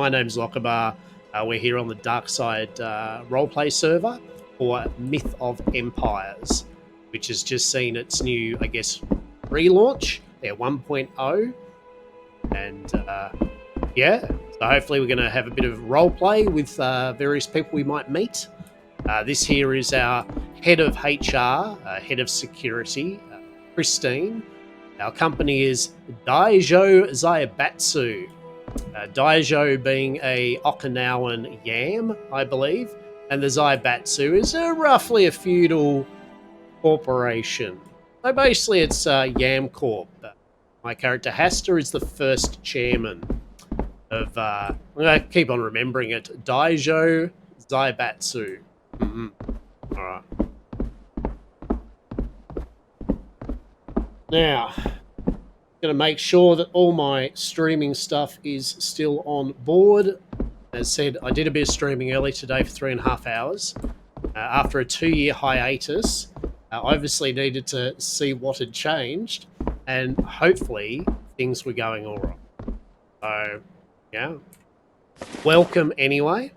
My name's Lockabar. We're here on the Dark Side roleplay server for Myth of Empires, which has just seen its new, I guess, relaunch, their 1.0. And yeah, so hopefully we're going to have a bit of roleplay with various people we might meet. This here is our head of HR, head of security, Christine. Our company is Daijo Zaibatsu. Daijo being a Okinawan yam, I believe, and the Zaibatsu is roughly a feudal corporation. So basically, it's Yam Corp. My character Hastur is the first chairman of. I'm gonna keep on remembering it. Daijo Zaibatsu. Mm-hmm. All right. Now, going to make sure that all my streaming stuff is still on board. As said, I did a bit of streaming early today for 3.5 hours. After a 2-year hiatus, I obviously needed to see what had changed, and hopefully things were going all right. So, yeah. Welcome anyway.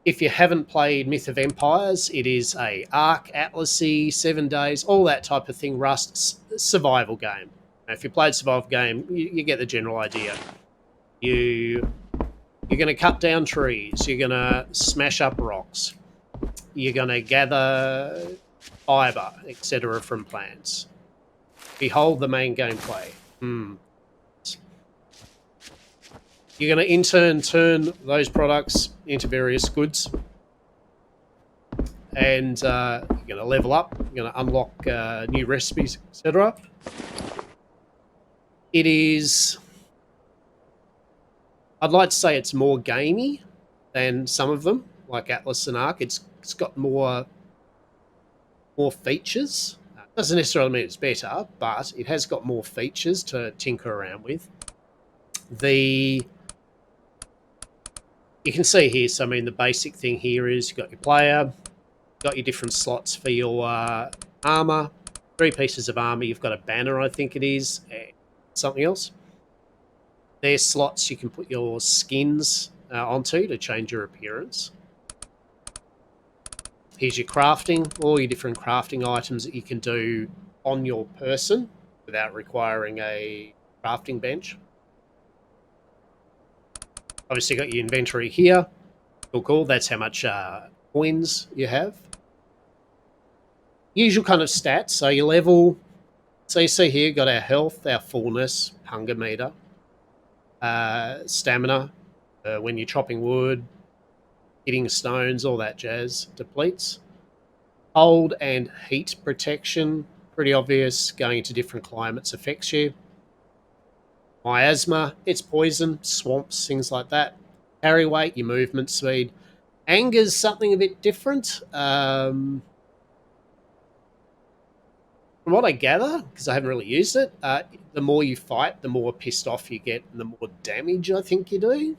If you haven't played Myth of Empires, it is a Ark, Atlasy, 7 Days, all that type of thing, Rust survival game. Now, if you played survival game, you get the general idea. You're going to cut down trees. You're going to smash up rocks. You're going to gather fiber, etc. from plants. Behold the main gameplay. You're going to in turn turn those products into various goods. And you're going to level up. You're going to unlock new recipes, etc. It is... I'd like to say it's more gamey than some of them, like Atlas and Ark. It's got more features. Doesn't necessarily mean it's better, but it has got more features to tinker around with. You can see here, so I mean, the basic thing here is you've got your player, got your different slots for your armor, 3 pieces of armor. You've got a banner, I think it is, and something else. There's slots you can put your skins onto to change your appearance. Here's your crafting, all your different crafting items that you can do on your person without requiring a crafting bench. Obviously, got your inventory here. Cool. That's how much coins you have. Usual kind of stats. So your level. So you see here, got our health, our fullness, hunger meter, stamina. When you're chopping wood, hitting stones, all that jazz depletes. Cold and heat protection, pretty obvious. Going into different climates affects you. Miasma, it's poison, swamps, things like that. Carry weight, your movement speed. Anger's something a bit different. From what I gather, because I haven't really used it, the more you fight, the more pissed off you get, and the more damage I think you do.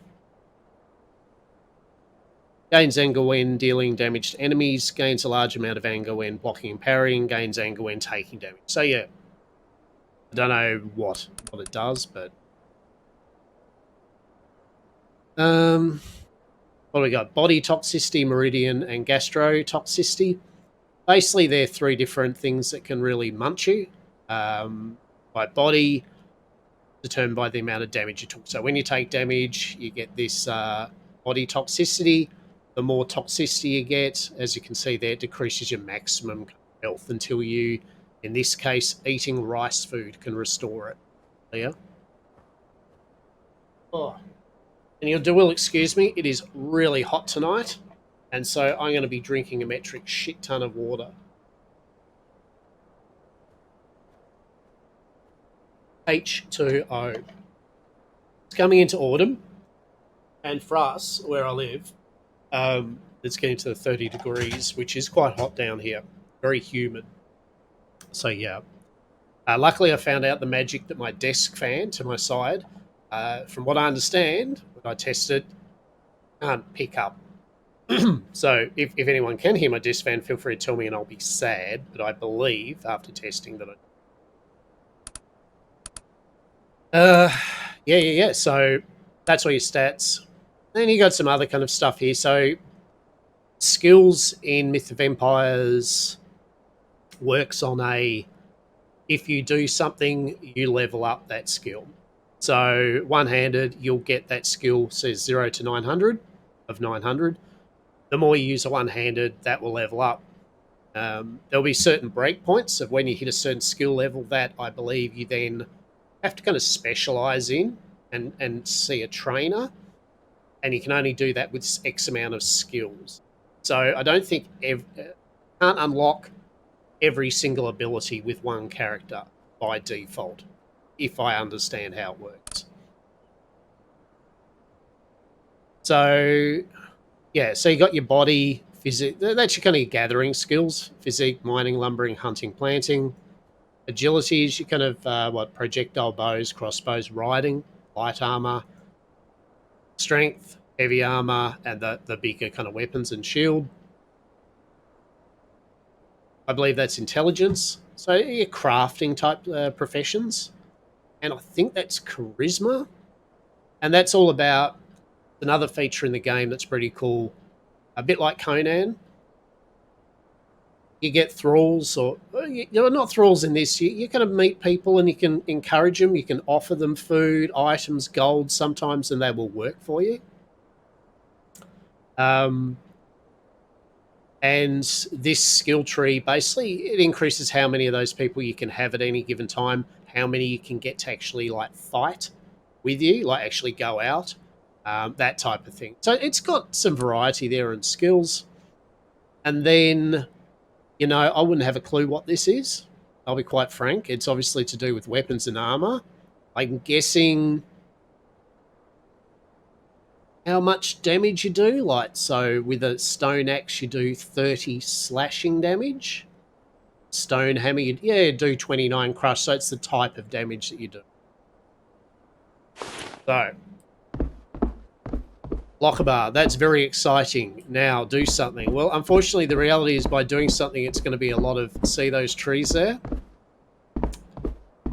Gains anger when dealing damage to enemies. Gains a large amount of anger when blocking and parrying. Gains anger when taking damage. So yeah, I don't know what it does, but what do we got? Body toxicity, meridian, and gastrotoxicity. Basically, they're 3 different things that can really munch you. By body, determined by the amount of damage you took. So when you take damage, you get this body toxicity. The more toxicity you get, as you can see there, it decreases your maximum health until you, in this case, eating rice food can restore it. There. Oh. And you will excuse me, it is really hot tonight, and so I'm going to be drinking a metric shit ton of water. H2O. It's coming into autumn, and for us, where I live, it's getting to 30 degrees, which is quite hot down here. Very humid. So yeah. Luckily, I found out the magic that my desk fan to my side, from what I understand, when I tested, can't pick up. So if anyone can hear my desk fan, feel free to tell me and I'll be sad. But I believe, after testing, that I... Yeah. So That's all your stats. Then you got some other kind of stuff here. So skills in Myth of Empires works on a, if you do something, you level up that skill. So one-handed, you'll get that skill, says 0 to 900 of 900. The more you use a one-handed, that will level up. There'll be certain breakpoints of when you hit a certain skill level that I believe you then have to kind of specialize in and see a trainer. And you can only do that with X amount of skills. So I don't think can't unlock every single ability with one character by default, if I understand how it works. So, yeah, so you got your body, physique, that's your kind of gathering skills, physique, mining, lumbering, hunting, planting. Agility is your kind of, projectile bows, crossbows, riding, light armor, strength, heavy armor, and the bigger kind of weapons and shield. I believe that's intelligence. So your crafting type professions. And I think that's charisma. And that's all about another feature in the game that's pretty cool. A bit like Conan. You get thralls, or you're not thralls in this. You kind of meet people and you can encourage them. You can offer them food, items, gold sometimes, and they will work for you. And this skill tree, basically, it increases how many of those people you can have at any given time, how many you can get to actually, like, fight with you, like, actually go out, that type of thing. So it's got some variety there in skills. And then, you know, I wouldn't have a clue what this is. I'll be quite frank. It's obviously to do with weapons and armor. I'm guessing how much damage you do. Like, so with a stone axe, you do 30 slashing damage. Stone hammer, you do 29 crush. So it's the type of damage that you do. So, Lockabar, that's very exciting. Now, do something. Well, unfortunately, the reality is by doing something, it's going to be a lot of, see those trees there?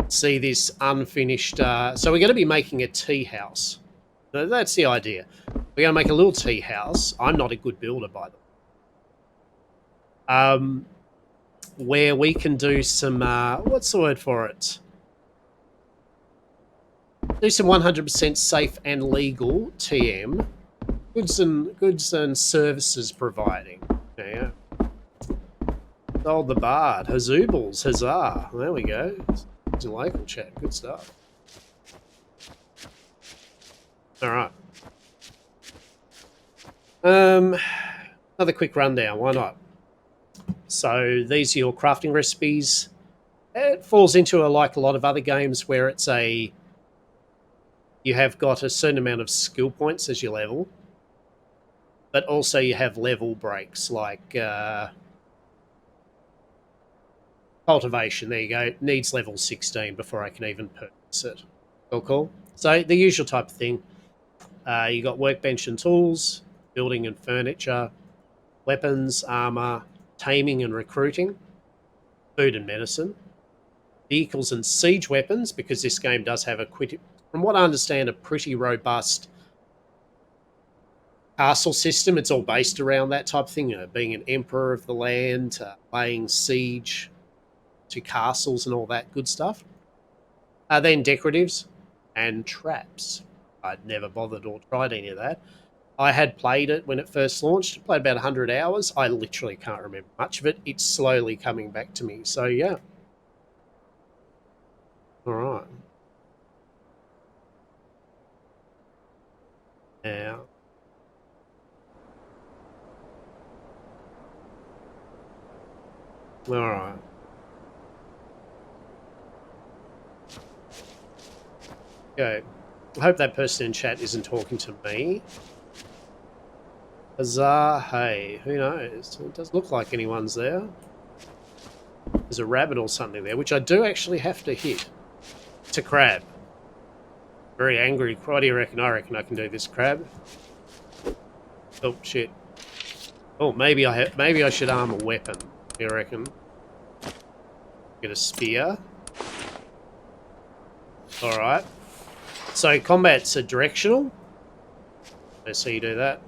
See this unfinished, so we're going to be making a tea house. That's the idea. We're going to make a little tea house. I'm not a good builder, by the way. Where we can do some, what's the word for it? Do some 100% safe and legal TM. Goods and services providing. Yeah. Sold the bard. Hazoobles. Huzzah. There we go. It's a local chat. Good stuff. Alright. Another quick rundown. Why not? So these are your crafting recipes. It falls into like a lot of other games where it's you have got a certain amount of skill points as your level, but also you have level breaks like cultivation. There you go. Needs level 16 before I can even purchase it. Cool. So the usual type of thing. You got workbench and tools, building and furniture, weapons, armor, taming and recruiting, food and medicine, vehicles and siege weapons, because this game does have from what I understand, a pretty robust castle system. It's all based around that type of thing, being an emperor of the land, laying siege to castles and all that good stuff. Then decoratives and traps. I'd never bothered or tried any of that. I had played it when it first launched. Played about 100 hours. I literally can't remember much of it. It's slowly coming back to me. So, yeah. All right. Now. All right. Okay. I hope that person in chat isn't talking to me. Huzzah, hey, who knows? It doesn't look like anyone's there. There's a rabbit or something there, which I do actually have to hit. It's a crab. Very angry. What do you reckon? I reckon I can do this crab. Oh, shit. Oh, maybe I should arm a weapon. You reckon? Get a spear. Alright. So combat's directional. Let's see you do that.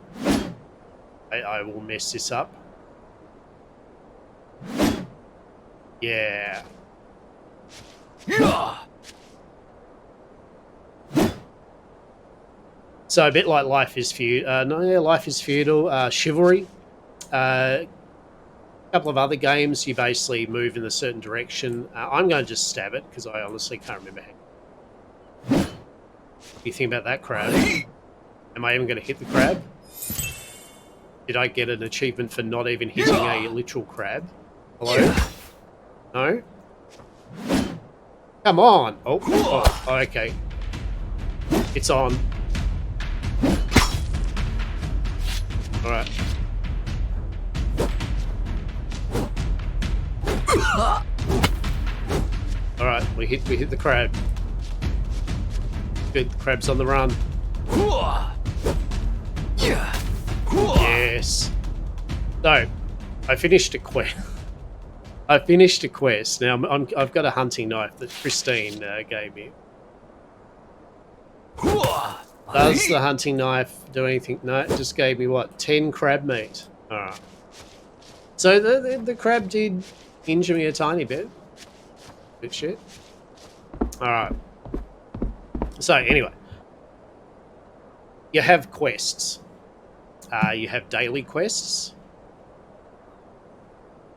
I will mess this up. Yeah. So a bit like Life is Feudal. No, yeah, Life is Feudal. Chivalry. A couple of other games, you basically move in a certain direction. I'm going to just stab it because I honestly can't remember how. What do you think about that crab? Am I even going to hit the crab? Did I get an achievement for not even hitting a literal crab? Hello? No? Come on! Oh, okay. It's on. Alright. Alright, we hit the crab. Good, the crab's on the run. Yes. So, I finished a quest. I finished a quest. Now I've got a hunting knife that Christine gave me. Does the hunting knife do anything? No, it just gave me what? 10 crab meat. All right. So the crab did injure me a tiny bit. Bit shit. All right. So anyway, you have quests. You have daily quests.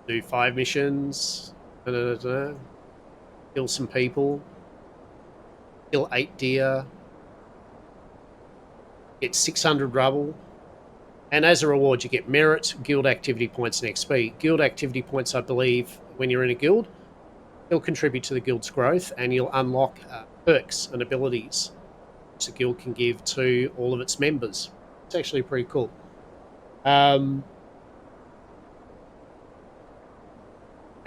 Do 5 missions. Kill some people. Kill 8 deer. Get 600 rubble. And as a reward, you get merit, guild activity points, and XP. Guild activity points, I believe, when you're in a guild, they'll contribute to the guild's growth, and you'll unlock perks and abilities which the guild can give to all of its members. It's actually pretty cool.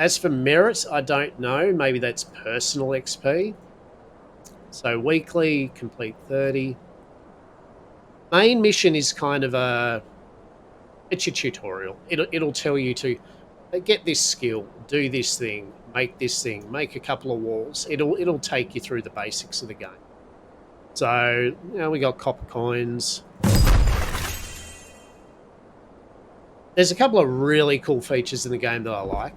As for merit, I don't know. Maybe that's personal XP. So weekly, complete 30. Main mission is kind of it's your tutorial. It'll tell you to get this skill, do this thing, make this thing, make a couple of walls. It'll take you through the basics of the game. So, you know, we got copper coins. There's a couple of really cool features in the game that I like.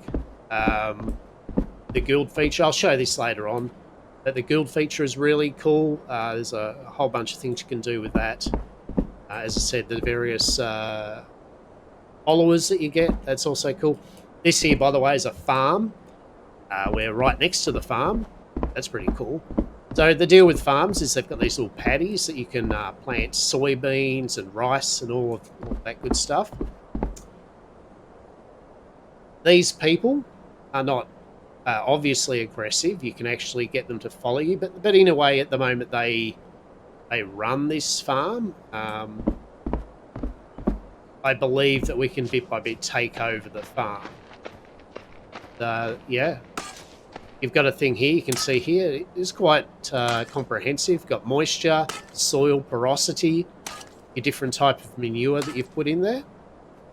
The guild feature, I'll show this later on, but the guild feature is really cool. There's a whole bunch of things you can do with that. As I said, the various followers that you get, that's also cool. This here, by the way, is a farm. We're right next to the farm. That's pretty cool. So the deal with farms is they've got these little paddies that you can plant soybeans and rice and all of that good stuff. These people are not obviously aggressive. You can actually get them to follow you, but in a way, at the moment, they run this farm. I believe that we can bit by bit take over the farm. Yeah. You've got a thing here, you can see here, it is quite comprehensive. Got moisture, soil porosity, your different type of manure that you've put in there,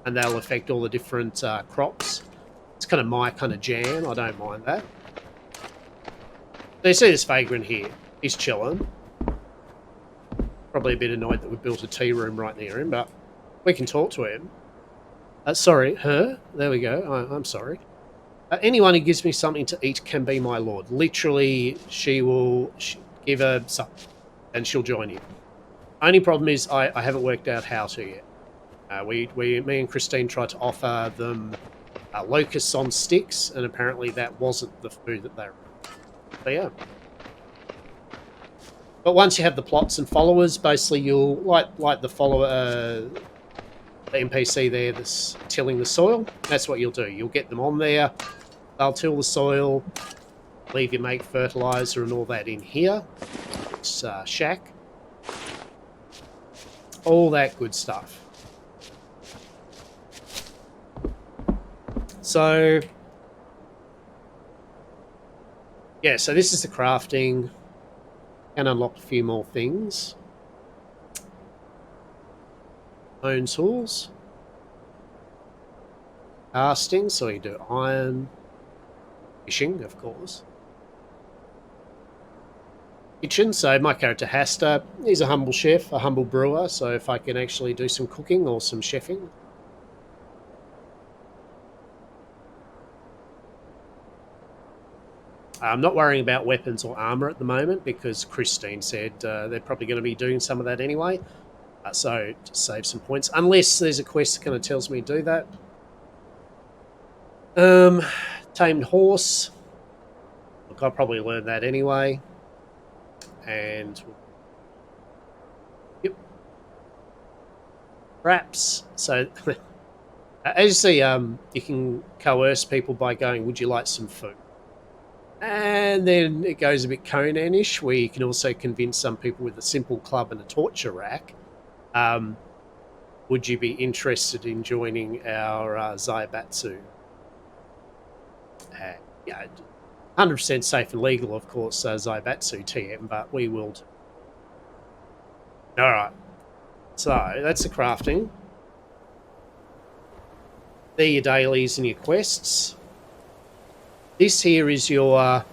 and that'll affect all the different crops. It's kind of my kind of jam, I don't mind that. So you see this vagrant here, he's chilling. Probably a bit annoyed that we built a tea room right near him, but we can talk to him. Sorry, her, there we go, I'm sorry. Anyone who gives me something to eat can be my lord. Literally, she will give her something, and she'll join you. Only problem is I haven't worked out how to yet. Me and Christine tried to offer them locusts on sticks, and apparently that wasn't the food that they were. So yeah. But once you have the plots and followers, basically you'll like the follower, the NPC there that's tilling the soil. That's what you'll do. You'll get them on there. They'll till the soil, leave you make fertilizer and all that in here. It's shack. All that good stuff. So, yeah, so this is the crafting. Can unlock a few more things. Own tools. Casting, so you do iron. Fishing, of course. kitchen. So my character Hastur, he's a humble chef, a humble brewer. So if I can actually do some cooking or some chefing. I'm not worrying about weapons or armor at the moment because Christine said they're probably going to be doing some of that anyway. So to save some points, unless there's a quest that kind of tells me to do that. Tamed horse. Look, I'll probably learn that anyway. And yep, wraps. So as you see, you can coerce people by going, "Would you like some food?" And then it goes a bit Conan-ish, where you can also convince some people with a simple club and a torture rack. Would you be interested in joining our Zaibatsu? Yeah, 100% safe and legal, of course, Zaibatsu TM, but we will. All right. So that's the crafting. They're your dailies and your quests. This here is your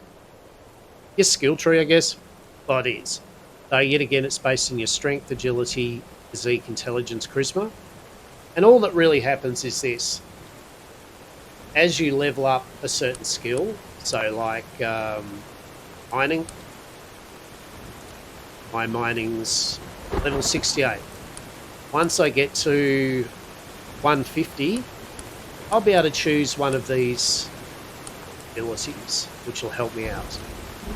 skill tree, I guess. Well, it is. So yet again, it's based on your strength, agility, physique, intelligence, charisma. And all that really happens is this. As you level up a certain skill, so like mining, my mining's level 68. Once I get to 150, I'll be able to choose one of these abilities, which will help me out.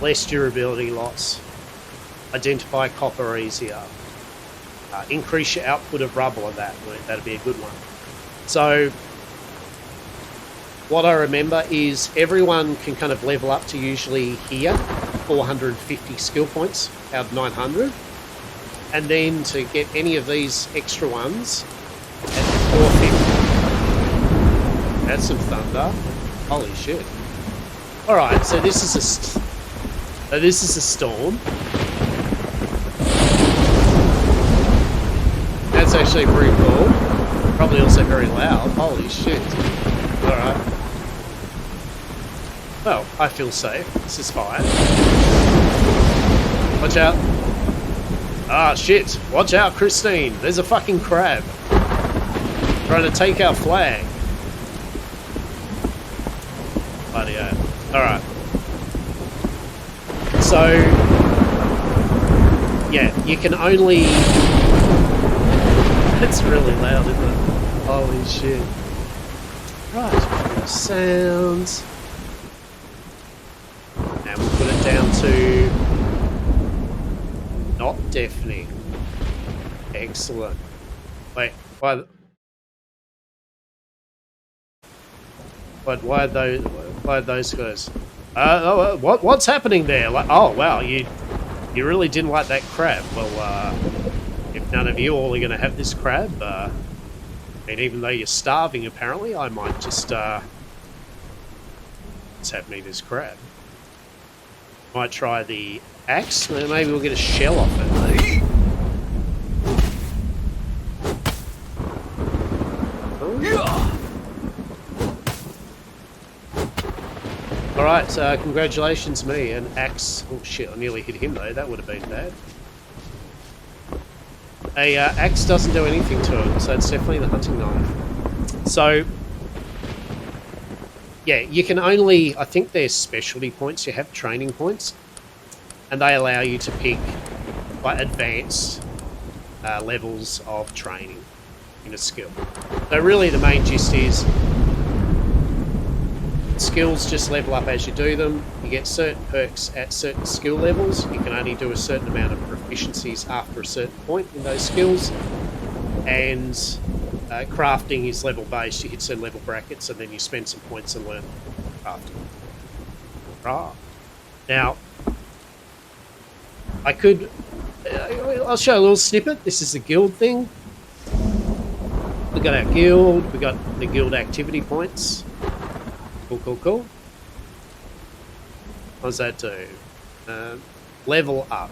Less durability loss, identify copper easier, increase your output of rubble of that'd be a good one. So what I remember is everyone can kind of level up to usually here 450 skill points out of 900, and then to get any of these extra ones at 450. That's some thunder. Holy shit. Alright, so this is a storm. That's actually pretty cool. Probably also very loud. Holy shit. Alright. Well, I feel safe. This is fine. Watch out. Ah, shit. Watch out, Christine. There's a fucking crab. Trying to take our flag. Bloody hell. Alright. So, yeah, you can only... It's really loud, isn't it? Holy shit. Right, sounds. And we'll put it down to not deafening. Excellent. Wait, why are those guys? What's happening there? Like, oh wow, you really didn't like that crab. Well, if none of you all are going to have this crab, and even though you're starving, apparently, I might just have me this crab. Might try the axe. Maybe we'll get a shell off it. Alright, congratulations me, an axe. Oh shit, I nearly hit him though, that would have been bad. A axe doesn't do anything to it, so it's definitely the hunting knife. So, yeah, you can only, I think they're specialty points, you have training points, and they allow you to pick like advanced levels of training in a skill. So really the main gist is skills just level up as you do them. You get certain perks at certain skill levels. You can only do a certain amount of proficiencies after a certain point in those skills. And crafting is level based. You hit certain level brackets and then you spend some points and learn crafting. Right. Now, I'll show a little snippet. This is the guild thing. We've got our guild. We've got the guild activity points. Cool. What does that do? Level up.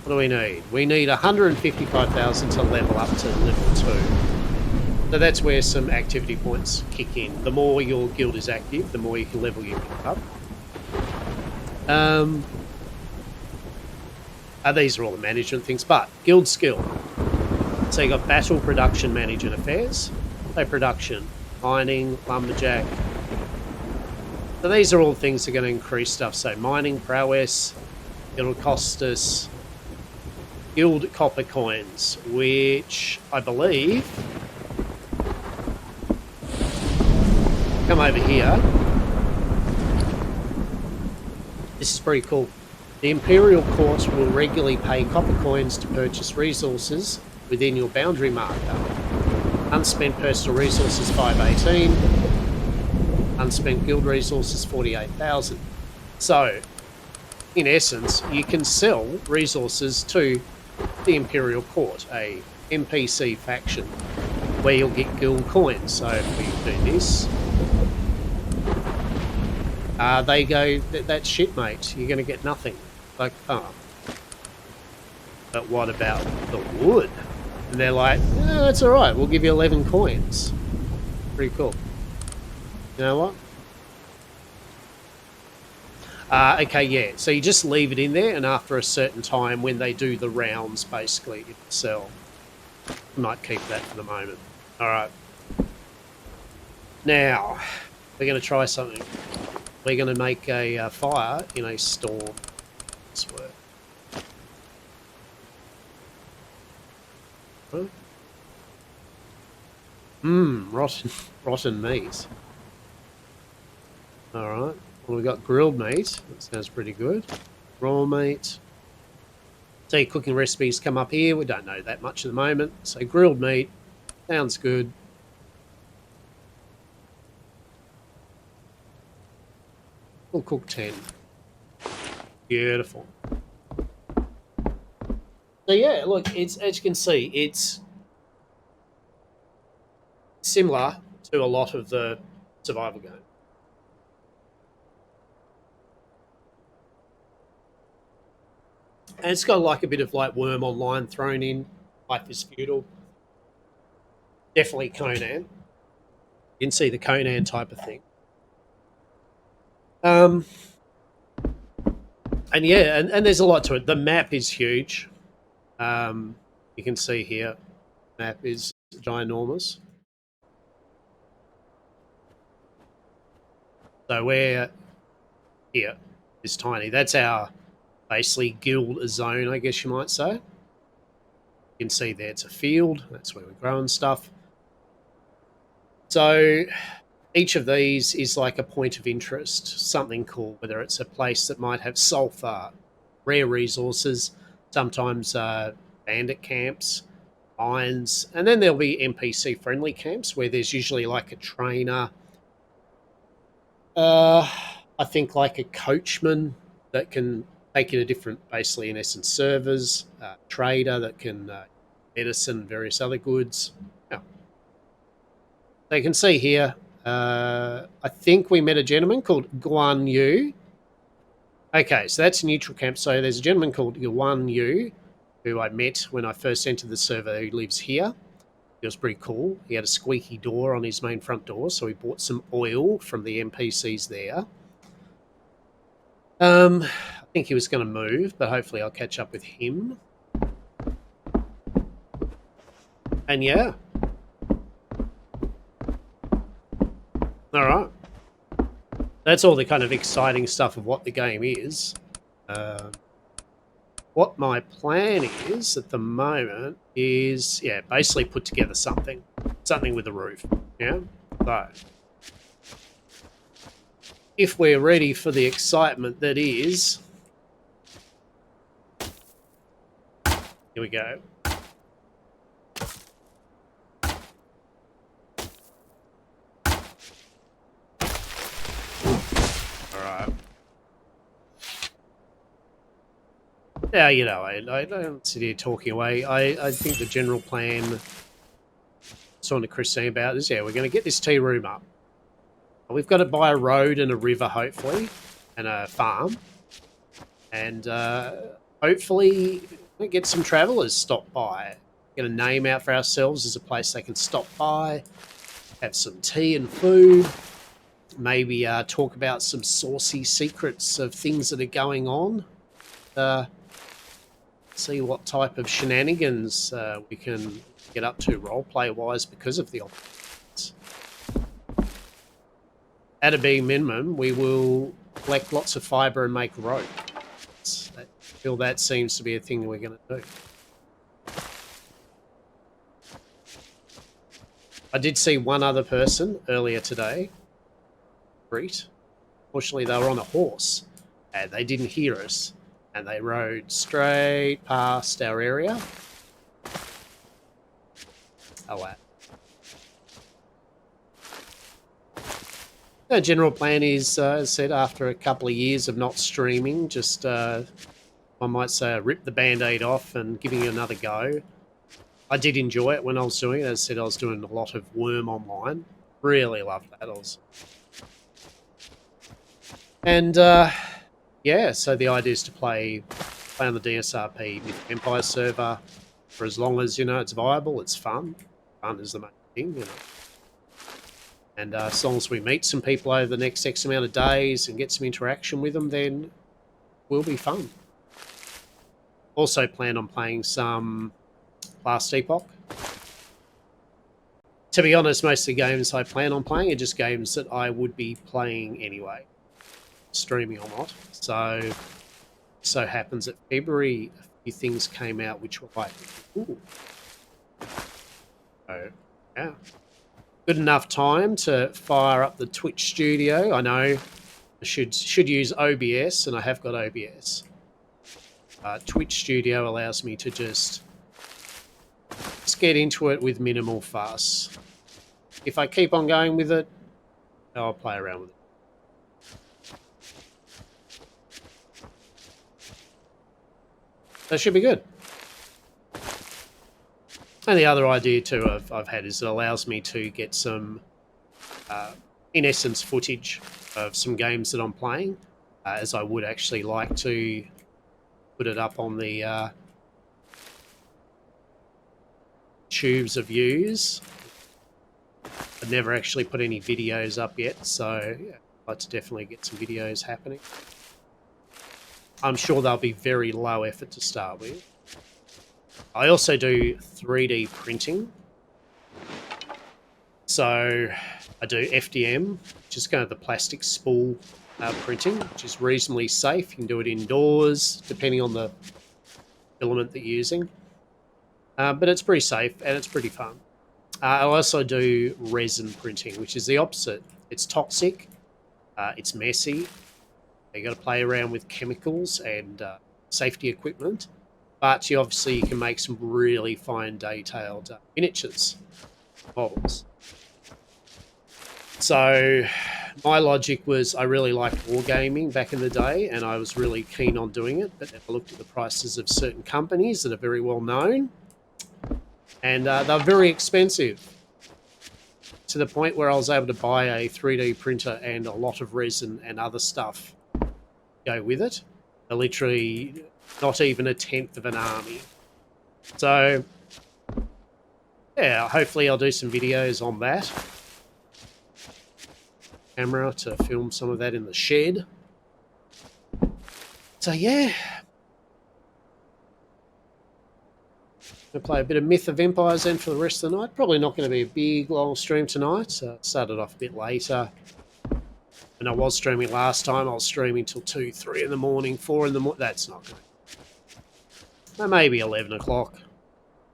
What do we need? We need 155,000 to level up to level 2. So that's where some activity points kick in. The more your guild is active, the more you can level your guild up. These are all the management things, but guild skill. So you got battle, production, management, affairs. So production, mining, lumberjack. So these are all things that are going to increase stuff. So mining, prowess, it'll cost us guild copper coins, which I believe come over here. This is pretty cool. The Imperial Court will regularly pay copper coins to purchase resources within your boundary marker. Unspent personal resources 518. Unspent guild resources 48,000. So, in essence, you can sell resources to the Imperial Court, a NPC faction, where you'll get guild coins. So if we do this, they go, that's shit, mate. You're going to get nothing. Like, oh. But what about the wood? And they're like, no, that's all right. We'll give you 11 coins. Pretty cool. You know what? Okay, yeah. So you just leave it in there, and after a certain time, when they do the rounds, basically, it'll sell. I might keep that for the moment. All right. Now, we're going to try something. We're going to make a fire in a storm. This work. Huh? Rotten meat. All right. Well, we've got grilled meat. That sounds pretty good. Raw meat. So cooking recipes come up here. We don't know that much at the moment. So grilled meat. Sounds good. We'll cook 10. Beautiful. So yeah, look, it's, as you can see, it's similar to a lot of the survival games. And it's got like a bit of like Worm Online thrown in. Life is Feudal. Definitely Conan. You can see the Conan type of thing. And yeah, and there's a lot to it. The map is huge. You can see here, map is ginormous. So we're here is tiny. That's our basically guild zone, I guess you might say. You can see there it's a field. That's where we're growing stuff. So each of these is like a point of interest, something cool, whether it's a place that might have sulfur, rare resources, sometimes bandit camps, mines, and then there'll be NPC friendly camps where there's usually like a trainer, I think like a coachman that can take you to different, basically in essence, servers, trader that can medicine, various other goods. Yeah. So you can see here, I think we met a gentleman called Guan Yu. Okay, so that's a neutral camp. So there's a gentleman called Guan Yu who I met when I first entered the server, who lives here. He was pretty cool. He had a squeaky door on his main front door, so he bought some oil from the NPCs there. I think he was going to move, but hopefully I'll catch up with him. And yeah. All right. That's all the kind of exciting stuff of what the game is. What my plan is at the moment is, yeah, basically put together something with a roof. Yeah. So, if we're ready for the excitement that is, here we go. All right. Yeah, you know, I don't sit here talking away. I think the general plan, talking to Christine about is, yeah, we're going to get this tea room up. We've got it by a road and a river, hopefully, and a farm. And hopefully we get some travellers stop by. Get a name out for ourselves as a place they can stop by, have some tea and food, maybe talk about some saucy secrets of things that are going on. see what type of shenanigans we can get up to roleplay wise because of the opportunities. At a bare minimum, we will collect lots of fibre and make rope. I feel that seems to be a thing we're going to do. I did see one other person earlier today. Fortunately, they were on a horse and they didn't hear us, and they rode straight past our area. Oh, wow. The general plan is, as I said, after a couple of years of not streaming, just, I might say, rip the Band-Aid off and giving it another go. I did enjoy it when I was doing it. As I said, I was doing a lot of Worm online. Really loved that. And, yeah, so the idea is to play on the DSRP Empire server for as long as, it's viable, it's fun. Fun is the main thing, And as long as we meet some people over the next X amount of days and get some interaction with them, then it will be fun. Also plan on playing some Last Epoch. To be honest, most of the games I plan on playing are just games that I would be playing anyway, streaming or not. So happens that February, a few things came out which were like, ooh. So, yeah. Good enough time to fire up the Twitch studio. I know I should use OBS, and I have got OBS. Twitch studio allows me to just get into it with minimal fuss. If I keep on going with it, I'll play around with it. That should be good. And the other idea too I've had is it allows me to get some, in essence, footage of some games that I'm playing, as I would actually like to put it up on the tubes of views. I've never actually put any videos up yet, so yeah, I'd like to definitely get some videos happening. I'm sure they'll be very low effort to start with. I also do 3D printing. So I do FDM, which is kind of the plastic spool printing, which is reasonably safe. You can do it indoors, depending on the filament that you're using. But it's pretty safe and it's pretty fun. I also do resin printing, which is the opposite. It's toxic, it's messy. You got to play around with chemicals and safety equipment, but you can make some really fine detailed miniatures models. So my logic was I really liked wargaming back in the day, and I was really keen on doing it, but I looked at the prices of certain companies that are very well known, and they're very expensive, to the point where I was able to buy a 3D printer and a lot of resin and other stuff go with it. They're literally not even a tenth of an army. So yeah, hopefully I'll do some videos on that. Camera to film some of that in the shed. So yeah, going to play a bit of Myth of Empires then for the rest of the night. Probably not going to be a big long stream tonight. Started off a bit later. When I was streaming last time, I was streaming till 2, 3 in the morning, 4 in the morning. That's not going to. Maybe 11 o'clock,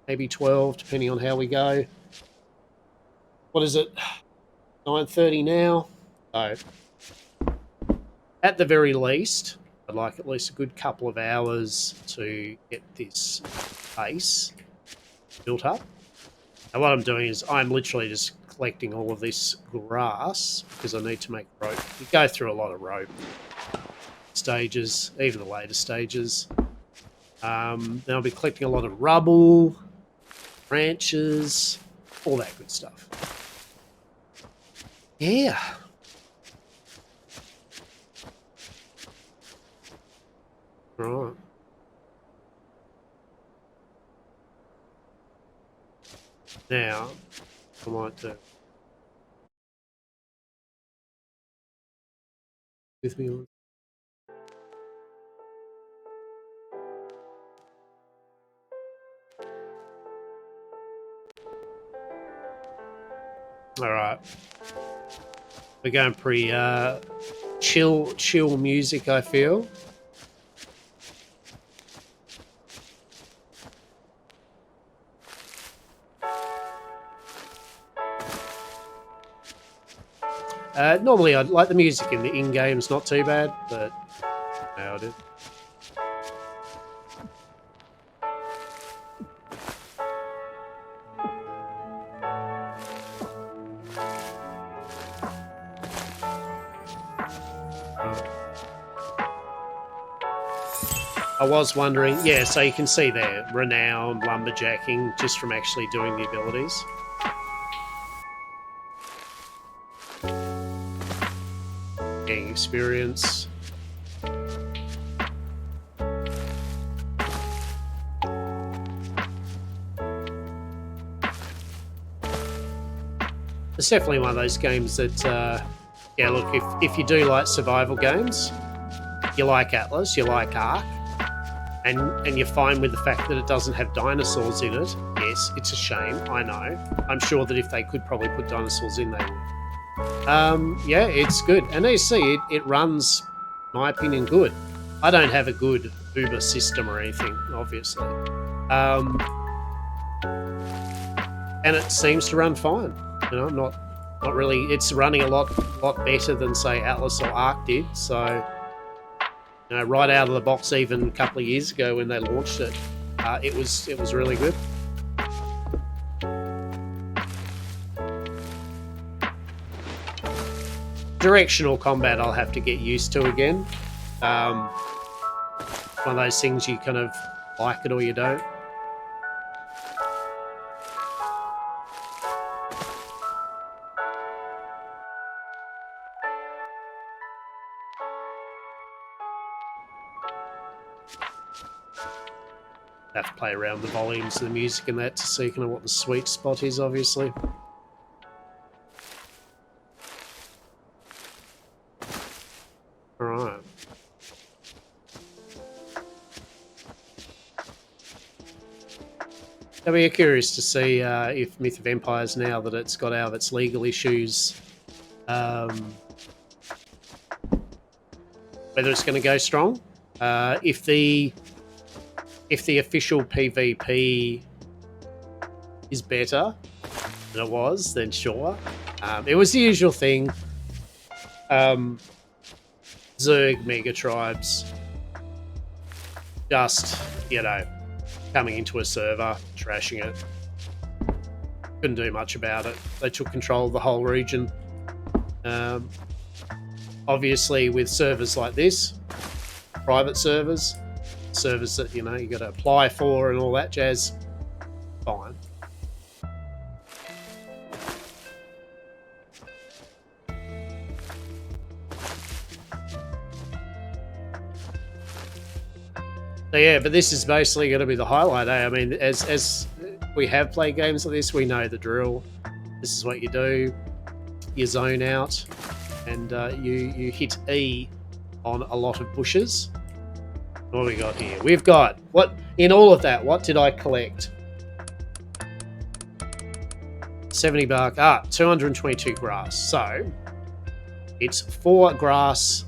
maybe 12, depending on how we go. What is it? 9:30 now. So at the very least, I'd like at least a good couple of hours to get this base built up. And what I'm doing is I'm literally just collecting all of this grass because I need to make rope. You go through a lot of rope stages, even the later stages. Then I'll be collecting a lot of rubble, branches, all that good stuff. Yeah. Right. Now, I might do. With me on. All right. We're going pretty chill music, I feel. Normally, I'd like the music in the in-game's not too bad, but now it is. I was wondering, yeah, so you can see there, renown, lumberjacking, just from actually doing the abilities. Getting experience. It's definitely one of those games that, yeah, look, if you do like survival games, you like Atlas, you like Ark, and you're fine with the fact that it doesn't have dinosaurs in it, yes, it's a shame, I know. I'm sure that if they could probably put dinosaurs in, they would. Yeah, it's good. And as you see, it runs, in my opinion, good. I don't have a good Uber system or anything, obviously. And it seems to run fine. You know, not really. It's running a lot better than, say, Atlas or Ark did. So, you know, right out of the box, even a couple of years ago when they launched it, it was really good. Directional combat, I'll have to get used to again. One of those things you kind of like it or you don't. Have to play around the volumes of the music and that to see kind of what the sweet spot is, obviously. Alright. I'll be curious to see if Myth of Empires, now that it's got out of its legal issues, whether it's going to go strong. If the official PvP is better than it was, then sure. It was the usual thing. Zerg mega tribes just, you know, coming into a server, trashing it. Couldn't do much about it. They took control of the whole region. Obviously, with servers like this, private servers that, you know, you got to apply for and all that jazz, fine. So yeah, but this is basically going to be the highlight, eh? I mean, as we have played games like this, we know the drill. This is what you do. You zone out, and you hit E on a lot of bushes. What have we got here? We've got, what in all of that, what did I collect? 70 bark, 222 grass. So it's 4 grass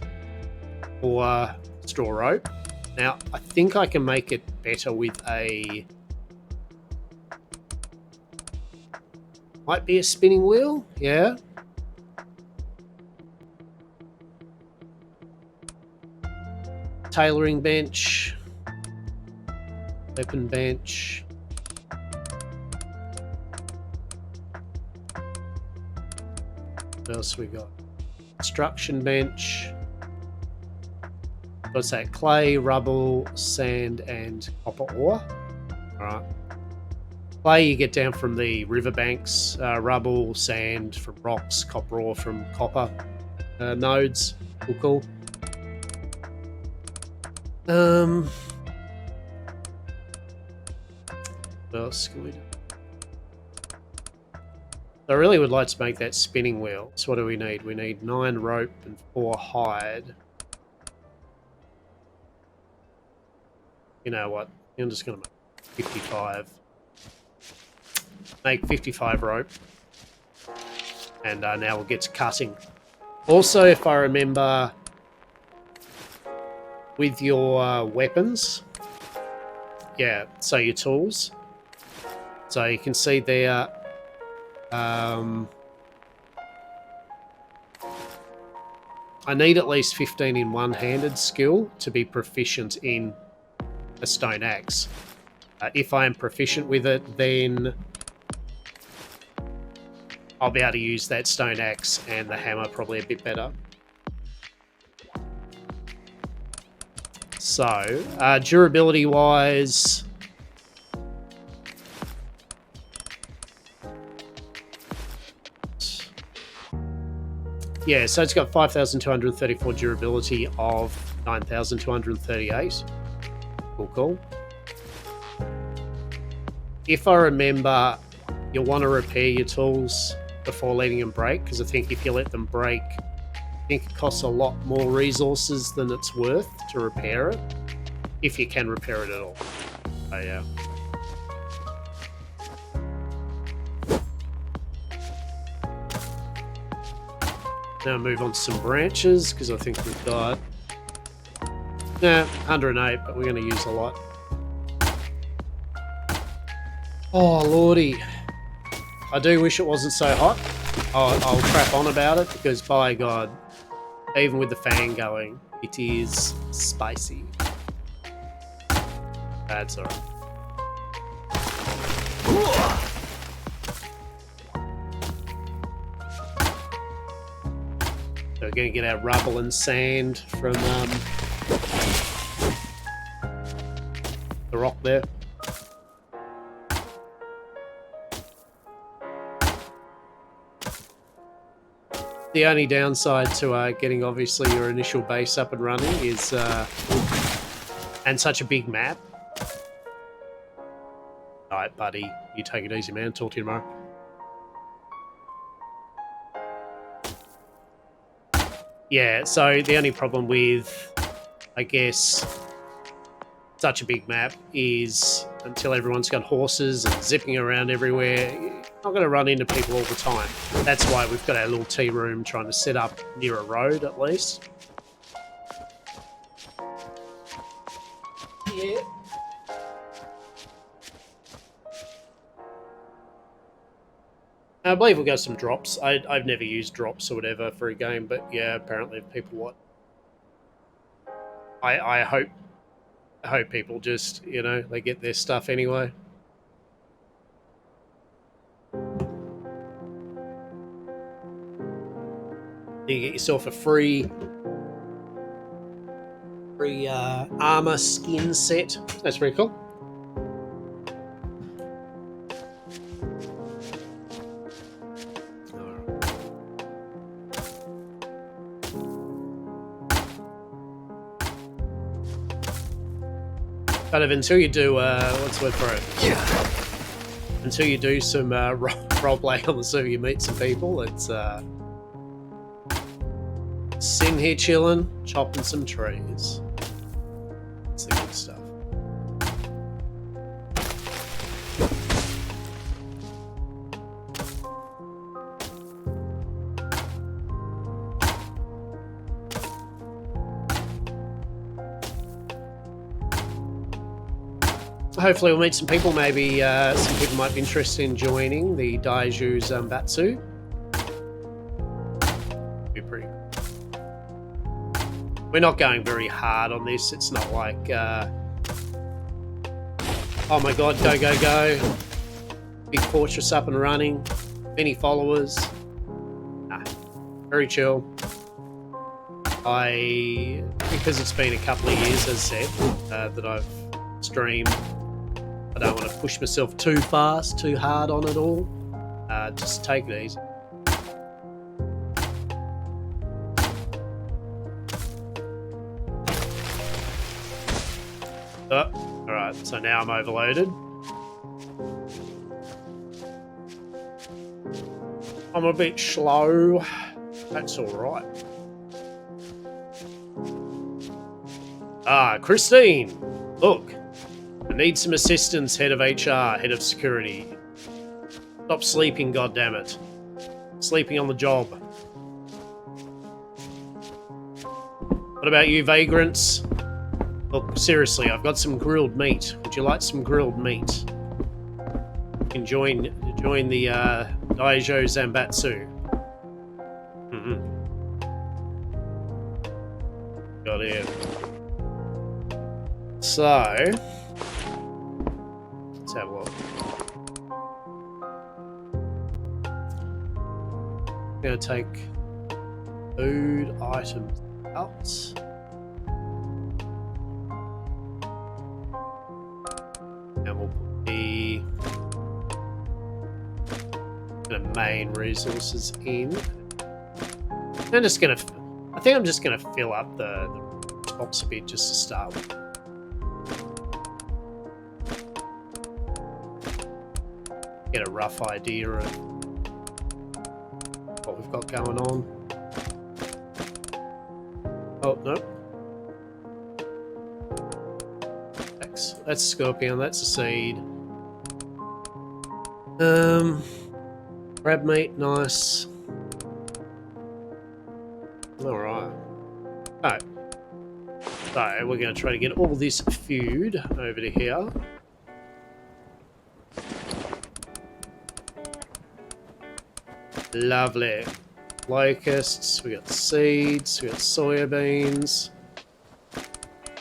for straw rope. Now, I think I can make it better with a... Might be a spinning wheel? Yeah. Tailoring bench. Weapon bench. What else we got? Construction bench. What's that? Clay, rubble, sand, and copper ore. Alright. Clay you get down from the riverbanks, rubble, sand from rocks, copper ore from copper nodes. Cool. What else can we do? I really would like to make that spinning wheel. So what do we need? We need 9 rope and 4 hide. You know what? I'm just going to make 55. Make 55 rope. And now we'll get to cutting. Also, if I remember, with your weapons, yeah, so your tools. So you can see there, I need at least 15 in one-handed skill to be proficient in a stone axe. If I am proficient with it, then I'll be able to use that stone axe and the hammer probably a bit better. So, durability-wise, yeah, so it's got 5,234 durability of 9,238. Cool. If I remember, you'll want to repair your tools before letting them break, because I think if you let them break, I think it costs a lot more resources than it's worth to repair it, if you can repair it at all. So, yeah. Now move on to some branches, because I think we've got 108, but we're going to use a lot. Oh, lordy. I do wish it wasn't so hot. I'll crap on about it, because by God, even with the fan going, it is spicy. That's alright. So we're going to get our rubble and sand from the rock there. The only downside to getting, obviously, your initial base up and running is, and such a big map. Alright, buddy, you take it easy, man. Talk to you tomorrow. Yeah, so the only problem with, I guess, such a big map is until everyone's got horses and zipping around everywhere, you're not going to run into people all the time. That's why we've got our little tea room trying to set up near a road, at least. Yeah. I believe we'll get some drops. I've never used drops or whatever for a game, but yeah, apparently people what. I hope people just, you know, they get their stuff anyway. You get yourself a free armor skin set. That's pretty cool. Kind of until you do, what's the word for it? Yeah. Until you do some roleplay on the server, you meet some people. It's sitting here chilling, chopping some trees. It's the good stuff. Hopefully we'll meet some people. Maybe some people might be interested in joining the Daiju Zanbatsu. Be pretty cool. We're not going very hard on this. It's not like, oh my God, go. Big fortress up and running. Many followers. Nah, very chill. Because it's been a couple of years, as said, that I've streamed, I don't want to push myself too fast, too hard on it all. Just take it easy. Alright, so now I'm overloaded. I'm a bit slow. That's alright. Christine! Look. I need some assistance, head of HR, head of security. Stop sleeping, goddammit. sleeping on the job. What about you, vagrants? Look, seriously, I've got some grilled meat. Would you like some grilled meat? You can join the Daijo Zanbatsu. Got it. So, let's have a look. I'm going to take food items out. And we'll put the main resources in. I think I'm just gonna fill up the box a bit just to start with. Get a rough idea of what we've got going on. Oh, no. That's a scorpion, that's a seed. Crab meat, nice. Alright. Alright. So, we're going to try to get all this food over to here. Lovely. Locusts, we got seeds, we got soya beans,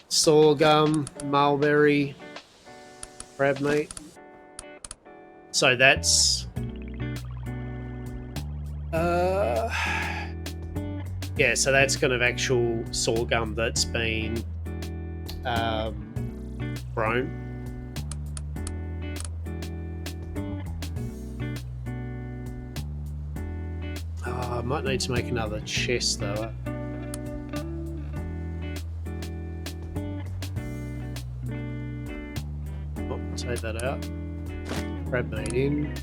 sorghum, mulberry, crab meat. So that's yeah, so that's kind of actual sorghum that's been grown. I might need to make another chest though. Oh, take that out. Crab meat in.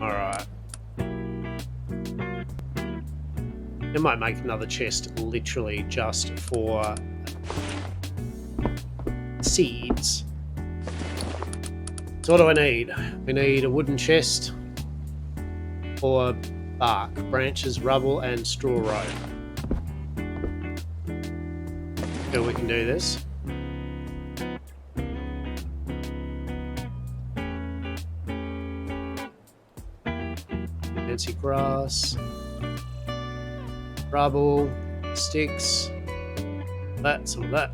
Alright. I might make another chest literally just for seeds. So what do I need? We need a wooden chest or bark, branches, rubble, and straw rope. So we can do this. Fancy grass, rubble, sticks, some of that.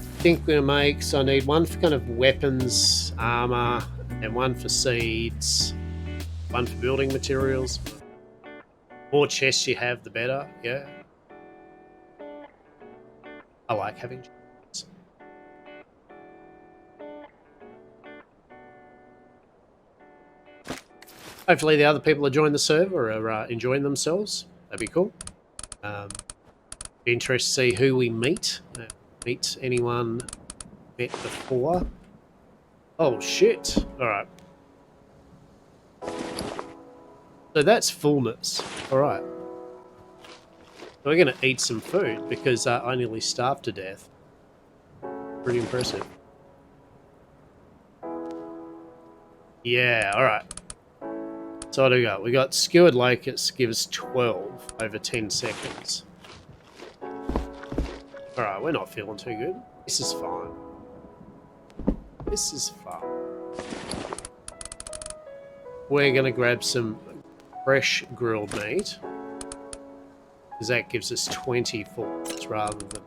I think we're going to make, so I need one for kind of weapons, armor, and one for seeds, one for building materials. The more chests you have, the better, yeah. I like having chests. Hopefully the other people that join the server are enjoying themselves. That'd be cool. Be interested to see who we meet. Meet anyone met before. Oh shit. Alright. So that's fullness. Alright. So we're going to eat some food because I nearly starved to death. Pretty impressive. Yeah, alright. So what do we got? We got skewered locusts, gives 12 over 10 seconds. Alright, we're not feeling too good. This is fine. This is fine. We're going to grab some fresh grilled meat. Because that gives us 24 rather than...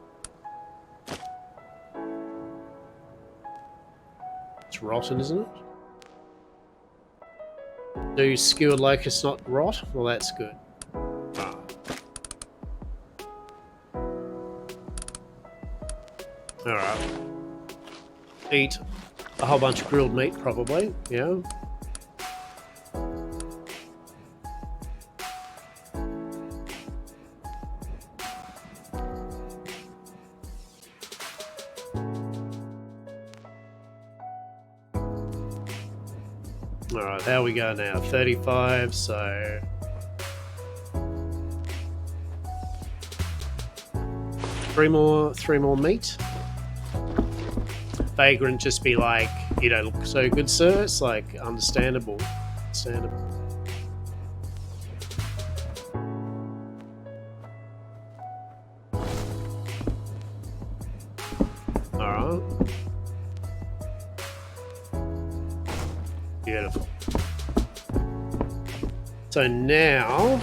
It's rotten, isn't it? Do skewered locusts not rot? Well, that's good. Alright. Eat a whole bunch of grilled meat, probably. Yeah. Alright, how we go now? 35, so... Three more meat. Vagrant just be like, you don't look so good, sir. It's like understandable. Alright. Beautiful. So now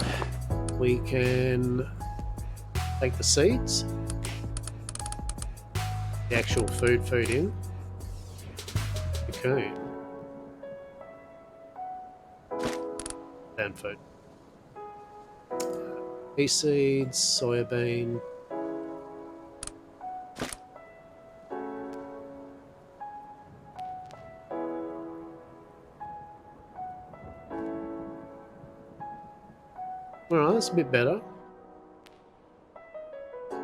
we can take the seeds, the actual food in, cocoon, and food. Pea seeds, soybean. Alright, that's a bit better.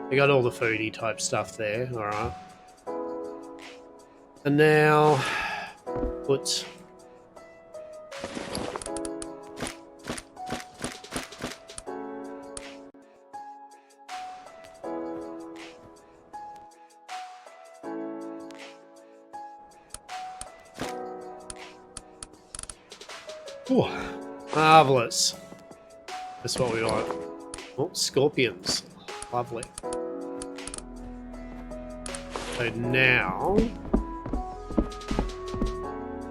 We got all the foodie type stuff there, alright. And now put ooh, marvelous. That's what we want. Oh, scorpions. Lovely. So now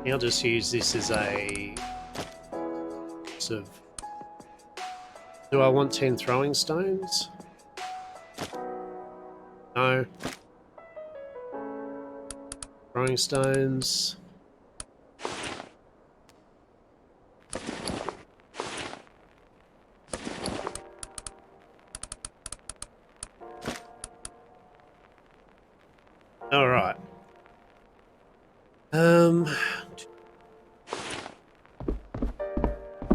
I'll just use this as a sort of... Do I want 10 throwing stones? No. Throwing stones. All right.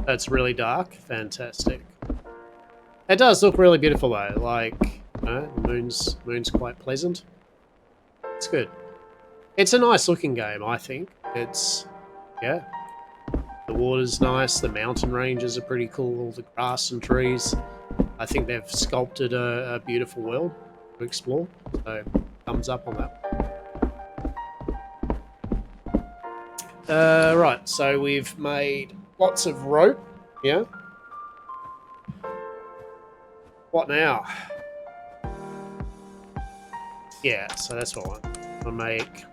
That's really dark. Fantastic. It does look really beautiful though. Like, the moon's quite pleasant. It's good. It's a nice looking game, I think. It's, yeah. The water's nice. The mountain ranges are pretty cool. All the grass and trees. I think they've sculpted a beautiful world to explore. So, thumbs up on that. Right, so we've made lots of rope, yeah? What now? Yeah, so that's what I want. I'll make...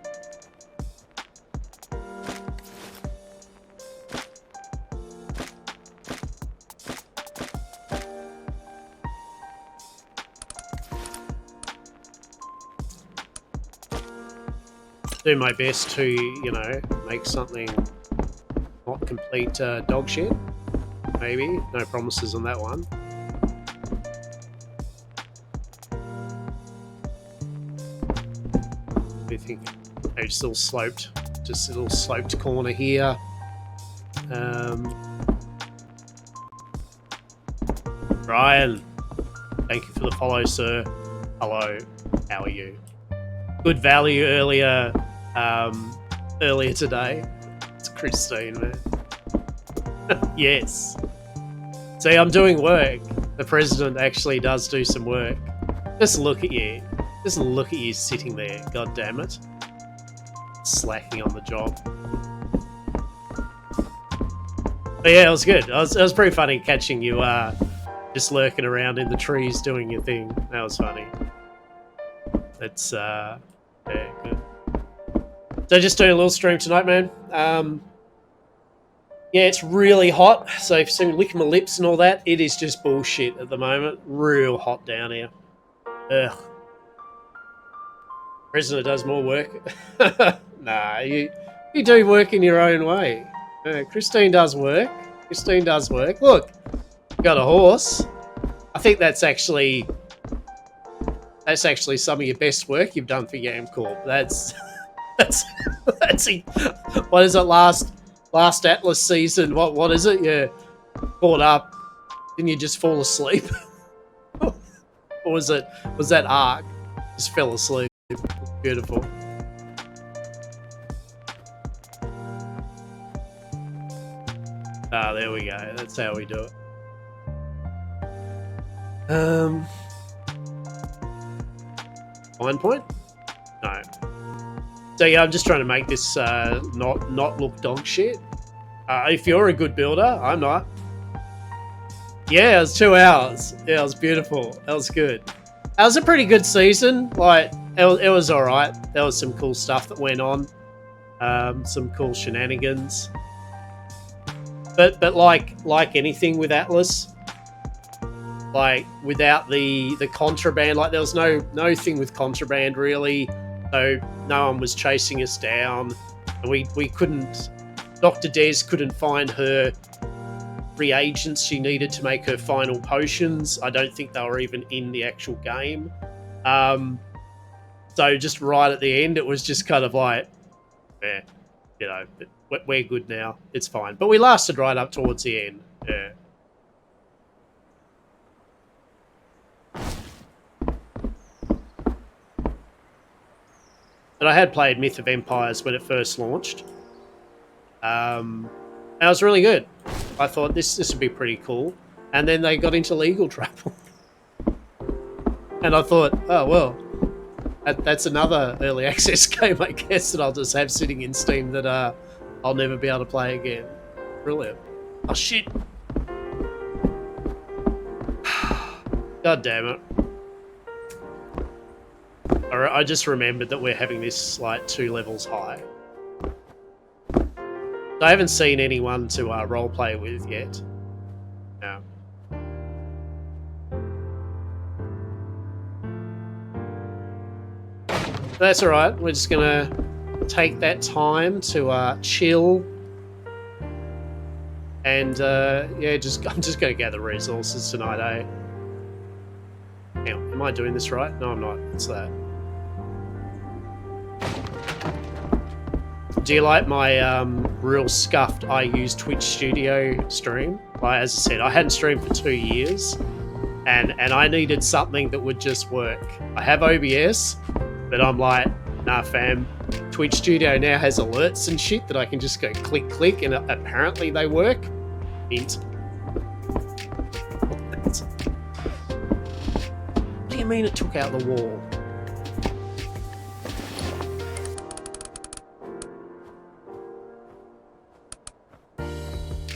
do my best to, you know, make something not complete dog shit. Maybe. No promises on that one. What do you think? Maybe just a little sloped corner here. Brian, thank you for the follow, sir. Hello, how are you? Good value earlier today. It's Christine, man. Yes. See, I'm doing work. The president actually does do some work. Just look at you. Just look at you sitting there. God damn it. Slacking on the job. But yeah, it was good. It was pretty funny catching you just lurking around in the trees doing your thing. That was funny. It's yeah, good. So just doing a little stream tonight, man. Yeah, it's really hot. So if you see me licking my lips and all that, it is just bullshit at the moment. Real hot down here. Ugh. President does more work. Nah, you do work in your own way. Christine does work. Christine does work. Look, got a horse. I think that's actually some of your best work you've done for YamCorp. That's what is it, last Atlas season? What is it? You caught up, didn't you just fall asleep? Or was that Ark? Just fell asleep. Beautiful. Ah, there we go. That's how we do it. Fine point? No. So yeah, I'm just trying to make this not look dog shit. If you're a good builder, I'm not. Yeah, it was 2 hours. Yeah, it was beautiful. That was good. That was a pretty good season. Like, it was all right. There was some cool stuff that went on. Some cool shenanigans. But like anything with Atlas, like without the contraband, like there was no thing with contraband really. So no one was chasing us down. And we couldn't. Dr. Des couldn't find her reagents she needed to make her final potions. I don't think they were even in the actual game. So just right at the end, it was just kind of like, yeah, you know, we're good now. It's fine. But we lasted right up towards the end. Yeah. But I had played Myth of Empires when it first launched. And it was really good. I thought this would be pretty cool. And then they got into legal trouble. And I thought, oh, well, that's another early access game, I guess, that I'll just have sitting in Steam that I'll never be able to play again. Brilliant. Oh, shit. God damn it. I just remembered that we're having this, like, 2 levels high. I haven't seen anyone to roleplay with yet. No. That's alright. We're just gonna take that time to chill. And yeah, I'm just gonna gather resources tonight, eh? Am I doing this right? No, I'm not. What's that? Do you like my real scuffed I use Twitch Studio stream? Like, as I said, I hadn't streamed for 2 years, and I needed something that would just work. I have OBS, but I'm like, nah, fam. Twitch Studio now has alerts and shit that I can just go click, click, and apparently they work. Mint. What do you mean it took out the wall?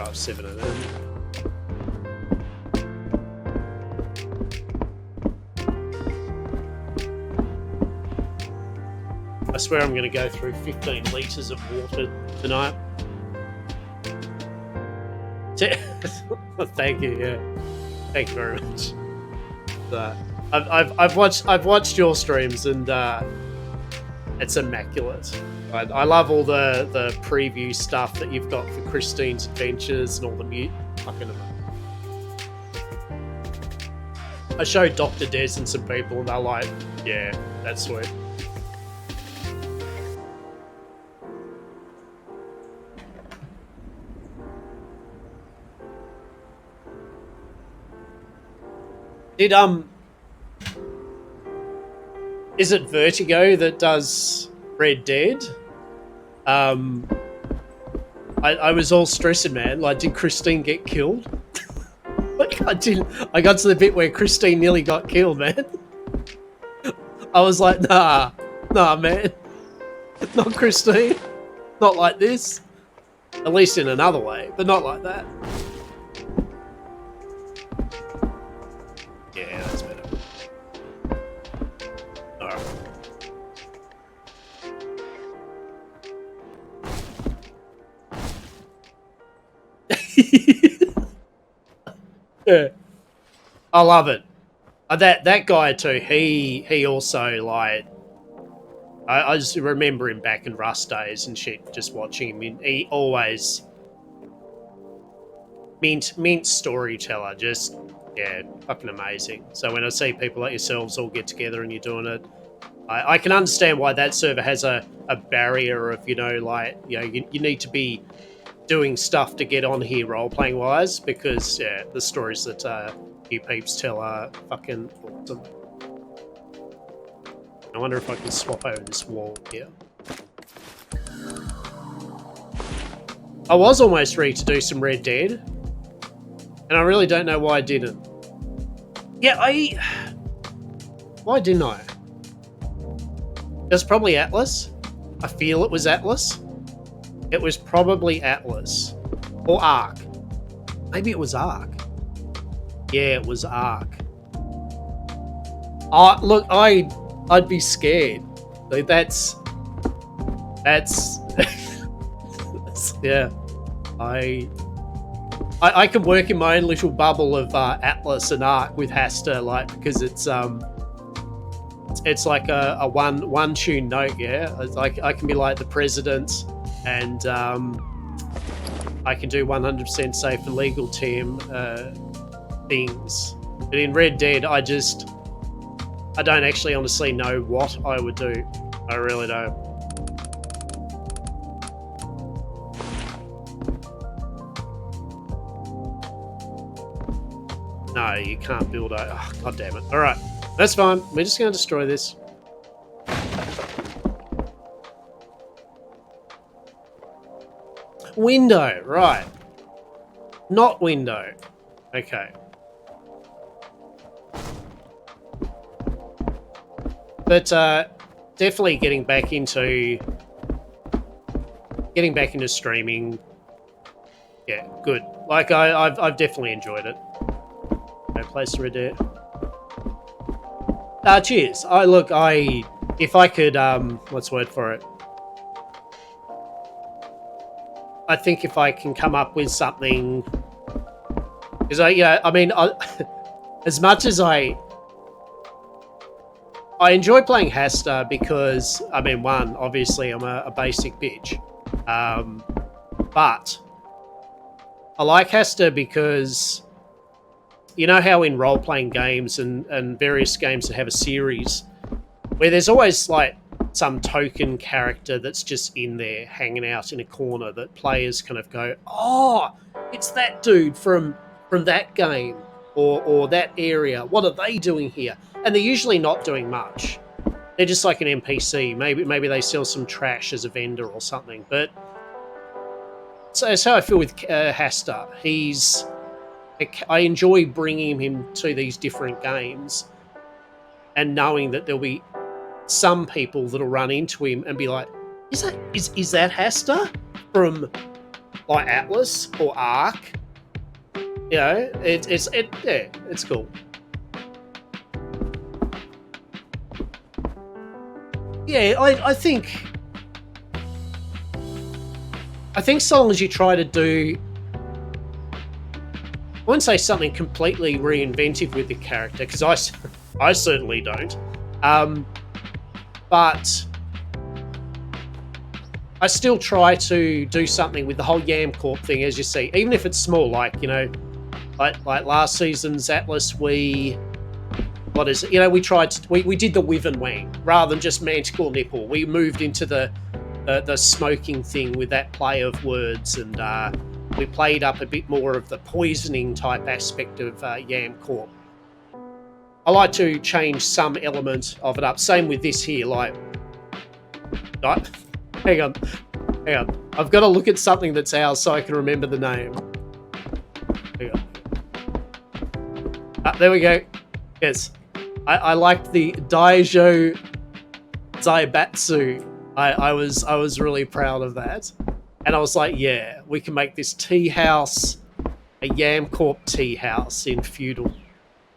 Oh, 7 of them. I swear I'm going to go through 15 litres of water tonight. Thank you, yeah. Thank you very much. I've watched your streams and it's immaculate. I love all the preview stuff that you've got for Christine's Adventures and all the mute. Fucking amazing. I showed Dr. Des and some people and they're like, yeah, that's sweet. Is it Vertigo that does Red Dead? I was all stressing, man. Like, did Christine get killed? Like, I got to the bit where Christine nearly got killed, man. I was like, nah, man. Not Christine. Not like this. At least in another way, but not like that. Yeah, that's better. Alright. Yeah. I love it. That guy too, he also, like, I just remember him back in Rust days and shit, just watching him. He always mint storyteller, just, yeah, fucking amazing. So when I see people like yourselves all get together and you're doing it, I can understand why that server has a barrier of, you know, like, you know, you need to be doing stuff to get on here role-playing wise, because, yeah, the stories that you peeps tell are fucking awesome. I wonder if I can swap over this wall here. I was almost ready to do some Red Dead, and I really don't know why I didn't. Yeah, why didn't I? It was probably Atlas. I feel it was Atlas. It was probably Atlas. Or Ark. Maybe it was Ark. Yeah, it was Ark. Look, I'd be scared. Like, that's yeah. I can work in my own little bubble of Atlas and Ark with Hastur, like, because it's like a one tune note, yeah. It's like I can be like the president, and I can do 100% safe and legal team things. But in Red Dead, I don't actually honestly know what I would do. I really don't. No, you can't build a... Oh, God damn it. Alright, that's fine. We're just going to destroy this. Window, right. Not window. Okay. But definitely getting back into streaming. Yeah, good. Like I've definitely enjoyed it. No place to read it. Cheers. If I could what's the word for it? I think if I can come up with something, because as much as I enjoy playing Hastur because, one, obviously I'm a basic bitch. But I like Hastur because, you know how in role-playing games and various games that have a series, where there's always, like, some token character that's just in there, hanging out in a corner, that players kind of go, oh, it's that dude from that game, or that area. What are they doing here? And they're usually not doing much. They're just like an NPC. Maybe they sell some trash as a vendor or something. But so that's how I feel with Hastur. I enjoy bringing him to these different games and knowing that there'll be some people that'll run into him and be like, is that Hastur from like Atlas or Ark? You know, it's cool. Yeah, I think so long as you try to do, I wouldn't say something completely reinventive with the character, because I certainly don't. But I still try to do something with the whole YamVault thing, as you see, even if it's small. Like, you know, like last season's Atlas, we did the Wyvern Wang rather than just Manticore Nipple. We moved into the smoking thing with that play of words, and we played up a bit more of the poisoning type aspect of YamVault. I like to change some element of it up. Same with this here, like... Hang on. I've got to look at something that's ours so I can remember the name. Hang on. There we go. Yes. I liked the Daijo Zaibatsu. I was really proud of that. And I was like, yeah, we can make this tea house a YamVault tea house in feudal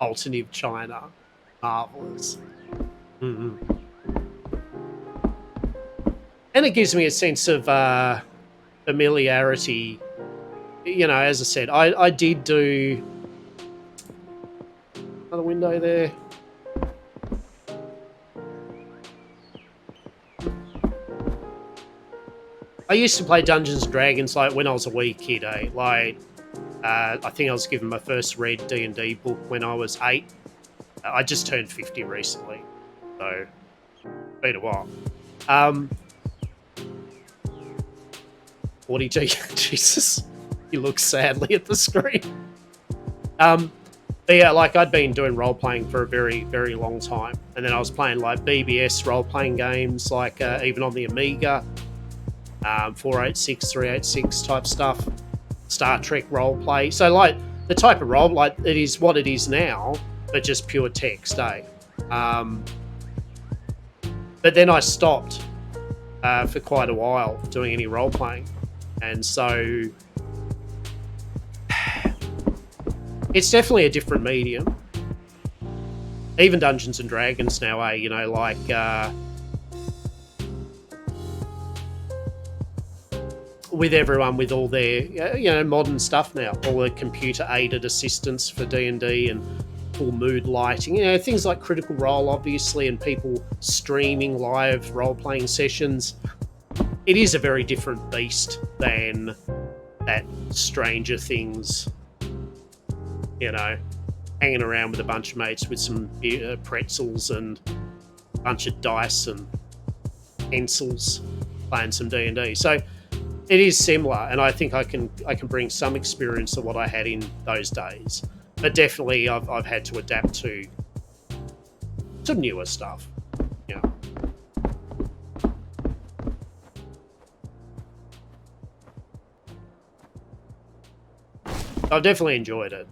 alternative China. Marvelous. Mm-hmm. And it gives me a sense of familiarity. You know, as I said, I did do another window there. I used to play Dungeons & Dragons like when I was a wee kid, eh? Like, I think I was given my first red D&D book when I was 8. I just turned 50 recently, so it's been a while. 40G, Jesus, he looks sadly at the screen. But yeah, like I'd been doing role-playing for a very, very long time, and then I was playing like BBS role-playing games, like even on the Amiga, 486, 386 type stuff, Star Trek role-play. So like the type of role, like it is what it is now, but just pure text, eh? But then I stopped for quite a while doing any role playing, and so it's definitely a different medium. Even Dungeons and Dragons now, you know, like with everyone with all their you know, modern stuff now, all the computer aided assistants for D&D and full mood lighting, you know, things like Critical Role, obviously, and people streaming live role-playing sessions. It is a very different beast than that Stranger Things, you know, hanging around with a bunch of mates with some pretzels and a bunch of dice and pencils, playing some D&D. So it is similar, and I think I can bring some experience of what I had in those days. But definitely, I've had to adapt to some newer stuff. Yeah. I've definitely enjoyed it.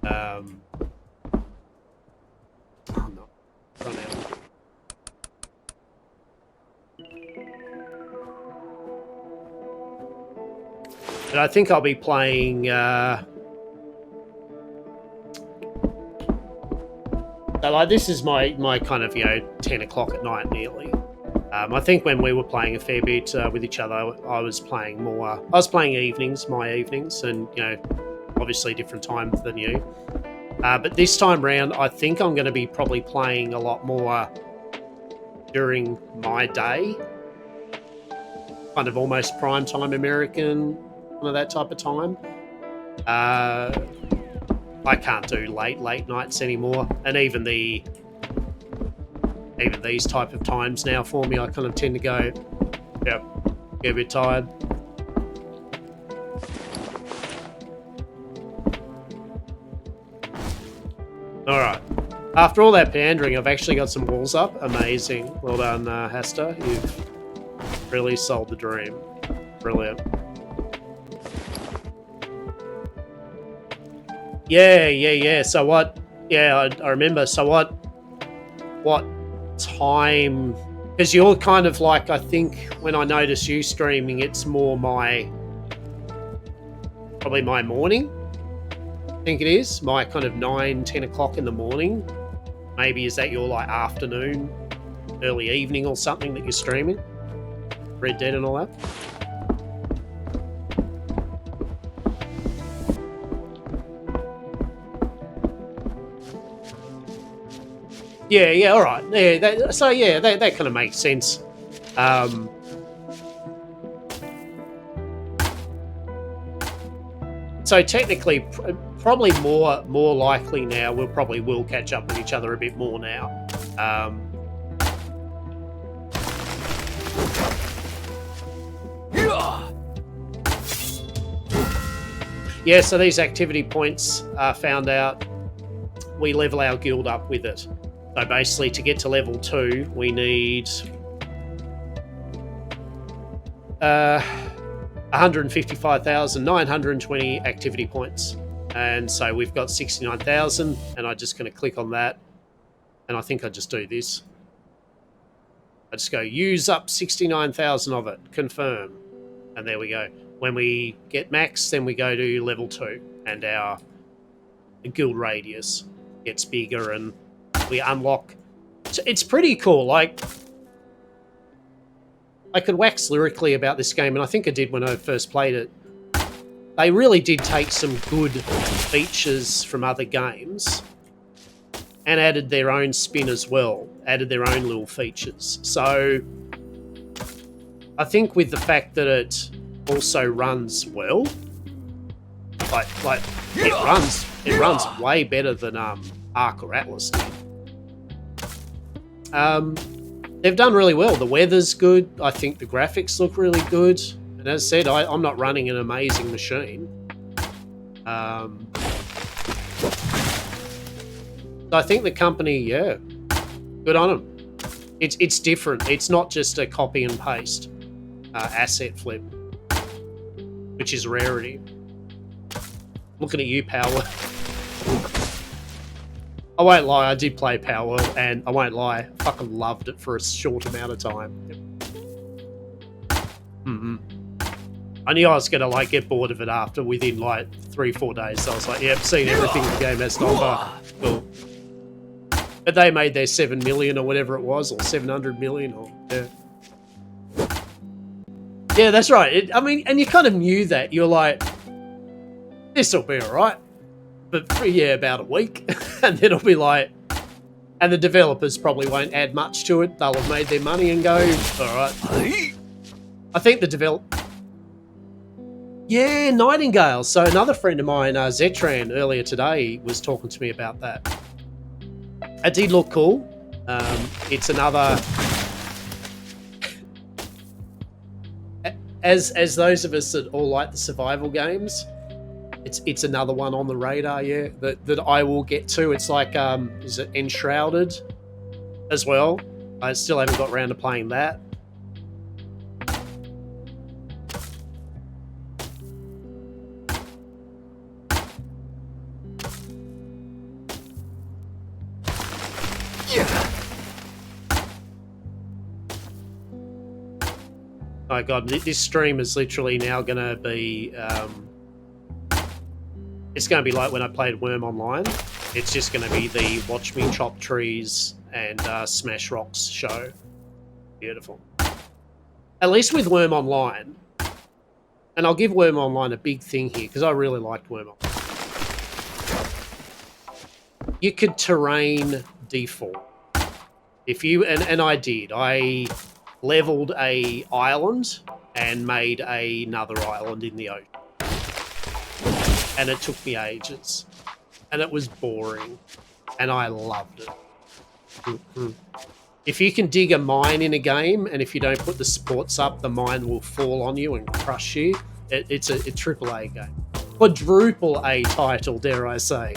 Oh no, run out. But I think I'll be playing. So like, this is my kind of, you know, 10 o'clock at night nearly. I think when we were playing a fair bit with each other, I was playing more. I was playing evenings, my evenings, and, you know, obviously different times than you. But this time round, I think I'm going to be probably playing a lot more during my day. Kind of almost prime time American, kind of that type of time. I can't do late nights anymore, and even these type of times now for me, I kind of tend to go, yep, get a bit tired. All right. After all that pandering, I've actually got some walls up. Amazing. Well done, Hastur. You've really sold the dream. Brilliant. Yeah. So what? Yeah, I remember. So what time? Because you're kind of like, I think when I notice you streaming, it's more probably my morning. I think it is my kind of 9-10 o'clock in the morning. Maybe is that your like afternoon, early evening or something that you're streaming? Red Dead and all that. Yeah, all right. Yeah, that kind of makes sense. So technically, probably more likely now, we'll probably will catch up with each other a bit more now. Yeah, so these activity points found out we level our guild up with it. So basically, to get to level 2, we need 155,920 activity points. And so we've got 69,000, and I'm just going to click on that. And I think I just do this. I just go, use up 69,000 of it, confirm. And there we go. When we get max, then we go to level 2, and our guild radius gets bigger, and we unlock. It's pretty cool. Like, I could wax lyrically about this game, and I think I did when I first played it. They really did take some good features from other games and added their own spin as well, added their own little features. So I think with the fact that it also runs well, like it runs way better than Ark or Atlas did. They've done really well. The weather's good. I think the graphics look really good. And as I said, I'm not running an amazing machine. So I think the company, yeah, good on them. It's different. It's not just a copy and paste asset flip, which is rarity. Looking at you, Power. I won't lie, I did play Power World, and I won't lie, I fucking loved it for a short amount of time. Yep. I knew I was going to like get bored of it after within like 3-4 days. So I was like, yep, seen everything the game has to offer. Cool. But they made their 7 million or whatever it was, or 700 million, or yeah. Yeah, that's right. I mean, and you kind of knew that. You're like, this will be all right. But for, yeah, about a week. And then it'll be like, and the developers probably won't add much to it. They'll have made their money and go, all right. I think the Yeah, Nightingale. So another friend of mine, Zetran, earlier today was talking to me about that. It did look cool. It's another... As those of us that all like the survival games, it's another one on the radar, yeah, that I will get to. It's like, is it Enshrouded as well? I still haven't got around to playing that. Oh god, this stream is literally now going to be... it's going to be like when I played Worm Online. It's just going to be the watch me chop trees and smash rocks show. Beautiful. At least with Worm Online, and I'll give Worm Online a big thing here, because I really liked Worm Online. You could terrain default. If you... And I did. I leveled a island and made another island in the ocean. And it took me ages. And it was boring. And I loved it. If you can dig a mine in a game, and if you don't put the supports up, the mine will fall on you and crush you. It's a AAA game. Quadruple A title, dare I say.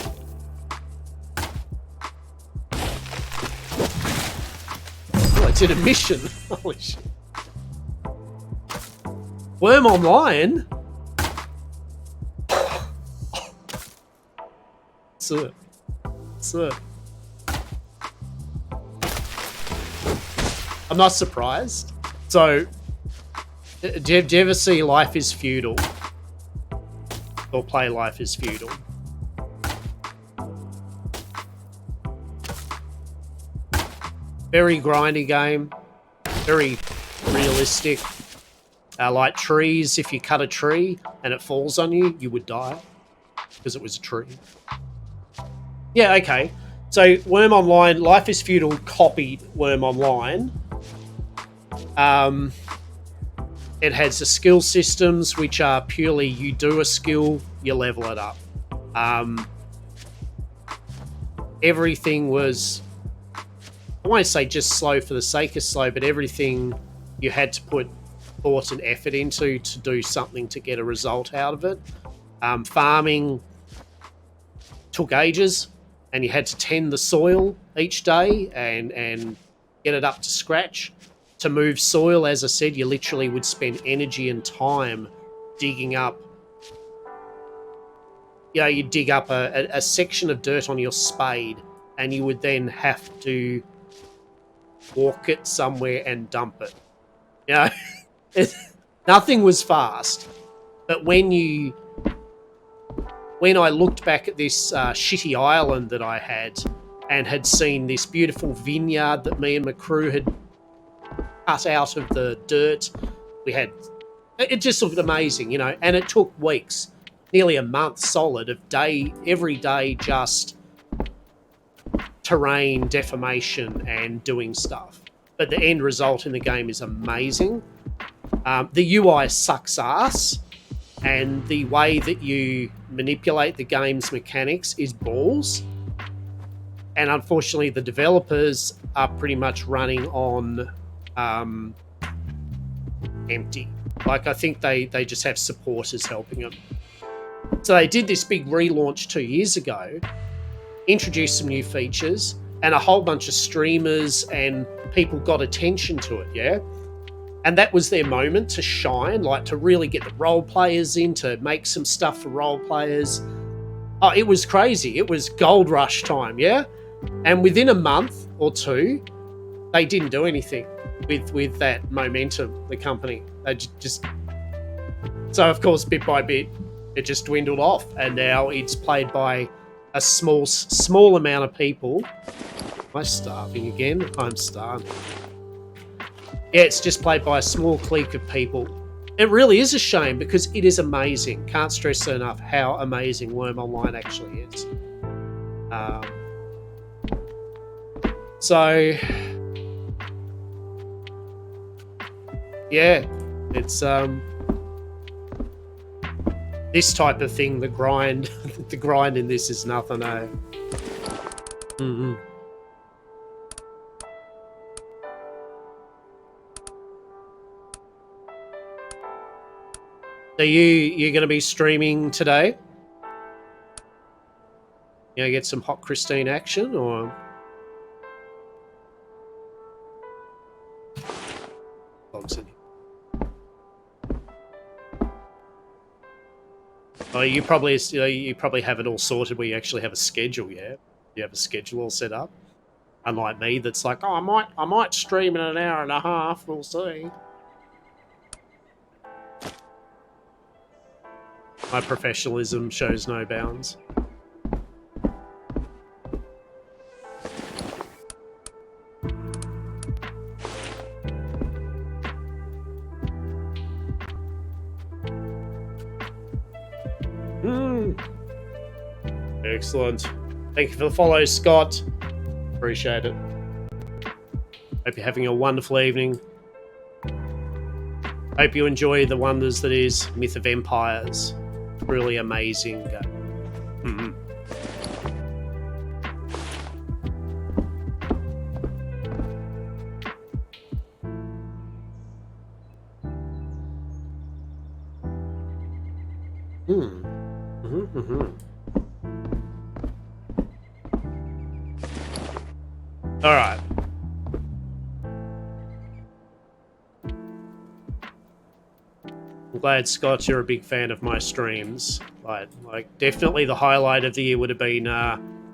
Oh, I did a mission. Holy shit. Worm Online? Sir. I'm not surprised. So, do you ever see Life is Feudal? Or play Life is Feudal? Very grindy game. Very realistic. Like trees, if you cut a tree and it falls on you, you would die. Because it was a tree. Yeah, okay. So, Worm Online, Life is Feudal copied Worm Online. It has the skill systems, which are purely you do a skill, you level it up. Everything was, I won't say just slow for the sake of slow, but everything you had to put thought and effort into to do something to get a result out of it. Farming took ages, and you had to tend the soil each day and get it up to scratch. To move soil, as I said, you literally would spend energy and time digging up. You know, you'd dig up a section of dirt on your spade, and you would then have to walk it somewhere and dump it. You know, nothing was fast. But when I looked back at this shitty island that I had and had seen this beautiful vineyard that me and my crew had cut out of the dirt, it just looked amazing, you know, and it took weeks, nearly a month solid of every day just terrain deformation and doing stuff. But the end result in the game is amazing. The UI sucks ass. And the way that you manipulate the game's mechanics is balls. And unfortunately, the developers are pretty much running on empty. Like, I think they just have supporters helping them. So they did this big relaunch 2 years ago, introduced some new features, and a whole bunch of streamers and people got attention to it, yeah? And that was their moment to shine, like to really get the role players in, to make some stuff for role players. Oh, it was crazy. It was gold rush time, yeah? And within a month or two, they didn't do anything with that momentum, the company. They just... So, of course, bit by bit, it just dwindled off. And now it's played by a small amount of people. Am I starving again? I'm starving. Yeah, it's just played by a small clique of people. It really is a shame because it is amazing. Can't stress enough how amazing Worm Online actually is. So, yeah, it's this type of thing. The grind, the grind in this is nothing. Mm-hmm. So you're going to be streaming today? You know, get some hot Christine action, or? Oh, you probably have it all sorted where you actually have a schedule. Yeah, you have a schedule all set up. Unlike me, that's like, oh, I might stream in an hour and a half. We'll see. My professionalism shows no bounds. Excellent. Thank you for the follow, Scott. Appreciate it. Hope you're having a wonderful evening. Hope you enjoy the wonders that is Myth of Empires. Really amazing. All right. I'm glad, Scott, you're a big fan of my streams. Like definitely the highlight of the year would have been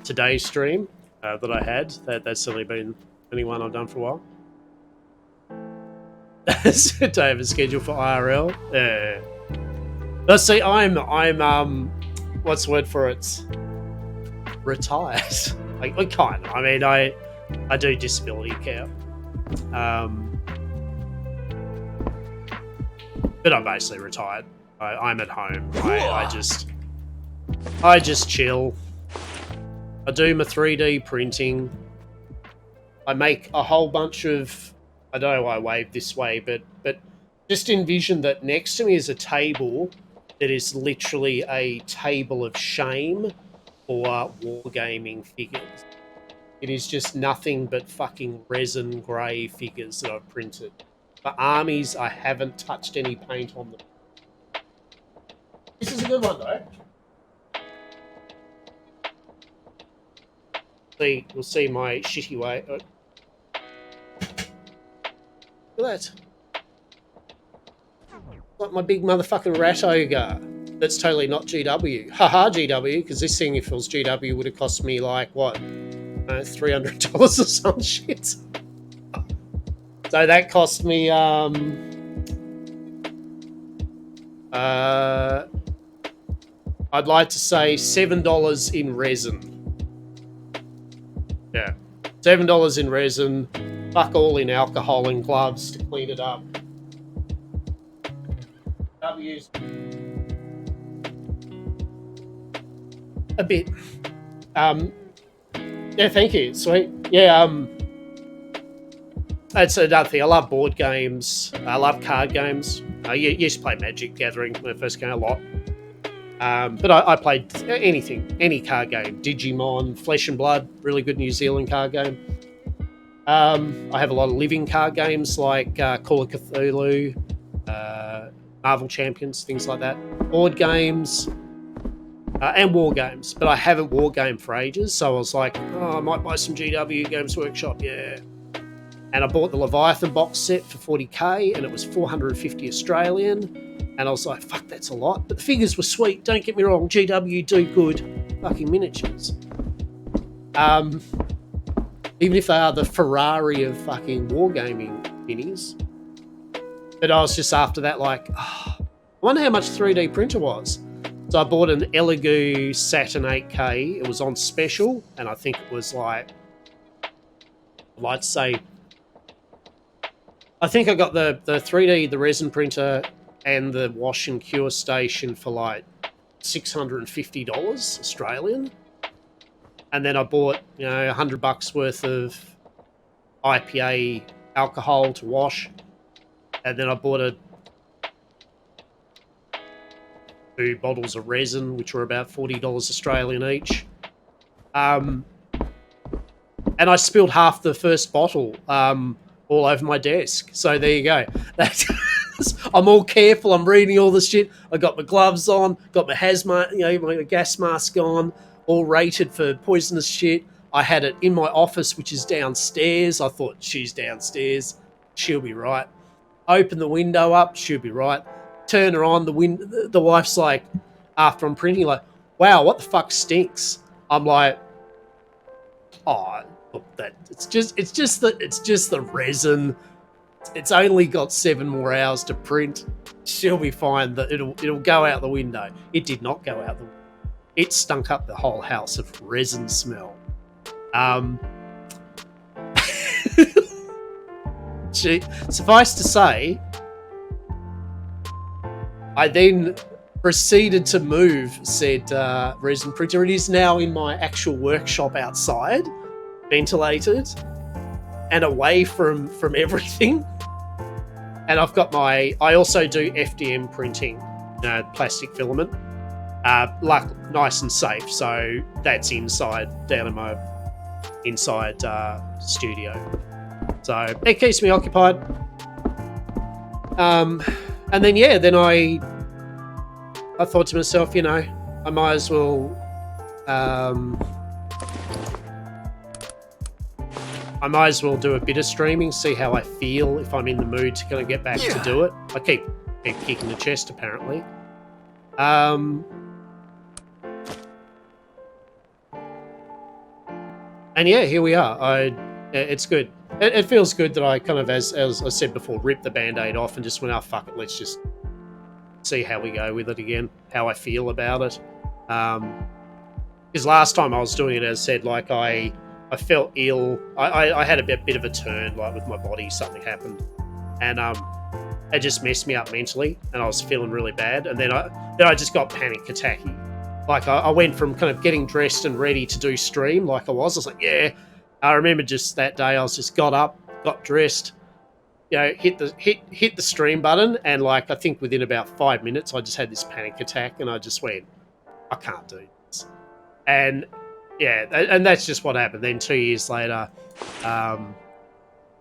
today's stream that I had. That's certainly been the only one I've done for a while. Do I have a schedule for IRL? Yeah. Let's see. I'm what's the word for it? Retired. Like kind of. I mean, I do disability care. But I'm basically retired. I'm at home. I just chill. I do my 3D printing. I make a whole bunch of... I don't know why I waved this way, but just envision that next to me is a table that is literally a table of shame for wargaming figures. It is just nothing but fucking resin grey figures that I've printed. For armies, I haven't touched any paint on them. This is a good one, though. We'll see my shitty way. Look at that. Like my big motherfucking rat ogre. That's totally not GW. Haha, GW, because this thing, if it was GW, would have cost me like, what? $300 or some shit. So that cost me, I'd like to say $7 in resin. Yeah. $7 in resin, fuck all in alcohol and gloves to clean it up. W's a bit. Yeah, thank you. Sweet. Yeah, that's another thing. I love board games. I love card games. I used to play Magic Gathering when I first came a lot. But I played anything, any card game. Digimon, Flesh and Blood, really good New Zealand card game. I have a lot of living card games like Call of Cthulhu, Marvel Champions, things like that. Board games, and war games. But I haven't wargamed for ages, so I was like, oh, I might buy some GW Games Workshop, yeah. And I bought the Leviathan box set for 40k, and it was 450 Australian. And I was like, fuck, that's a lot. But the figures were sweet, don't get me wrong. GW do good fucking miniatures. Even if they are the Ferrari of fucking wargaming minis. But I was just after that like, oh, I wonder how much 3D printer was. So I bought an Elegoo Saturn 8K. It was on special, and I think it was like, I'd like to say, I think I got the 3D, the resin printer, and the wash and cure station for like $650 Australian. And then I bought, you know, $100 worth of IPA alcohol to wash. And then I bought 2 bottles of resin, which were about $40 Australian each. And I spilled half the first bottle all over my desk. So there you go. I'm all careful. I'm reading all the shit. I got my gloves on, got my hazmat, you know, my gas mask on, all rated for poisonous shit. I had it in my office, which is downstairs. I thought, she's downstairs. She'll be right. Open the window up. She'll be right. Turn her on. The wife's like, after I'm printing, like, wow, what the fuck stinks? I'm like, oh, look, that it's just the resin. It's only got 7 more hours to print. She'll be fine. That it'll go out the window. It did not go out the window. It stunk up the whole house of resin smell. Suffice to say, I then proceeded to move said resin printer. It is now in my actual workshop outside, ventilated and away from everything. And I've got I also do FDM printing, plastic filament, nice and safe. So that's inside, down in my inside studio. So it keeps me occupied. And then I thought to myself, you know, I might as well do a bit of streaming, see how I feel, if I'm in the mood to kind of get back to do it. I keep kicking the chest, apparently. And yeah, here we are. It's good. It feels good that I kind of, as I said before, ripped the Band-Aid off and just went, oh, fuck it, let's just see how we go with it again, how I feel about it. Because last time I was doing it, as I said, like I felt ill. I had a bit of a turn, like with my body, something happened. And it just messed me up mentally, and I was feeling really bad. And then I just got panic attacky. Like I went from kind of getting dressed and ready to do stream like I was like, yeah. I remember just that day I was just got up, got dressed, you know, hit the stream button, and like I think within about 5 minutes I just had this panic attack, and I just went, I can't do this. And yeah, and that's just what happened. Then 2 years later, I'm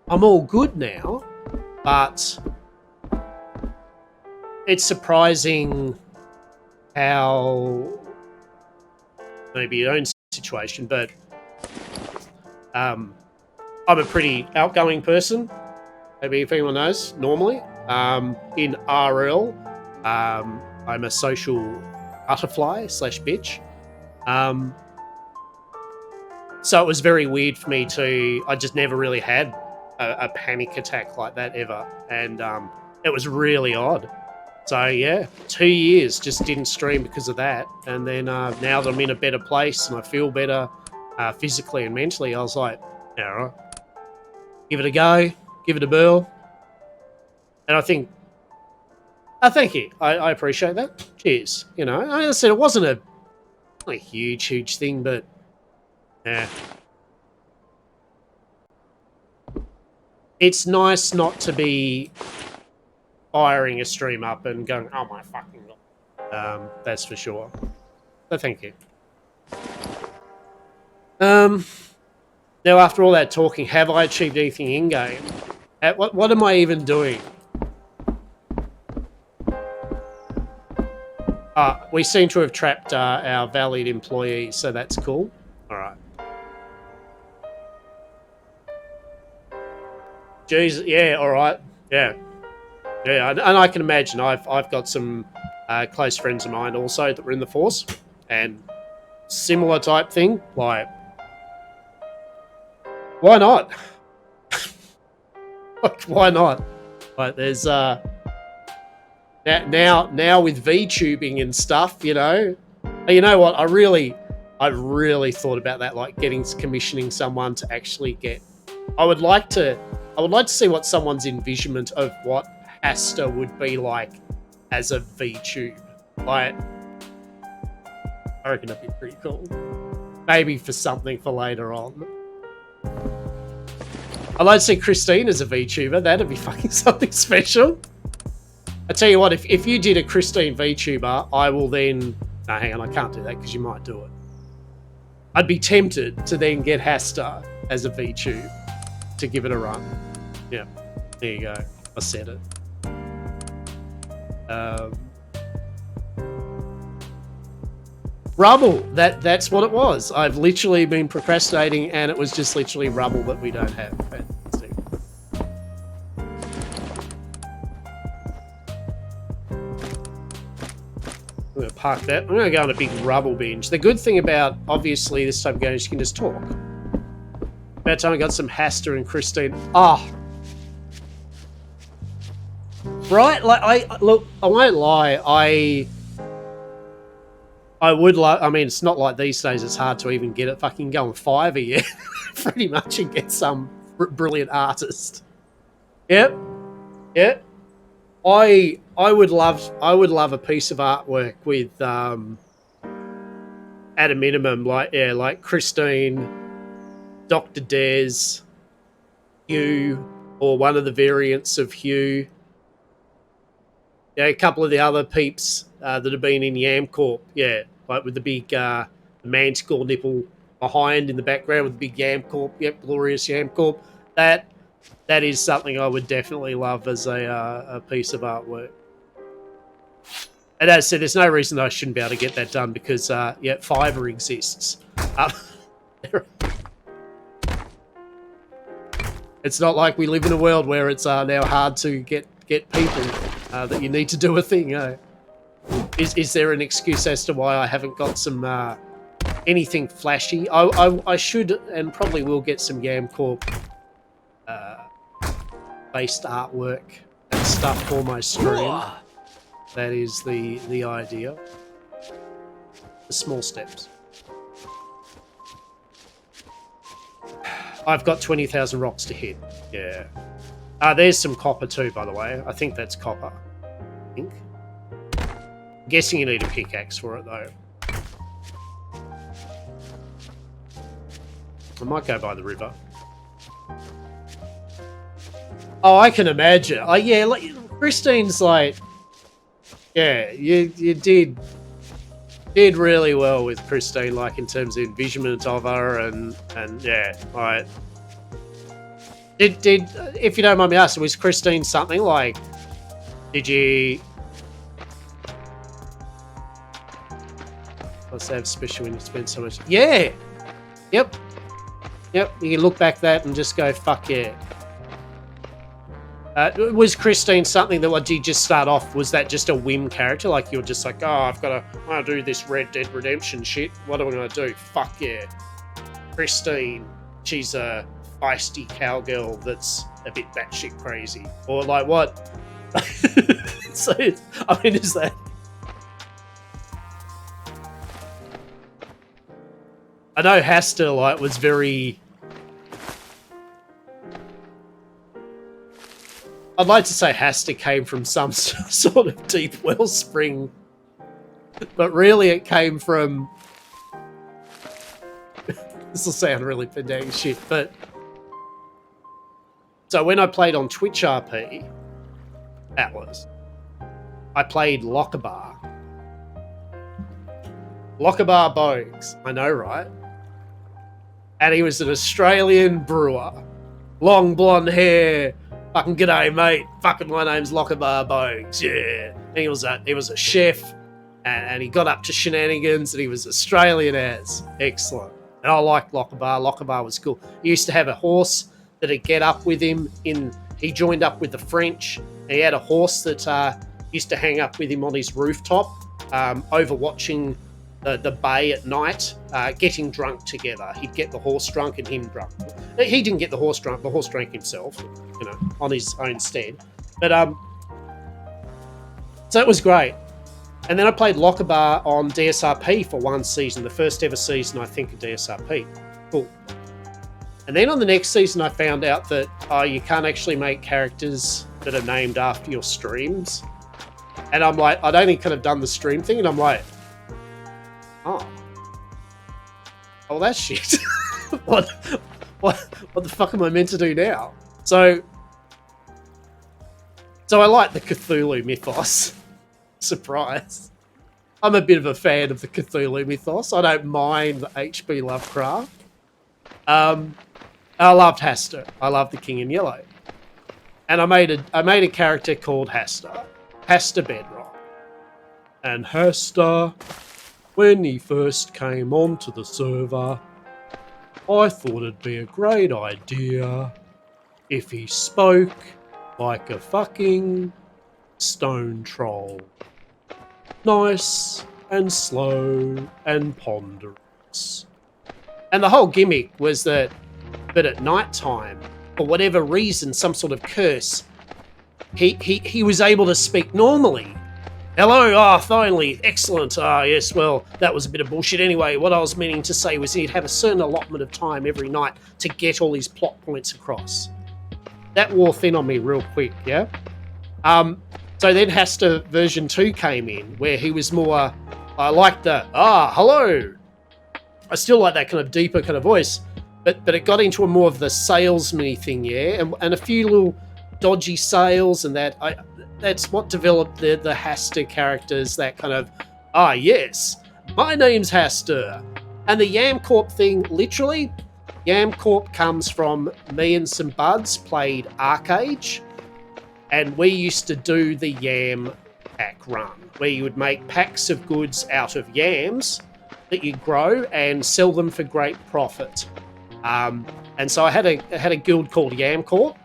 all good now, but it's surprising how maybe your own situation, but I'm a pretty outgoing person. Maybe if anyone knows, normally. In RL, I'm a social butterfly / bitch. So it was very weird for me I just never really had a panic attack like that ever. And it was really odd. So yeah, 2 years just didn't stream because of that. And then now that I'm in a better place and I feel better physically and mentally, I was like, all right, give it a go, give it a whirl. And I thank you. I appreciate that. Cheers. You know, like I said, it wasn't a huge thing, but yeah. It's nice not to be firing a stream up and going, oh my fucking god. That's for sure. So thank you. Now, after all that talking, have I achieved anything in-game? What am I even doing? We seem to have trapped our valued employee, so that's cool. All right. Jesus, yeah, all right. Yeah. Yeah, and I can imagine. I've got some close friends of mine also that were in the force, and similar type thing, like Why not? Like, why not? Like, there's now with VTubing and stuff, you know. You know what? I really thought about that, like commissioning someone to actually get. I would like to see what someone's envisionment of what Hastur would be like as a VTube. Like, I reckon that'd be pretty cool. Maybe for something for later on. I'd like to see Christine as a VTuber. That'd be fucking something special. I tell you what, if you did a Christine VTuber, I will then... No, hang on, I can't do that because you might do it. I'd be tempted to then get Hastur as a VTube to give it a run. Yeah, there you go. I said it. Rubble. That's what it was. I've literally been procrastinating, and it was just literally rubble that we don't have. Fantastic. I'm going to park that. I'm going to go on a big rubble binge. The good thing about, obviously, this type of game is you can just talk. About time I got some Hastur and Christine. Oh. Right? Like, look, I won't lie. I would like. I mean, it's not like these days. It's hard to even get it. Fucking go on Fiverr, yeah, pretty much, and get some brilliant artist. Yep, yep. I would love a piece of artwork with at a minimum, like Christine, Dr. Des, Hugh, or one of the variants of Hugh. Yeah, a couple of the other peeps that have been in YamCorp, yeah, like with the big manticore nipple behind in the background with the big YamCorp, yep, glorious YamCorp. That is something I would definitely love as a piece of artwork. And as I said, there's no reason I shouldn't be able to get that done because, yeah, Fiverr exists. It's not like we live in a world where it's now hard to get people that you need to do a thing. Is there an excuse as to why I haven't got some anything flashy? I should and probably will get some YamCorp based artwork and stuff for my stream. That is the idea. The small steps. I've got 20,000 rocks to hit. Yeah. There's some copper too, by the way. I think that's copper. I think. I'm guessing you need a pickaxe for it, though. I might go by the river. Oh, I can imagine. Oh, yeah, like, Christine's like... Yeah, you did really well with Christine, like, in terms of envisionment of her, and yeah, right. Did if you don't mind me asking, was Christine something like? Did you? Let's have special when you spend so much. Yeah. Yep. Yep. You can look back at that and just go, fuck yeah. Was Christine something that, what, did you just start off? Was that just a whim character? Like, you're just like, oh, I want to do this Red Dead Redemption shit. What am I going to do? Fuck yeah. Christine, she's a feisty cowgirl that's a bit batshit crazy. Or like what? So, I mean, is that... I know Hastur, like, was very... I'd like to say Hastur came from some sort of deep wellspring, but really it came from... This will sound really pedantic shit, but... So when I played on Twitch RP, Atlas, I played Lockabar. Lockabar Bogues, I know, right? And he was an Australian brewer. Long blonde hair... Fucking g'day, mate. Fucking my name's Lockabar Bogues. Yeah. And he was a chef, and he got up to shenanigans, and he was Australian as. Excellent. And I liked Lockabar. Lockabar was cool. He used to have a horse that'd get up with him he joined up with the French, and he had a horse that used to hang up with him on his rooftop, overwatching the bay at night, getting drunk together. He'd get the horse drunk and him drunk. He didn't get the horse drank himself, you know, on his own stead. But so it was great. And then I played Lockabar on DSRP for one season, the first ever season, I think, of DSRP. Cool. And then on the next season, I found out that you can't actually make characters that are named after your streams. And I'm like, I'd only kind of done the stream thing, and I'm like, oh, that's shit. what the fuck am I meant to do now? So I like the Cthulhu mythos. Surprise. I'm a bit of a fan of the Cthulhu mythos. I don't mind the H.P. Lovecraft. I loved Hastur. I loved the King in Yellow. And I made a character called Hastur. Hastur Bedrock. And Hastur, when he first came onto the server, I thought it'd be a great idea if he spoke like a fucking stone troll. Nice and slow and ponderous. And the whole gimmick was that at night time, for whatever reason, some sort of curse, he was able to speak normally. Hello, finally, excellent. Yes, well, that was a bit of bullshit anyway. What I was meaning to say was he'd have a certain allotment of time every night to get all his plot points across. That wore thin on me real quick, yeah? So then Hastur version 2 came in, where he was more, I like the, hello. I still like that kind of deeper kind of voice, but it got into a more of the salesman-y thing, yeah? And a few little dodgy sales and that, that's what developed the Hastur characters, that kind of, yes, my name's Hastur. And the YamCorp thing, literally, YamCorp comes from me and some buds played Arcade, and we used to do the yam pack run, where you would make packs of goods out of yams that you grow and sell them for great profit. And so I had a guild called YamCorp,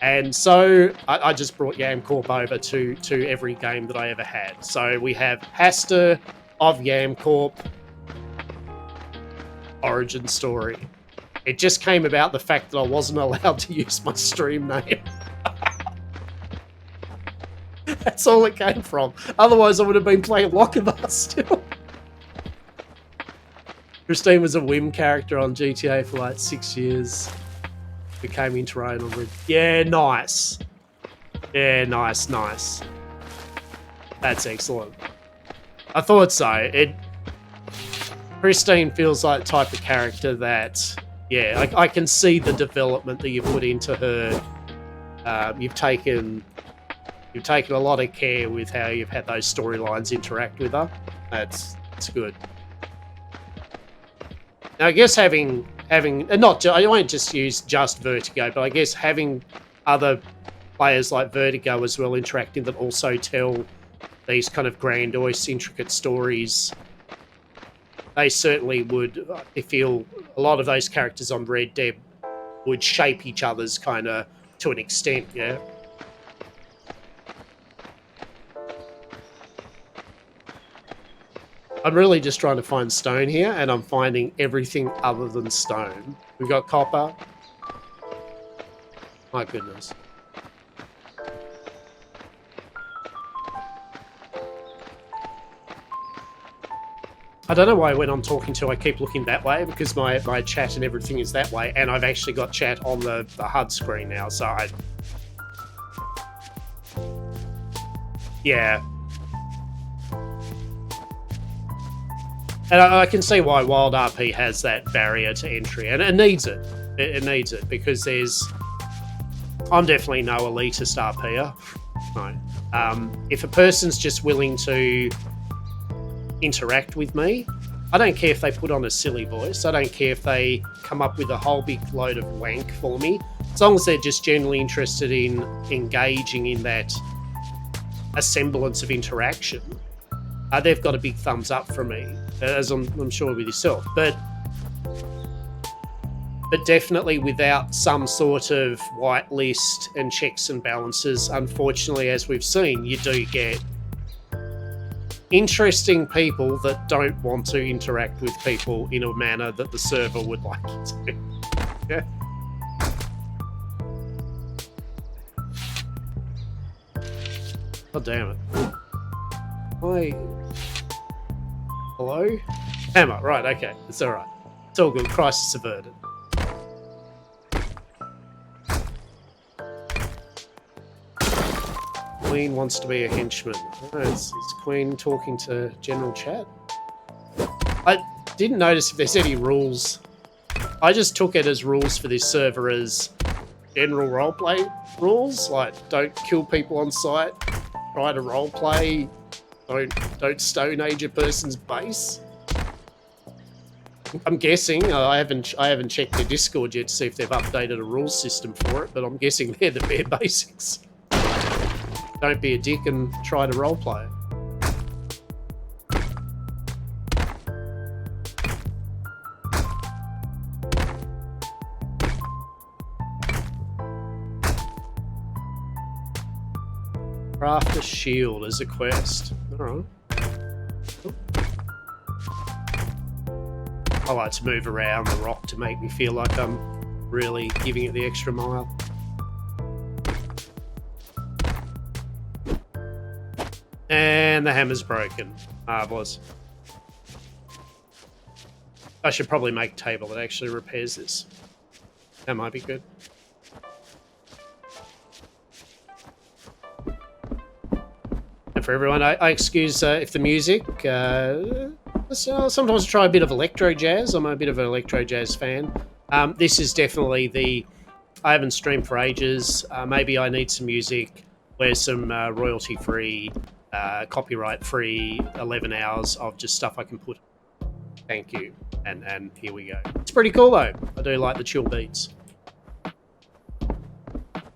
and so I just brought YamCorp over to every game that I ever had. So we have Hastur of YamCorp origin story. It just came about the fact that I wasn't allowed to use my stream name. That's all it came from. Otherwise, I would have been playing Lockabar still. Christine was a whim character on GTA for like 6 years. Became into her own. Yeah, nice. Yeah, nice. That's excellent. I thought so. Christine feels like the type of character that, yeah, I can see the development that you put into her. You've taken a lot of care with how you've had those storylines interact with her. That's good. Now, I guess having I won't just use just Vertigo, but I guess having other players like Vertigo as well interacting that also tell these kind of grandiose, intricate stories, they certainly would. I feel a lot of those characters on Red Dead would shape each other's kind of to an extent, yeah. I'm really just trying to find stone here, and I'm finding everything other than stone. We've got copper. My goodness. I don't know why when I'm talking to, I keep looking that way, because my chat and everything is that way, and I've actually got chat on the HUD screen now, so yeah. And I can see why Wild RP has that barrier to entry, and it needs it. It needs it, because I'm definitely no elitist RPer. No. If a person's just willing to interact with me, I don't care if they put on a silly voice. I don't care if they come up with a whole big load of wank for me. As long as they're just genuinely interested in engaging in that a semblance of interaction, they've got a big thumbs up from me, as I'm sure with yourself. But definitely without some sort of whitelist and checks and balances, unfortunately, as we've seen, you do get interesting people that don't want to interact with people in a manner that the server would like you to. Yeah. God damn it. Hi. Hello? Hammer, right, okay. It's alright. It's all good. Crisis averted. Queen wants to be a henchman. Oh, it's Queen talking to general chat. I didn't notice if there's any rules. I just took it as rules for this server as general roleplay rules, like don't kill people on sight, try to roleplay, don't stone age a person's base. I'm guessing I haven't checked their Discord yet to see if they've updated a rules system for it, but I'm guessing they're the bare basics. Don't be a dick and try to roleplay it. Craft a shield as a quest. Alright. I like to move around the rock to make me feel like I'm really giving it the extra mile. And the hammer's broken. Marvelous. I should probably make a table that actually repairs this. That might be good. And for everyone, I excuse if the music... sometimes I try a bit of electro jazz. I'm a bit of an electro jazz fan. This is definitely the... I haven't streamed for ages. Maybe I need some music where some royalty-free, copyright-free 11 hours of just stuff I can put. Thank you. And here we go. It's pretty cool, though. I do like the chill beats.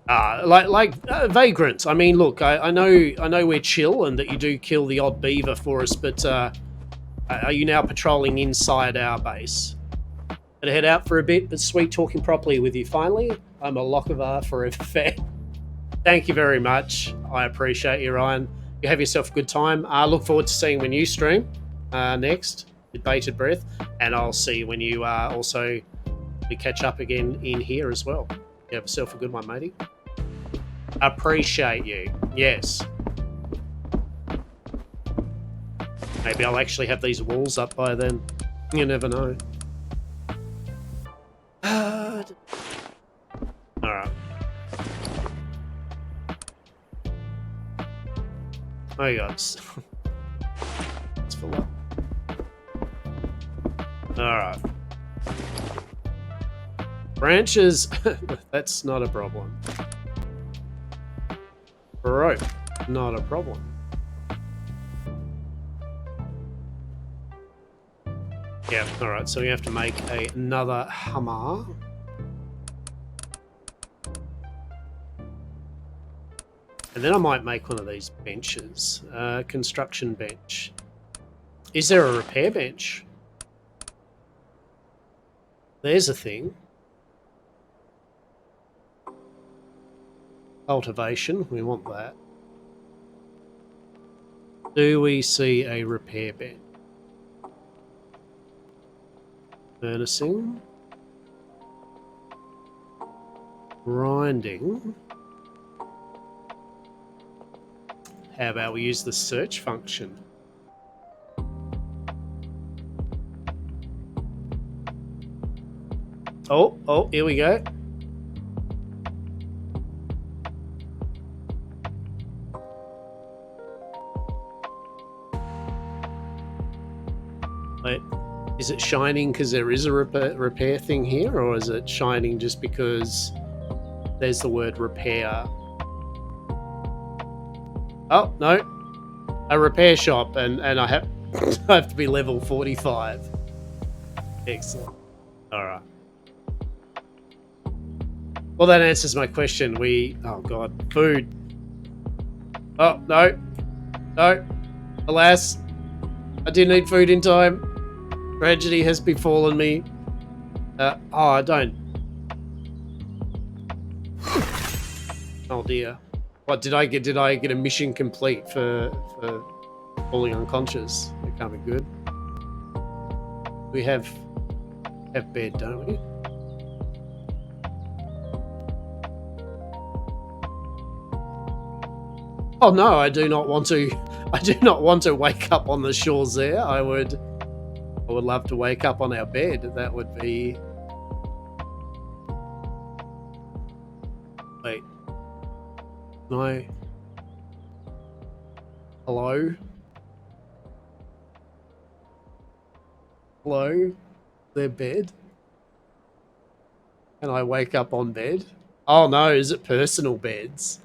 Vagrants. I mean, look, I know we're chill and that you do kill the odd beaver for us, but are you now patrolling inside our base? Gonna head out for a bit, but sweet talking properly with you finally. I'm a Lochinvar forever fan. Thank you very much. I appreciate you, Ryan. You have yourself a good time. I look forward to seeing when you stream next with bated breath, and I'll see you when you also we catch up again in here as well. You have yourself a good one, matey. Appreciate you. Yes. Maybe I'll actually have these walls up by then. You never know. Alright. Oh, you guys. It's full up. Alright. Branches. That's not a problem. Rope. Not a problem. Yeah, alright, so we have to make another hammer. And then I might make one of these benches. Construction bench. Is there a repair bench? There's a thing. Cultivation, we want that. Do we see a repair bench? Furnacing. Grinding. How about we use the search function? Oh, here we go. Wait, is it shining because there is a repair thing here, or is it shining just because there's the word repair? Oh, no. A repair shop, and I have, I have to be level 45. Excellent. Alright. Well, that answers my question. Oh god, food. Oh, no. No. Alas, I didn't eat food in time. Tragedy has befallen me. Oh, I don't. Oh dear. What did I get? Did I get a mission complete for falling unconscious? That can't be good. We have bed, don't we? Oh no, I do not want to. I do not want to wake up on the shores there. I would love to wake up on our bed. That would be. Wait. No. Hello? Hello? Their bed? Can I wake up on bed? Oh no, is it personal beds?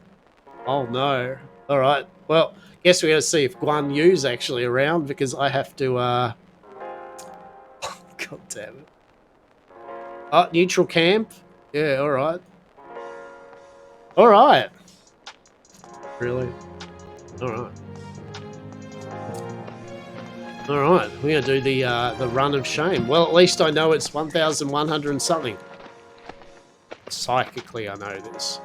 Oh no. Alright, well, guess we gotta see if Guan Yu's actually around because I have to, God damn it. Oh, neutral camp? Yeah, alright. Alright. Really? Alright. Alright, we're gonna do the run of shame. Well, at least I know it's 1,100 and something. Psychically, I know this.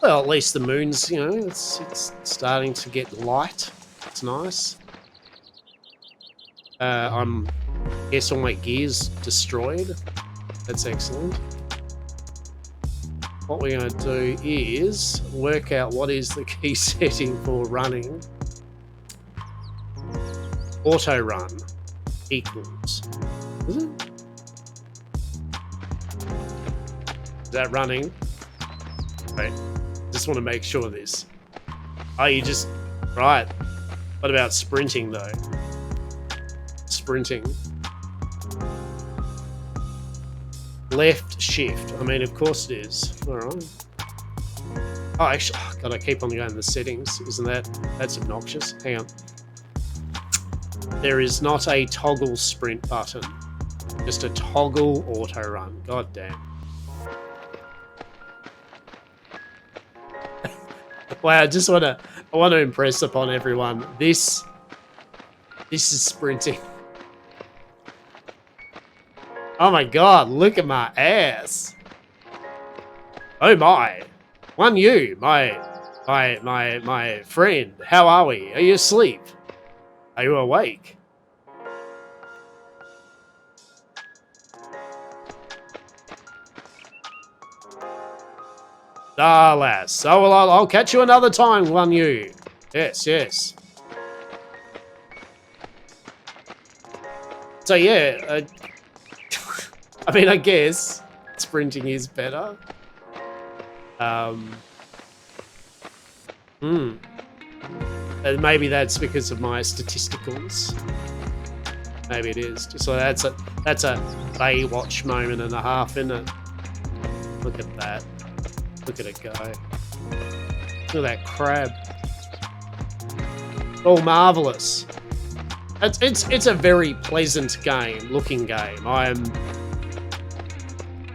Well, at least the moon's, you know, it's starting to get light. It's nice. Guess all my gear's destroyed. That's excellent. What we're going to do is work out what is the key setting for running. Auto run equals. Is it? Is that running? Wait, just want to make sure of this. Oh, you just... Right. What about sprinting, though? Sprinting. Left shift. I mean, of course it is. Alright. Oh, actually... Oh, God, I keep on going to the settings. Isn't that... That's obnoxious. Hang on. There is not a toggle sprint button. Just a toggle auto run. God damn. Wow, I want to impress upon everyone. This is sprinting. Oh my god, look at my ass. Oh my. YamVault, my friend. How are we? Are you asleep? Are you awake? Ah, lass. Oh, well, I'll catch you another time, YamVault. Yes, yes. So, yeah. I mean, I guess sprinting is better. And maybe that's because of my statisticals. Maybe it is. So that's a Baywatch moment and a half, isn't it? Look at that. Look at it go. Look at that crab. Oh, marvelous. It's a very pleasant looking game.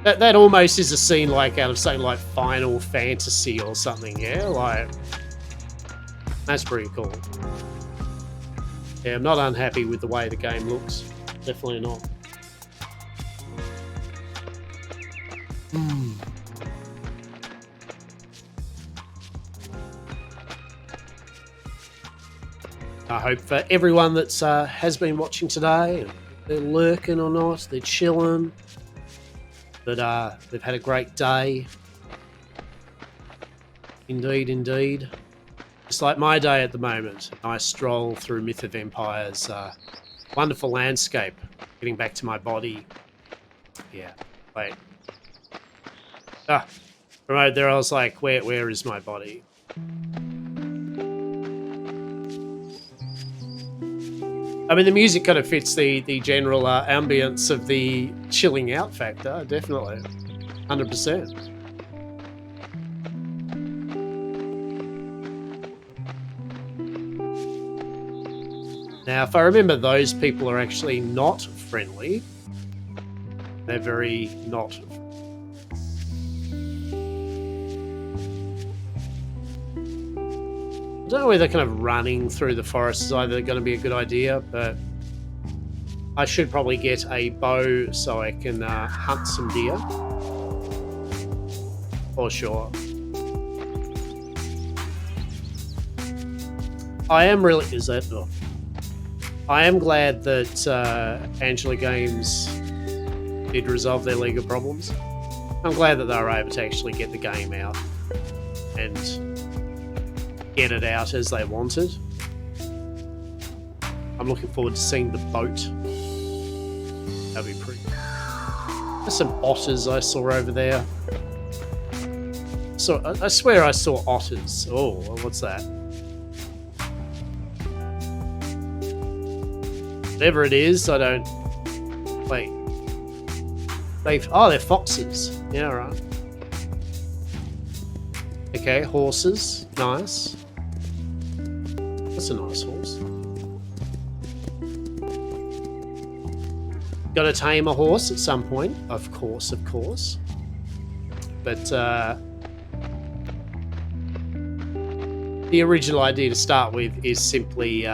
That almost is a scene like out of something like Final Fantasy or something, yeah? Like, that's pretty cool. Yeah, I'm not unhappy with the way the game looks. Definitely not. I hope for everyone that's has been watching today, they're lurking or not, they're chilling, that they've had a great day. Indeed, indeed. Just like my day at the moment. Nice stroll through Myth of Empires. Wonderful landscape. Getting back to my body. Yeah. Wait. Right there I was like, where is my body? I mean, the music kind of fits the general ambience of the chilling out factor, definitely. 100%. Now, if I remember, those people are actually not friendly. They're very not... I don't know whether kind of running through the forest is either going to be a good idea, but I should probably get a bow so I can hunt some deer. For sure. I am really... Is that... Oh. I am glad that Angela Games did resolve their legal problems. I'm glad that they were able to actually get the game out and get it out as they wanted. I'm looking forward to seeing the boat. That'll be pretty. There's some otters I saw over there. So I swear I saw otters. Oh, what's that? Whatever it is, I don't. Wait. They're foxes. Yeah, right. Okay, horses. Nice. That's a nice horse. Got to tame a horse at some point, of course. But the original idea to start with is simply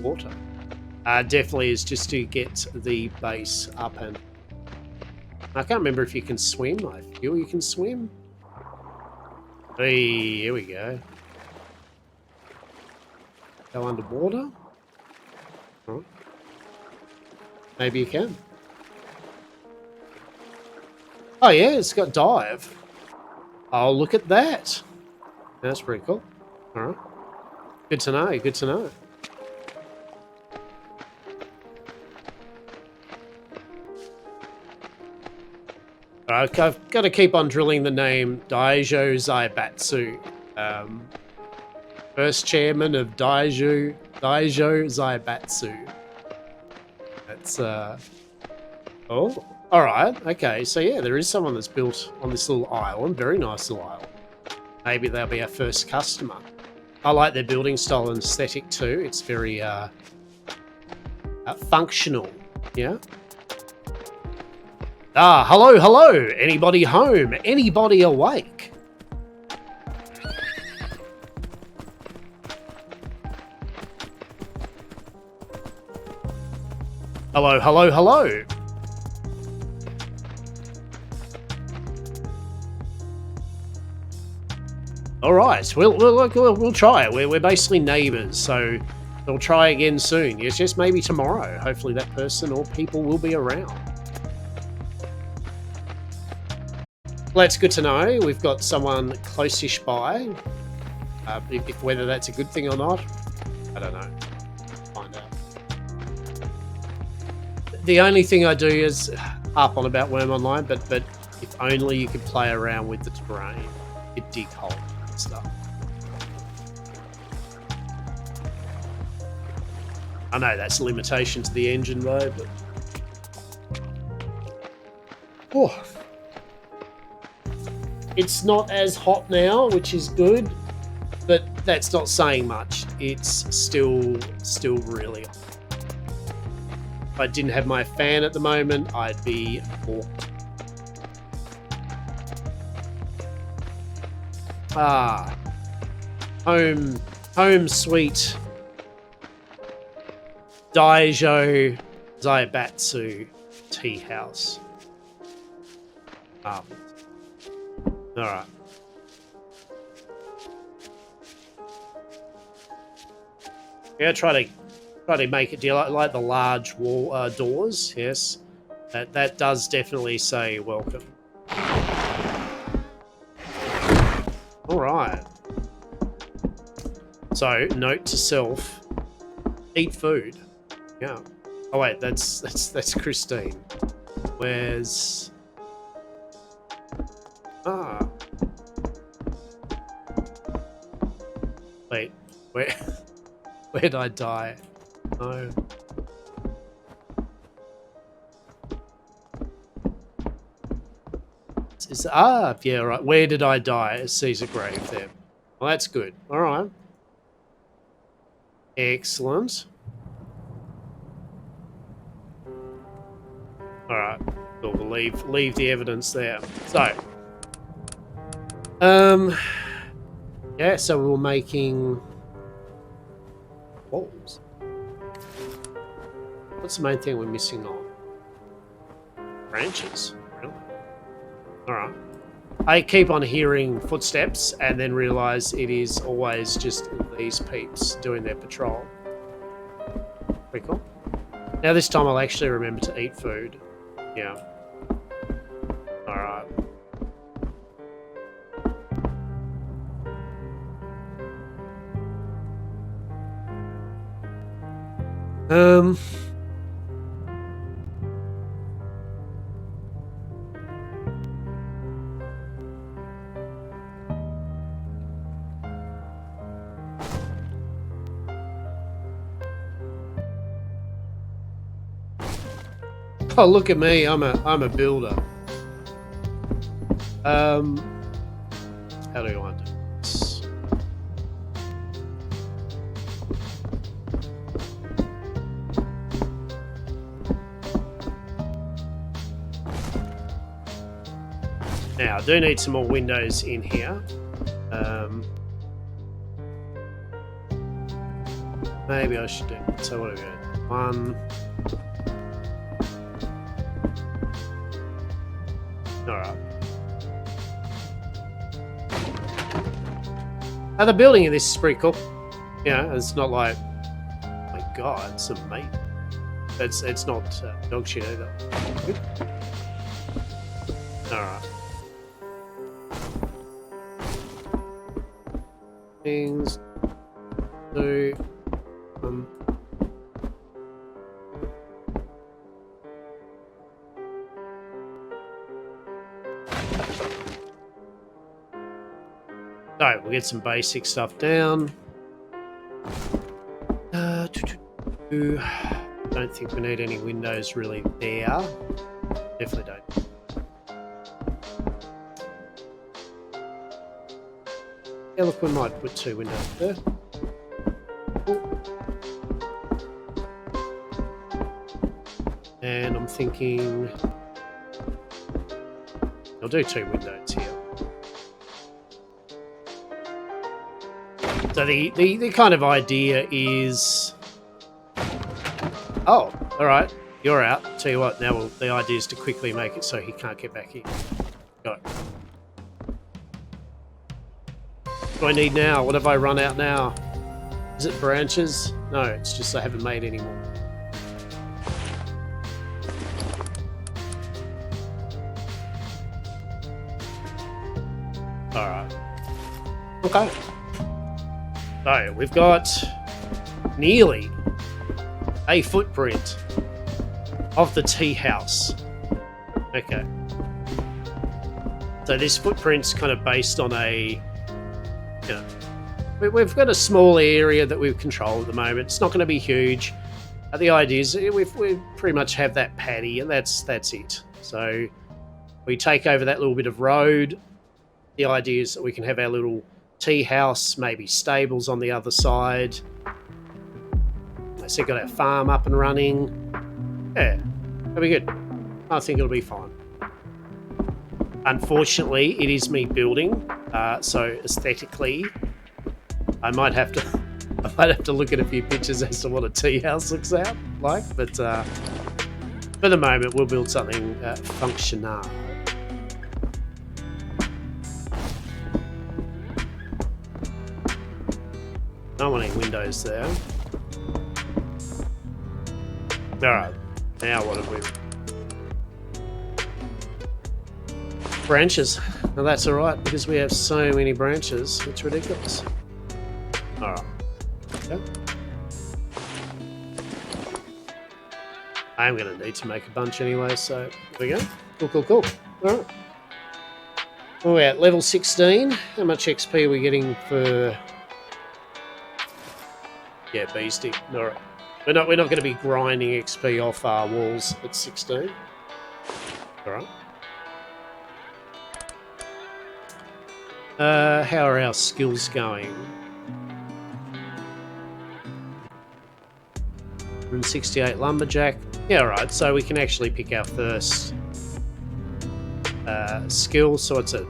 water. Definitely is just to get the base up, and I can't remember if you can swim. I feel you can swim. Hey, here we go. Go underwater. Oh. Maybe you can. Oh yeah, it's got dive. Oh, look at that. That's pretty cool. All right. Good to know. Good to know. I've got to keep on drilling the name Daijo Zaibatsu. First chairman of Daijo Zaibatsu. That's oh, all right, okay. So yeah, there is someone that's built on this little island. Very nice little island. Maybe they'll be our first customer. I like their building style and aesthetic too. It's very functional. Yeah. Ah, hello. Anybody home? Anybody awake? Hello. All right, we'll try it. We're basically neighbours, so we'll try again soon. It's just maybe tomorrow. Hopefully that person or people will be around. Well, that's good to know. We've got someone close-ish by. If whether that's a good thing or not, I don't know. Find out. The only thing I do is harp on about Worm Online, but if only you could play around with the terrain, you could dig holes and stuff. I know that's a limitation to the engine though, but oh. It's not as hot now, which is good, but that's not saying much. It's still really hot. If I didn't have my fan at the moment, I'd be balked. Ah, home sweet Daijo Zaibatsu tea house. All right. Yeah, try to make it. Do you like the large wall doors? Yes, that does definitely say welcome. All right. So, note to self: eat food. Yeah. Oh wait, that's Christine. Where's wait, where did I die? No. Yeah, right. Where did I die? Caesar grave there. Well, that's good. All right. Excellent. All right. Cool. We'll leave the evidence there. So, yeah. So we were making walls. What's the main thing we're missing on? Branches. Really? All right. I keep on hearing footsteps and then realise it is always just these peeps doing their patrol. Pretty cool. Now this time I'll actually remember to eat food Yeah. All right. Oh, look at me! I'm a builder. How do you want this? Now, I do need some more windows in here. Maybe I should do. So what do we got? One. All right. Now, the building of this is pretty cool. Yeah, it's not like, oh my God, some meat. It's not dog shit either. All right. Things do. Alright, we'll get some basic stuff down. Don't think we need any windows really there. Definitely don't. Yeah, look, we might put 2 windows there. And I'm thinking I'll do 2 windows here. So the kind of idea is, oh, all right, you're out. Tell you what, now the idea is to quickly make it so he can't get back in. Got it. What do I need now? What have I run out now? Is it branches? No, it's just I haven't made any more. All right. Okay. So we've got nearly a footprint of the tea house. Okay. So this footprint's kind of based on a, you know, we've got a small area that we control at the moment. It's not going to be huge. The idea is we pretty much have that paddy, and that's it. So we take over that little bit of road. The idea is that we can have our little tea house, maybe stables on the other side. So got our farm up and running. Yeah, that'll be good. I think it'll be fine. Unfortunately, it is me building, so aesthetically, I might have to look at a few pictures as to what a tea house looks out like. But for the moment, we'll build something functional. Don't want any windows there. Alright, now what have we... Branches. Now that's alright, because we have so many branches, it's ridiculous. Alright. Okay. I'm going to need to make a bunch anyway, so there we go. Cool. Alright. We're at level 16. How much XP are we getting for... Yeah, beastie. Alright. We're not going to be grinding XP off our walls at 16. Alright. How are our skills going? 168 lumberjack. Yeah, alright. So we can actually pick our first skill. So it's a...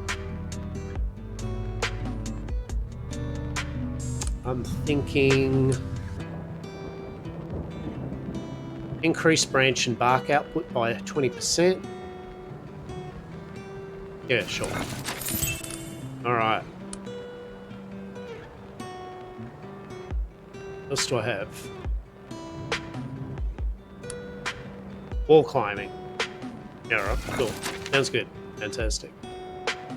I'm thinking... Increase branch and bark output by 20%. Yeah, sure. Alright. What else do I have? Wall climbing. Yeah, right. Cool. Sounds good. Fantastic.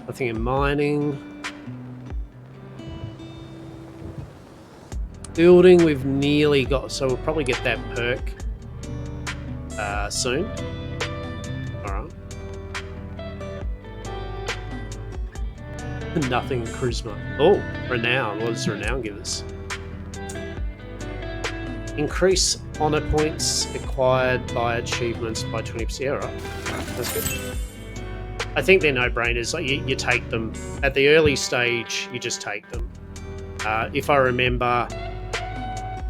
Nothing in mining. Building, we've nearly got, so we'll probably get that perk soon. Alright. Nothing in charisma. Oh, renown. What does renown give us? Increase honor points acquired by achievements by 20%. Yeah, right. That's good. I think they're no-brainers. Like you take them at the early stage. You just take them. If I remember,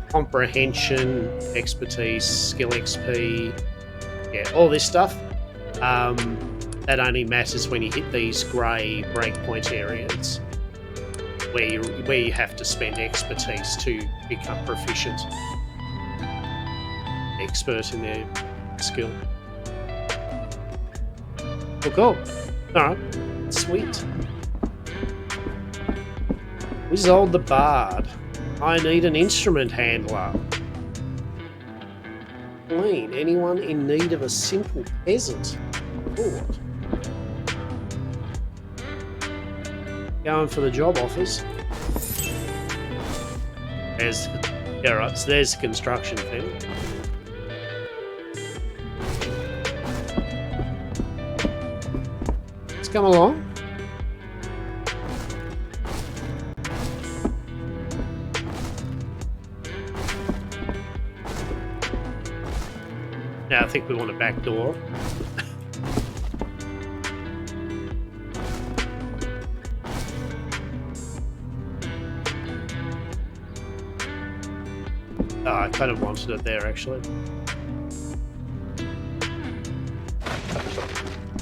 comprehension, expertise, skill XP, yeah, all this stuff. That only matters when you hit these grey breakpoint areas, where you have to spend expertise to become proficient, expert in their skill. Cool. Alright, sweet. Isolde the Bard. I need an instrument handler. Clean. Anyone in need of a simple peasant? Lord. Going for the job offers. Yeah, right, so there's the construction thing. Come along. Now I think we want a back door. Oh, I kind of wanted it there actually.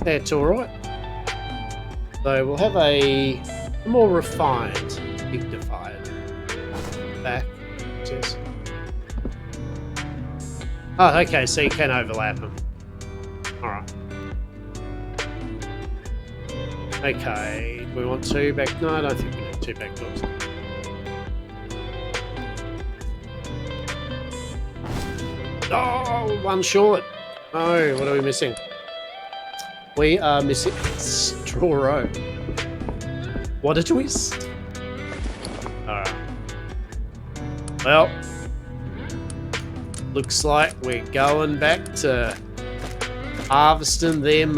That's alright. So we'll have a more refined, dignified back. Yes. Oh, okay, so you can overlap them. Alright. Okay, we want two back. No, I don't think we need two back doors. Oh, one short. Oh, what are we missing? We are missing straw row. What a twist. Alright. Well, looks like we're going back to harvesting them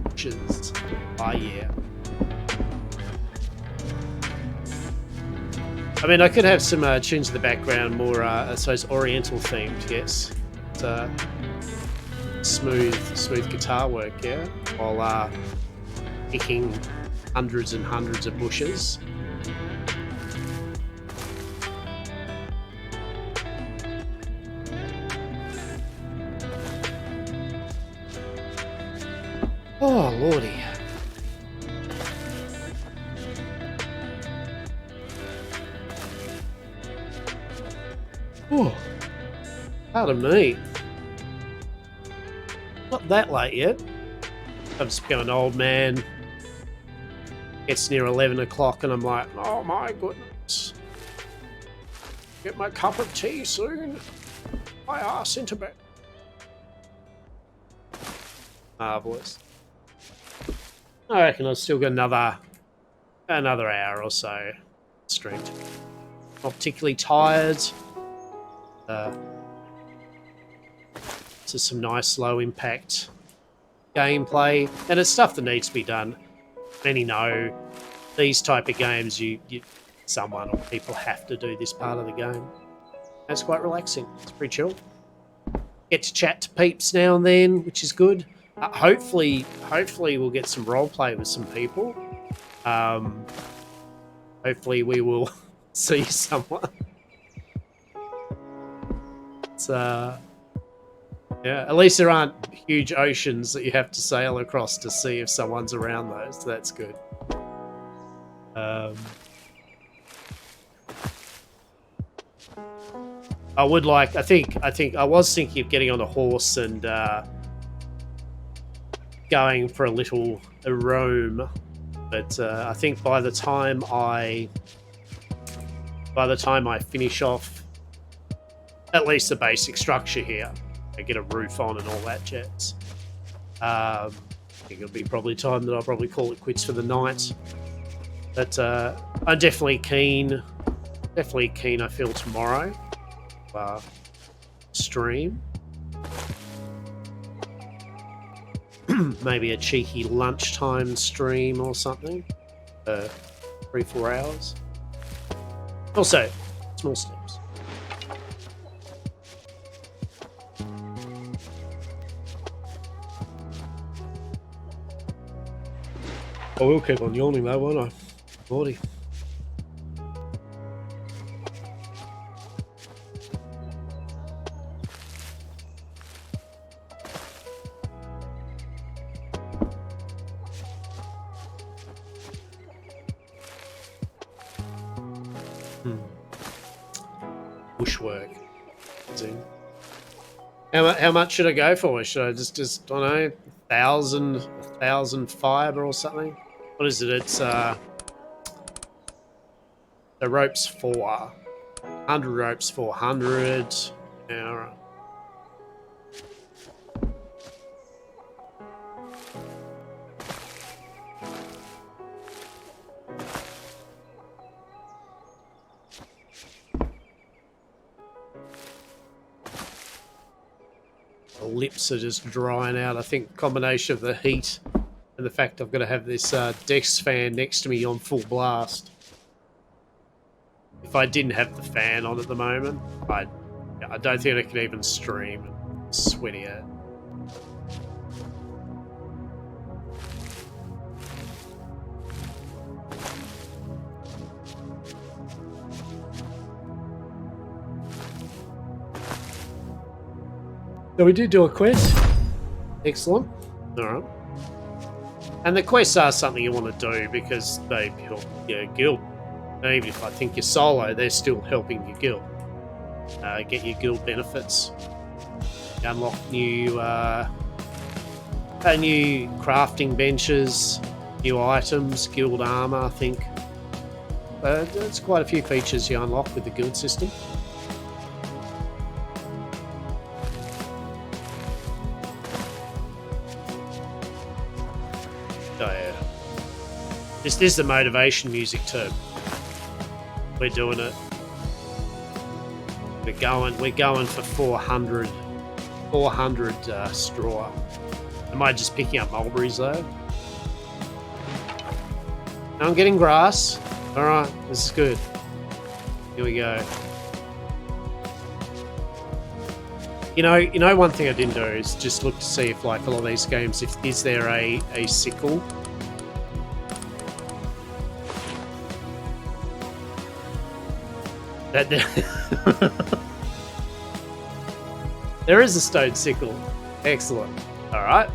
bushes. Oh yeah. I mean, I could have some tunes in the background, more I suppose oriental themed, yes. Smooth guitar work, yeah, while picking hundreds and hundreds of bushes. Oh lordy. Oh, pardon me. Not that late yet. I'm just going old man. It's near 11 o'clock and I'm like, oh my goodness. Get my cup of tea soon. My ass into bed. Marvellous. I reckon I've still got another hour or so streamed. Not particularly tired. To some nice low impact gameplay, and it's stuff that needs to be done. Many know these type of games, someone or people have to do this part of the game. That's quite relaxing. It's pretty chill. Get to chat to peeps now and then, which is good. Hopefully we'll get some roleplay with some people. Hopefully we will see someone. It's yeah, at least there aren't huge oceans that you have to sail across to see if someone's around those. So that's good. I would like. I think I was thinking of getting on a horse and going for a little roam, but I think by the time I finish off at least the basic structure here, get a roof on and all that jazz. I think it'll be probably time that I'll probably call it quits for the night. But I'm definitely keen. Definitely keen. I feel tomorrow stream. Maybe a cheeky lunchtime stream or something. 3-4 hours. Also, small steps. I will keep on yawning though, won't I? 40. Bushwork. How much should I go for? Should I just I don't know, 1,000 fiber or something? What is it? It's the rope's 100 ropes 400. Yeah, all right. The lips are just drying out. I think combination of the heat and the fact I've got to have this desk fan next to me on full blast. If I didn't have the fan on at the moment, I don't think I could even stream. I'm sweaty out. So we did do a quest. Excellent. All right. And the quests are something you want to do because they help your guild. And even if I think you're solo, they're still helping your guild. Get your guild benefits. Unlock new crafting benches, new items, guild armor, I think. There's quite a few features you unlock with the guild system. Oh yeah. This is the motivation music too. We're doing it. We're going for 400 straw. Am I just picking up mulberries though? No, I'm getting grass. All right, this is good. Here we go. You know, one thing I didn't do is just look to see if, like a lot of these games, is there a sickle? There is a stone sickle. Excellent. All right.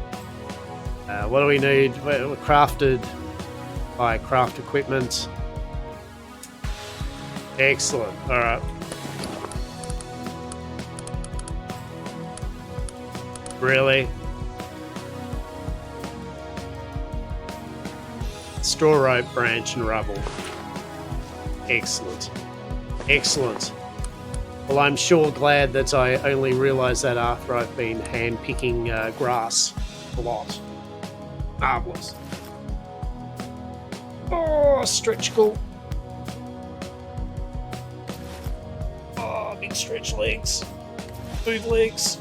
What do we need? We're crafted by craft equipment. Excellent. All right. Really? Straw rope, branch, and rubble. Excellent. Excellent. Well, I'm sure glad that I only realised that after I've been hand-picking grass a lot. Marvellous. Oh, stretch goal. Oh, big stretch legs. Move legs.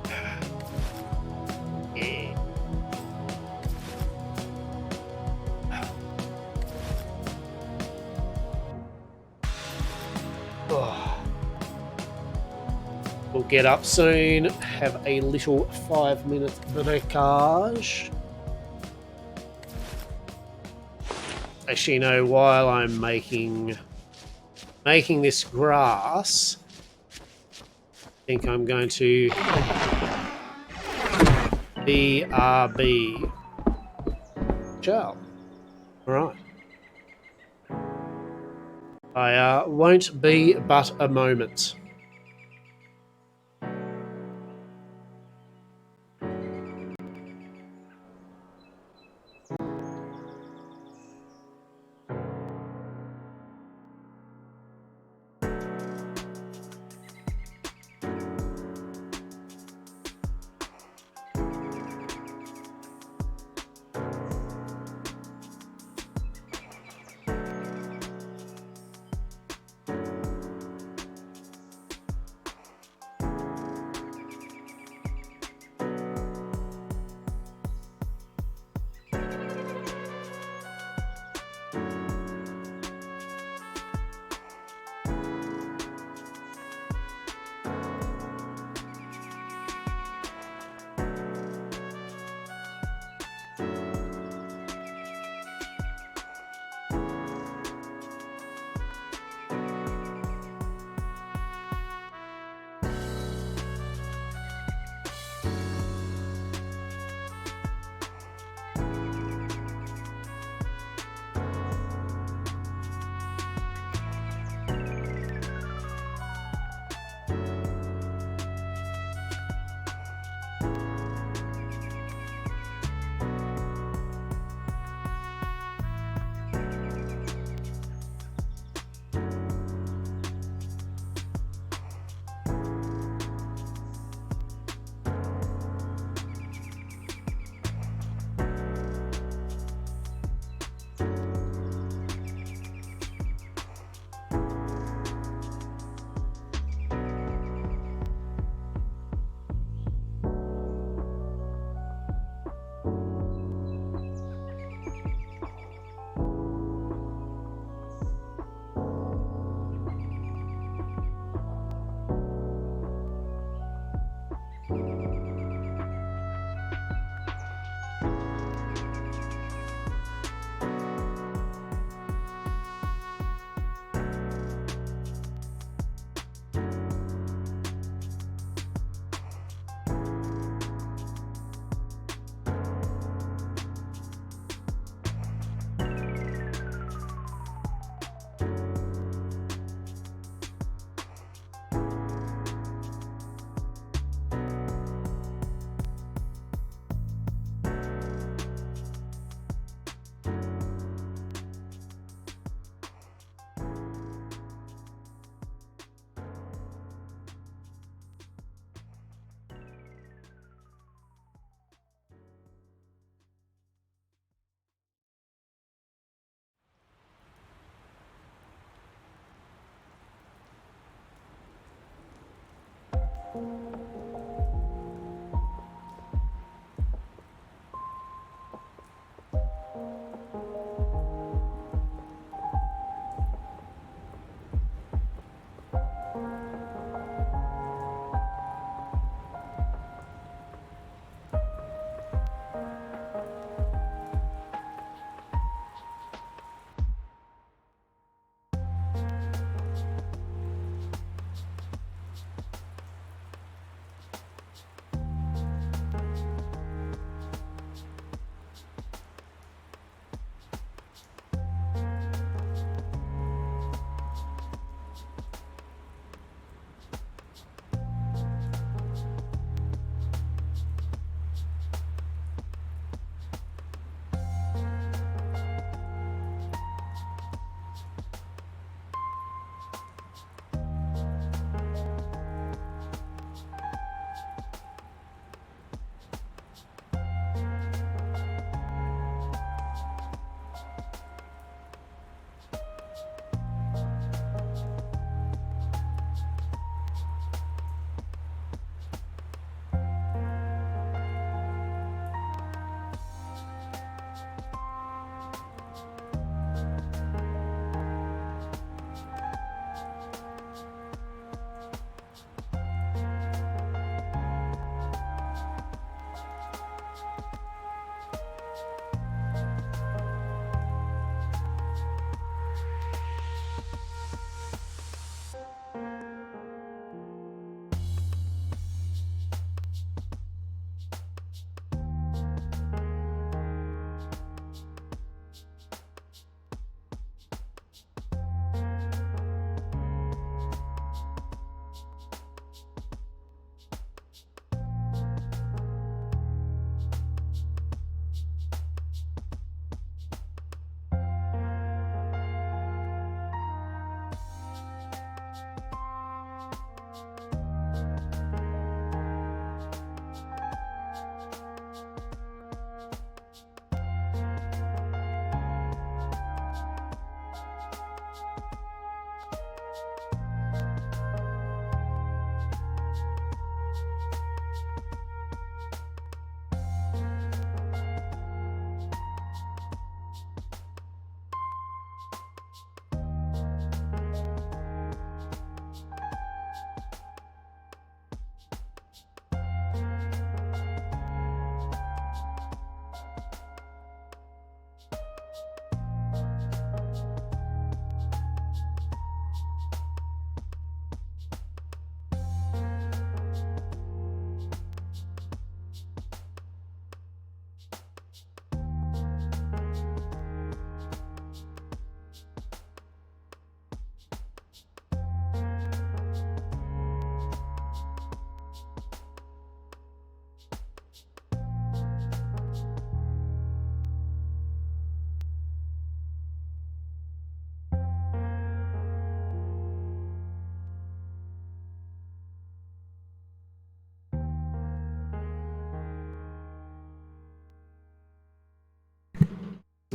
Yeah. Oh. We'll get up soon, have a little 5-minute breakage. Actually, you know, while I'm making this grass, I think I'm going to BRB. Ciao. All right. I won't be but a moment.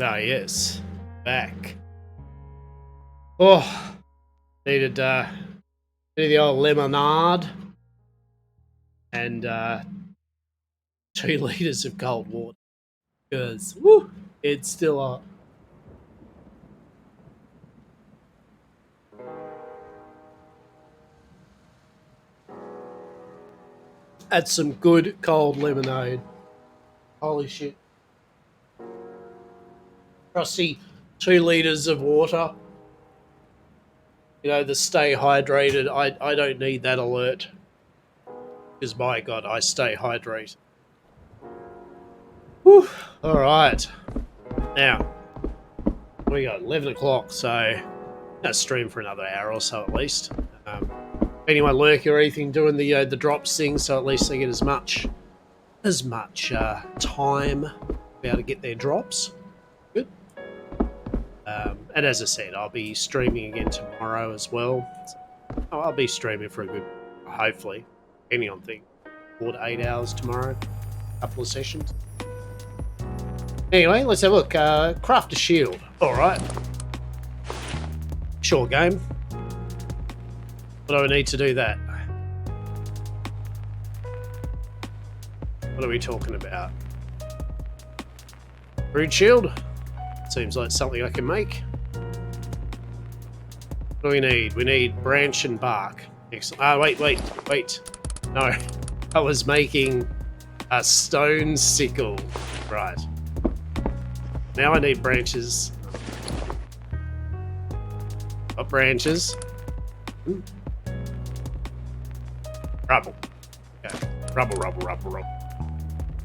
Ah, yes. Back. Oh, needed the old lemonade and 2 liters of cold water. Because, woo, it's still hot. Had some good cold lemonade. Holy shit. Trusty 2 litres of water. You know, the stay hydrated. I don't need that alert. Because my God, I stay hydrated. Whew. All right. Now, we got 11 o'clock, so I'm going to stream for another hour or so at least. Anyone lurking or anything doing the drops thing, so at least they get as much time to be able to get their drops. Good. And as I said, I'll be streaming again tomorrow as well. So I'll be streaming for a good, hopefully, depending on things, 4 to 8 hours tomorrow. Couple of sessions. Anyway, let's have a look. Craft a shield. All right. Short game. What do I need to do that? What are we talking about? Brood shield? Seems like something I can make. What do we need? We need branch and bark. Excellent. Ah, wait. No, I was making a stone sickle. Right. Now I need branches. What branches? Rubble. Okay. Rubble.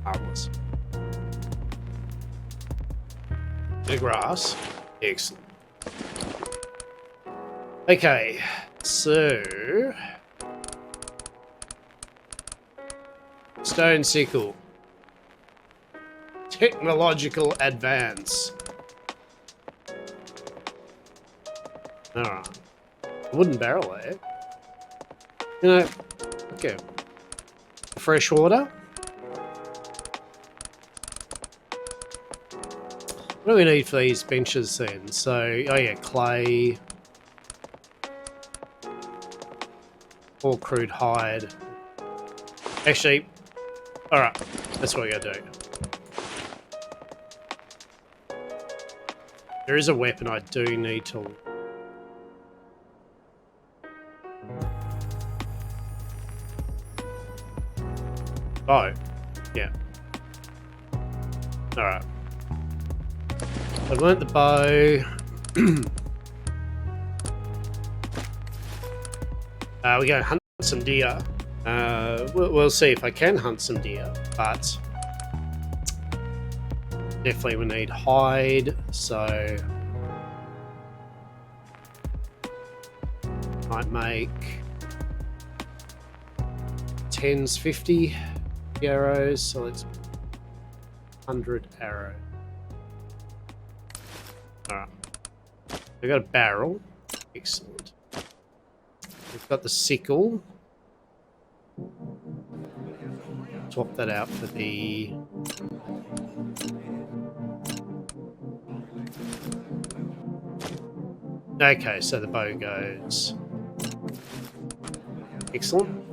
Harmless. Bit of grass. Excellent. Okay, so stone sickle. Technological advance. Alright. Wooden barrel, eh? You know, okay. Fresh water. What do we need for these benches then? So, oh yeah, clay. Or crude hide. Actually, alright, that's what we gotta do. There is a weapon I do need to... Oh, yeah. Alright. I've learnt the bow. We're going to hunt some deer. We'll see if I can hunt some deer, but definitely we need hide, so might make 10s 50 arrows, so it's 100 arrows. Alright. We've got a barrel. Excellent. We've got the sickle. Swap that out for the... Okay, so the bow goes... Excellent.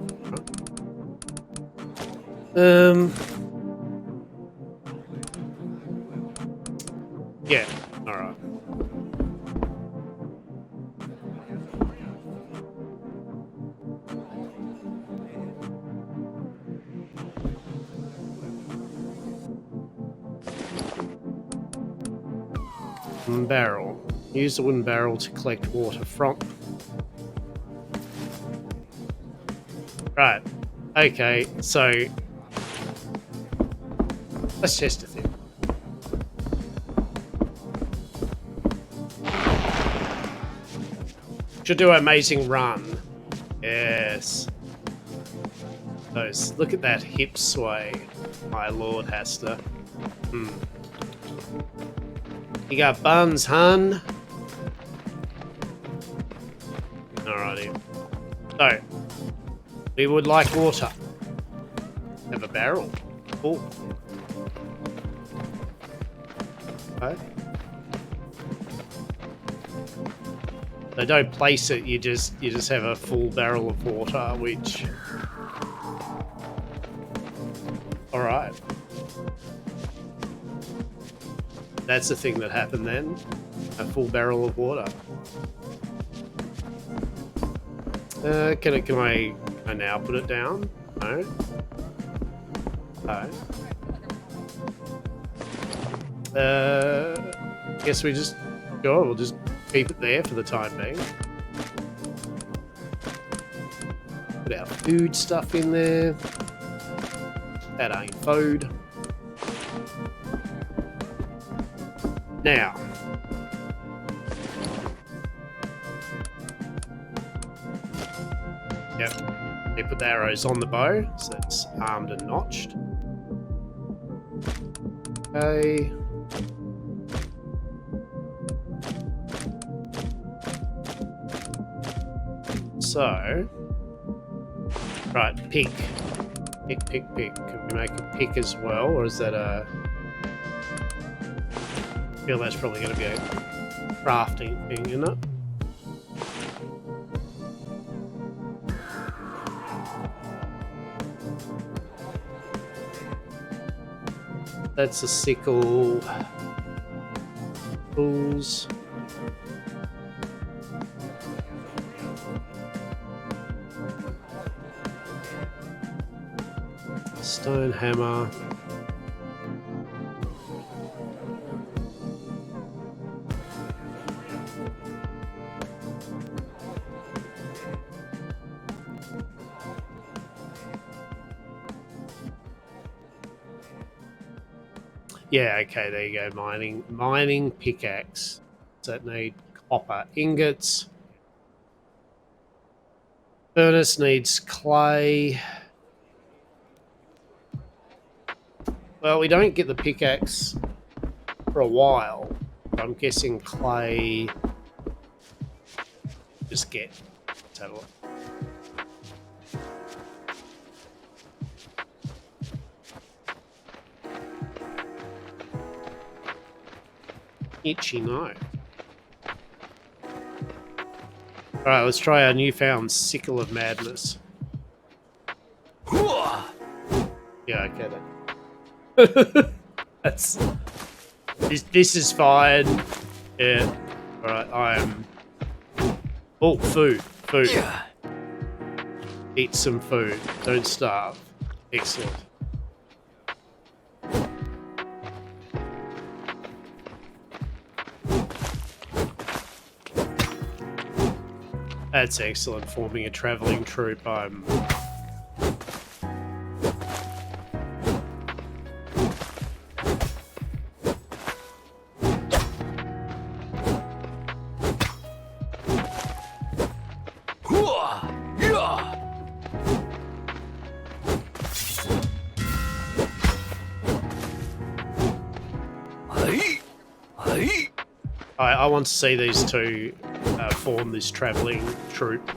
Yeah, alright. Wooden barrel. Use the wooden barrel to collect water from... Right. Okay, so... Let's test a thing. Should do an amazing run. Yes. Those. Look at that hip sway. My lord, Hastur. You got buns, hun. Alrighty. So, we would like water. Have a barrel. Cool. Okay. They don't place it, you just have a full barrel of water, which... Alright. That's the thing that happened then. A full barrel of water. Can I now put it down? No. Alright. Guess we just go. We'll just keep it there for the time being. Put our food stuff in there. That ain't food. Now. Yep. They put the arrows on the bow, so it's armed and notched. Okay. So, right, pick. Pick. Can we make a pick as well, or is that a... I feel that's probably going to be a crafting thing, isn't it? That's a sickle. Tools. Stone hammer. Yeah, okay, there you go. Mining pickaxe. Does that need copper ingots? Furnace needs clay. Well, we don't get the pickaxe for a while. I'm guessing clay. Just get. Let's have a look. Itchy no. Alright, let's try our newfound sickle of madness. Yeah, okay then. That's this is fine. Yeah. Alright, I am. Oh, food. Yeah. Eat some food. Don't starve. Excellent. That's excellent. Forming a travelling troop. I'm... I want to see these two form this travelling troop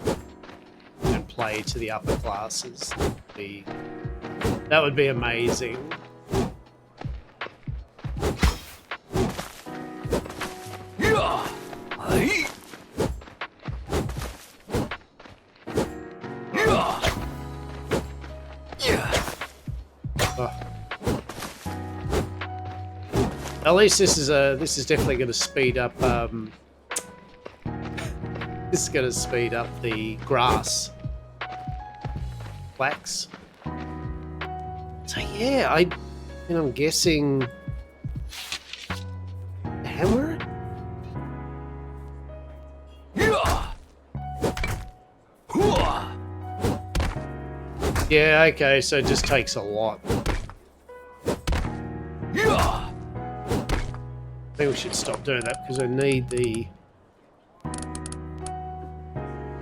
and play to the upper classes. That would be amazing. At least this is definitely going to speed up. This is going to speed up the grass wax. So yeah, I'm guessing hammer it. Yeah, okay, so it just takes a lot. I think we should stop doing that because I need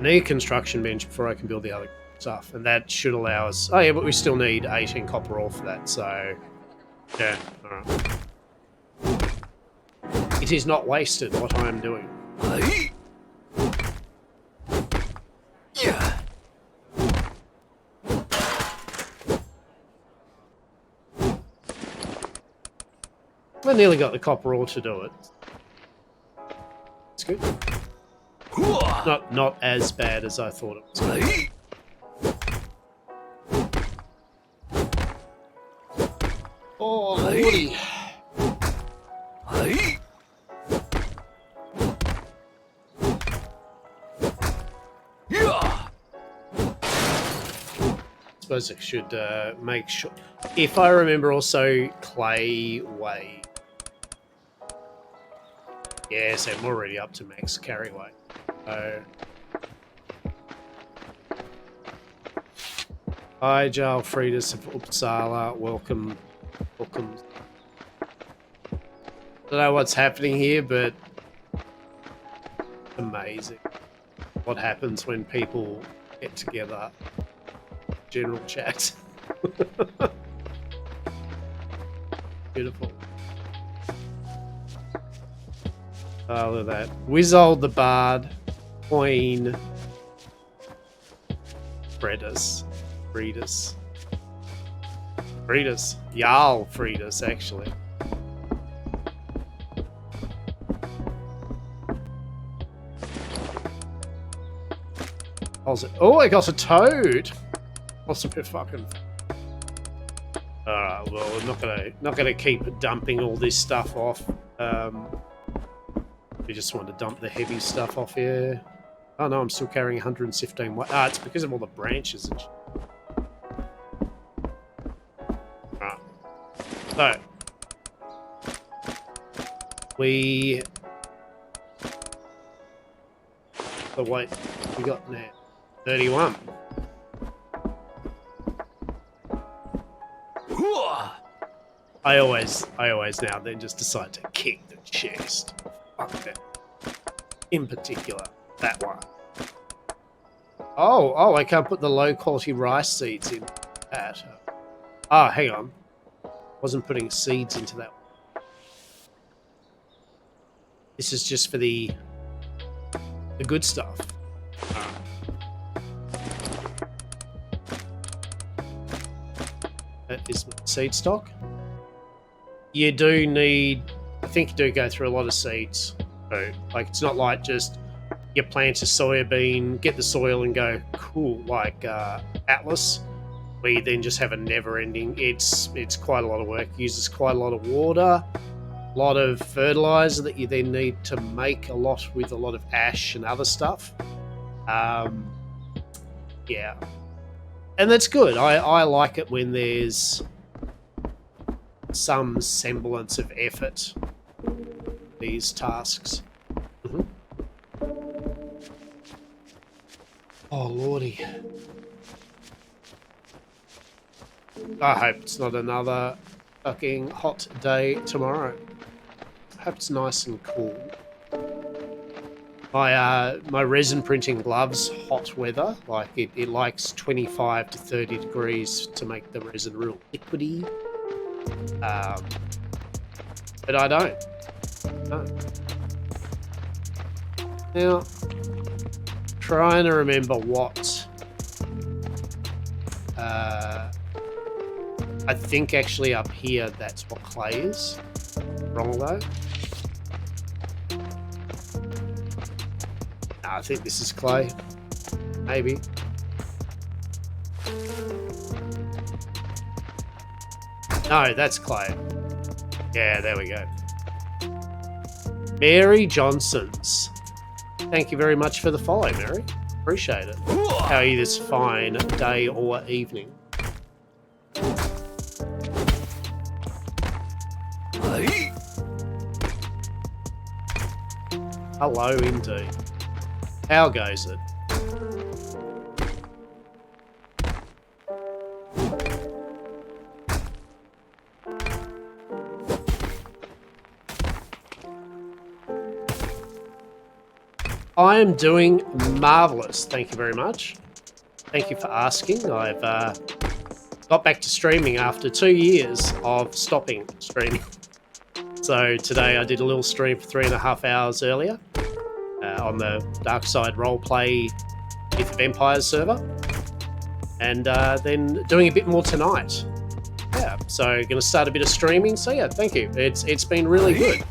a construction bench before I can build the other stuff, and that should allow us. Oh yeah, but we still need 18 copper ore for that. So yeah, all right. It is not wasted what I am doing. I nearly got the copper ore to do it. It's good. Not as bad as I thought it was going to be. Oh, lordy. suppose I should make sure. If I remember, also clay weight. Yes, I'm already up to max carry weight. So. Hi, Jarl Friedis of Uppsala. Welcome. Welcome. Don't know what's happening here, but amazing what happens when people get together. General chat. Beautiful. Oh, look at that. Wizzold the Bard. Queen. Fredus. Friedis. Friedis. Jarl Friedis, actually. Oh, I got a toad. What's a bit fucking. Alright, well, we're not gonna keep dumping all this stuff off. We just want to dump the heavy stuff off here. Oh no, I'm still carrying 115 weight. Ah, it's because of all the branches and shit. Alright. So the weight we got now. 31. I always now then just decide to kick the chest. Fuck that. In particular, that one. Oh, I can't put the low quality rice seeds in that. Ah, hang on. Wasn't putting seeds into that one. This is just for the good stuff. That is seed stock. You do need, I think you do go through a lot of seeds. So, like, it's not like just you plant a soybean, get the soil and go, cool, like Atlas, where you then just have a never ending. It's quite a lot of work. It uses quite a lot of water, a lot of fertilizer that you then need to make a lot with a lot of ash and other stuff. Yeah. And that's good. I like it when there's some semblance of effort these tasks. Oh lordy. I hope it's not another fucking hot day tomorrow. I hope it's nice and cool. My resin printing loves hot weather. Like it likes 25 to 30 degrees to make the resin real liquidy. But I don't. No. Now, trying to remember what. I think actually up here that's what clay is. Wrong though. No, I think this is clay. Maybe. No, that's clay. Yeah, there we go. Mary Johnson's. Thank you very much for the follow, Mary. Appreciate it. How are you this fine day or evening? Hello, indeed. How goes it? I am doing marvellous. Thank you very much. Thank you for asking. I've got back to streaming after 2 years of stopping streaming. So today I did a little stream for 3.5 hours earlier on the Dark Side Roleplay Myth of Empires server. And then doing a bit more tonight. Yeah, so going to start a bit of streaming. So yeah, thank you. It's been really good.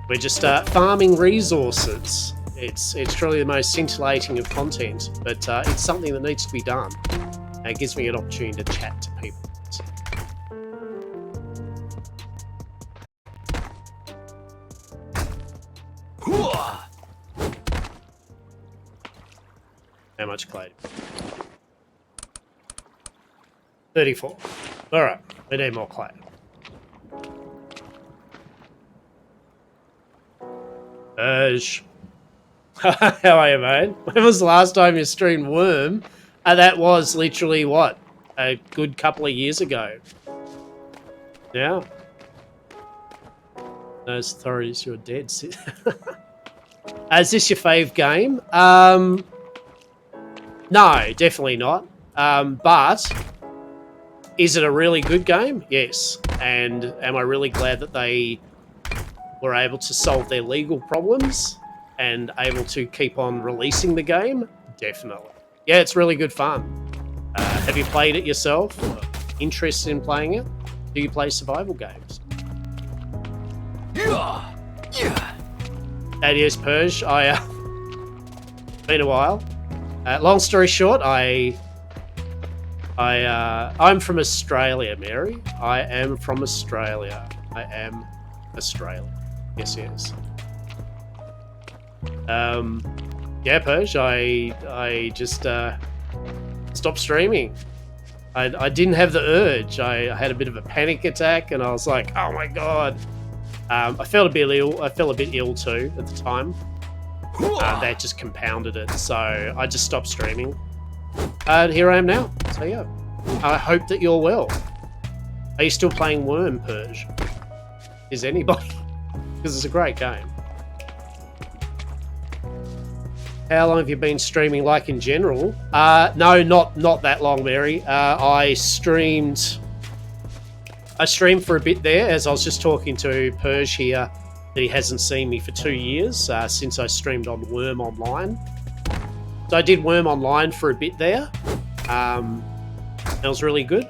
We're just farming resources. It's truly the most scintillating of content, but it's something that needs to be done. It gives me an opportunity to chat to people. How much clay? 34. Alright, we need more clay. How are you, mate? When was the last time you streamed Worm? That was literally, what? A good couple of years ago. Yeah. Those authorities, you're dead. Is this your fave game? No, definitely not. But is it a really good game? Yes. And am I really glad that they were able to solve their legal problems and able to keep on releasing the game? Definitely. Yeah, it's really good fun. Have you played it yourself? Interested in playing it? Do you play survival games? That is Purge. Been a while. Long story short, I'm from Australia, Mary. I am from Australia. I am Australian. Yes, yes. Yeah, Purge. I just stopped streaming. I didn't have the urge. I had a bit of a panic attack, and I was like, "Oh my god!" I felt a bit ill. I felt a bit ill too at the time. That just compounded it. So I just stopped streaming. And here I am now. So yeah, I hope that you're well. Are you still playing Worm, Purge? Is anybody? Because it's a great game. How long have you been streaming, like, in general? No, not that long, Mary. I streamed for a bit there, as I was just talking to Purge here, that he hasn't seen me for 2 years since I streamed on Worm Online. So I did Worm Online for a bit there. That was really good.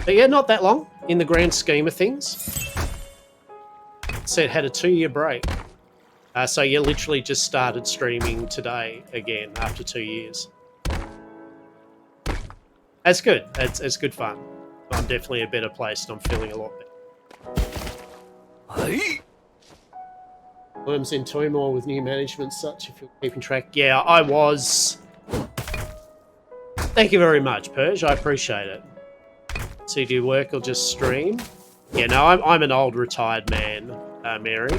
But yeah, not that long in the grand scheme of things. Said had a 2-year break. So yeah, literally just started streaming today again after 2 years. That's good. It's good fun. I'm definitely a better place and I'm feeling a lot better. Worm's in turmoil with new management, such if you're keeping track. Yeah, I was. Thank you very much, Purge. I appreciate it. So you do work or just stream? Yeah, no, I'm an old retired man, Mary.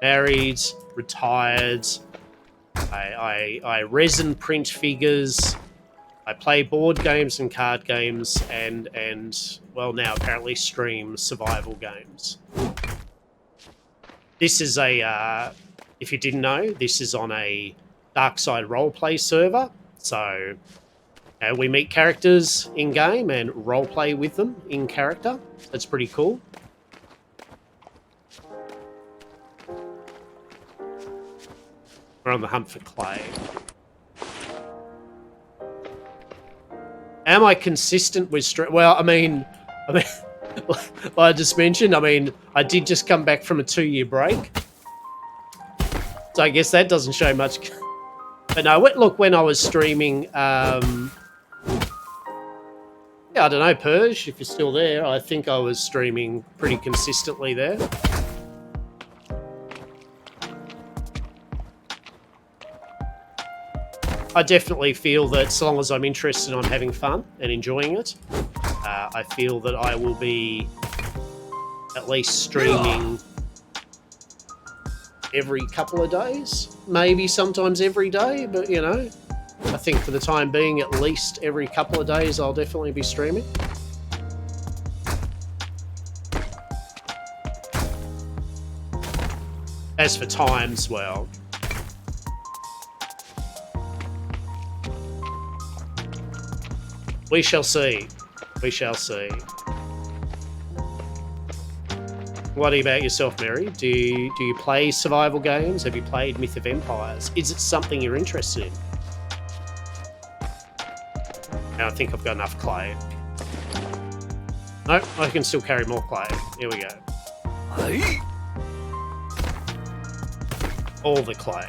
Married, retired. I resin print figures. I play board games and card games, and well, now apparently stream survival games. This is a, if you didn't know, this is on a dark side roleplay server. So we meet characters in game and roleplay with them in character. That's pretty cool. We're on the hunt for clay. Am I consistent with stream? Well, I mean, like I just mentioned, I mean, I did just come back from a 2-year break. So I guess that doesn't show much. But no, look, when I was streaming, yeah, I don't know, Purge, if you're still there, I think I was streaming pretty consistently there. I definitely feel that so long as I'm interested and I'm having fun and enjoying it, I feel that I will be at least streaming every couple of days, maybe sometimes every day, but you know, I think for the time being, at least every couple of days, I'll definitely be streaming. As for times, well, we shall see. We shall see. What about yourself, Mary? Do you play survival games? Have you played Myth of Empires? Is it something you're interested in? And I think I've got enough clay. Nope, I can still carry more clay. Here we go. All the clay.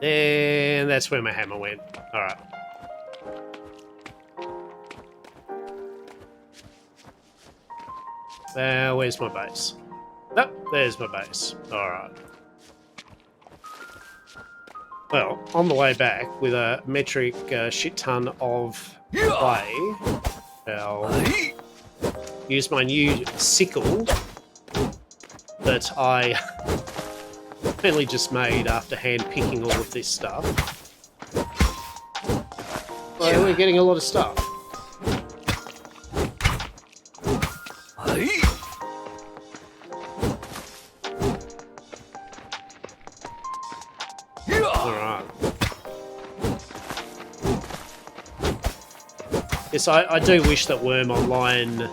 And that's where my hammer went. Alright. Where's my base? Nope, there's my base. Alright. Well, on the way back with a metric shit ton of clay, I'll use my new sickle that I only just made after hand picking all of this stuff. So we're getting a lot of stuff. Alright. Yes, I do wish that Worm Online...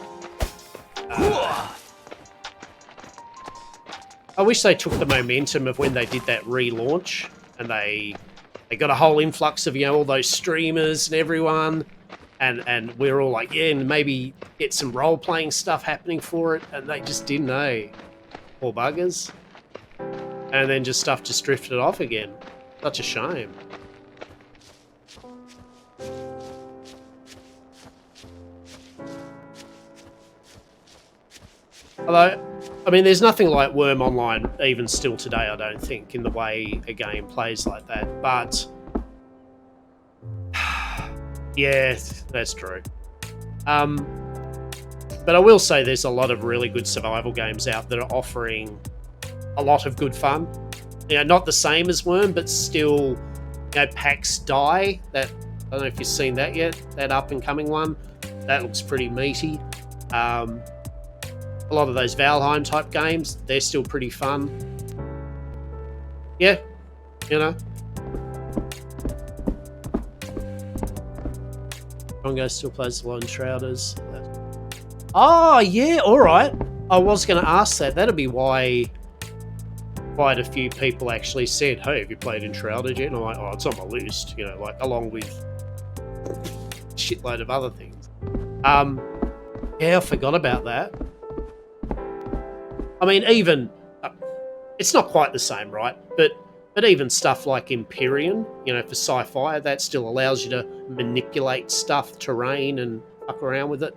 I wish they took the momentum of when they did that relaunch and they got a whole influx of, you know, all those streamers and everyone, and we're all like, yeah, and maybe get some role-playing stuff happening for it, and they just didn't, eh? Poor buggers. And then stuff just drifted off again. Such a shame. Although, I mean, there's nothing like Worm Online even still today, I don't think, in the way a game plays like that. But, yeah, that's true. But I will say there's a lot of really good survival games out that are offering a lot of good fun. You know, not the same as Worm, but still, you know, PAX Die. That, I don't know if you've seen that yet, that up-and-coming one. That looks pretty meaty. A lot of those Valheim type games, they're still pretty fun. Yeah, you know. Rongo still plays the Lone Shrouders. Oh, yeah, alright. I was going to ask that. That'd be why quite a few people actually said, hey, have you played Enshrouded yet? And I'm like, oh, it's on my list, you know, like, along with a shitload of other things. Yeah, I forgot about that. I mean, even it's not quite the same, right? But even stuff like Empyrean, you know, for sci-fi, that still allows you to manipulate stuff, terrain, and fuck around with it.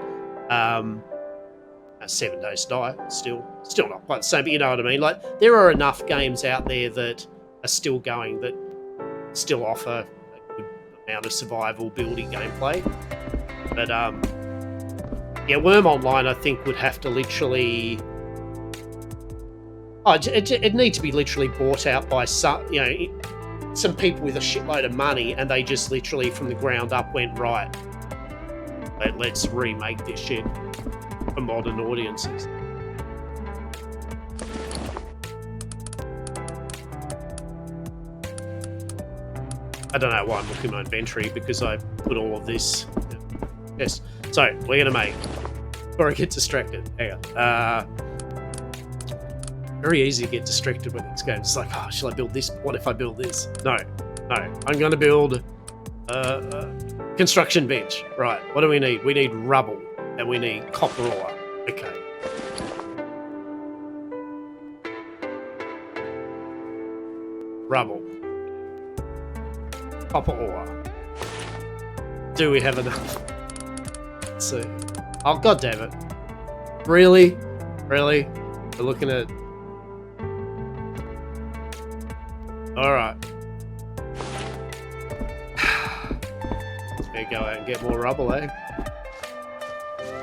7 Days to Die, still not quite the same, but you know what I mean. Like, there are enough games out there that are still going that still offer a good amount of survival, building gameplay. But yeah, Worm Online, I think, would have to literally. Oh, it needs to be literally bought out by some people with a shitload of money, and they just literally from the ground up went, right, let's remake this shit for modern audiences. I don't know why I'm looking at my inventory, because I put all of this. Yes. So we're gonna make, before I get distracted. Hang on. Very easy to get distracted with this game. It's like, oh, shall I build this? What if I build this? No. I'm going to build a construction bench. Right. What do we need? We need rubble, and we need copper ore. Okay. Rubble. Copper ore. Do we have enough? Let's see. Oh, god damn it. Really? We're looking at... Alright. Let's go out and get more rubble, eh?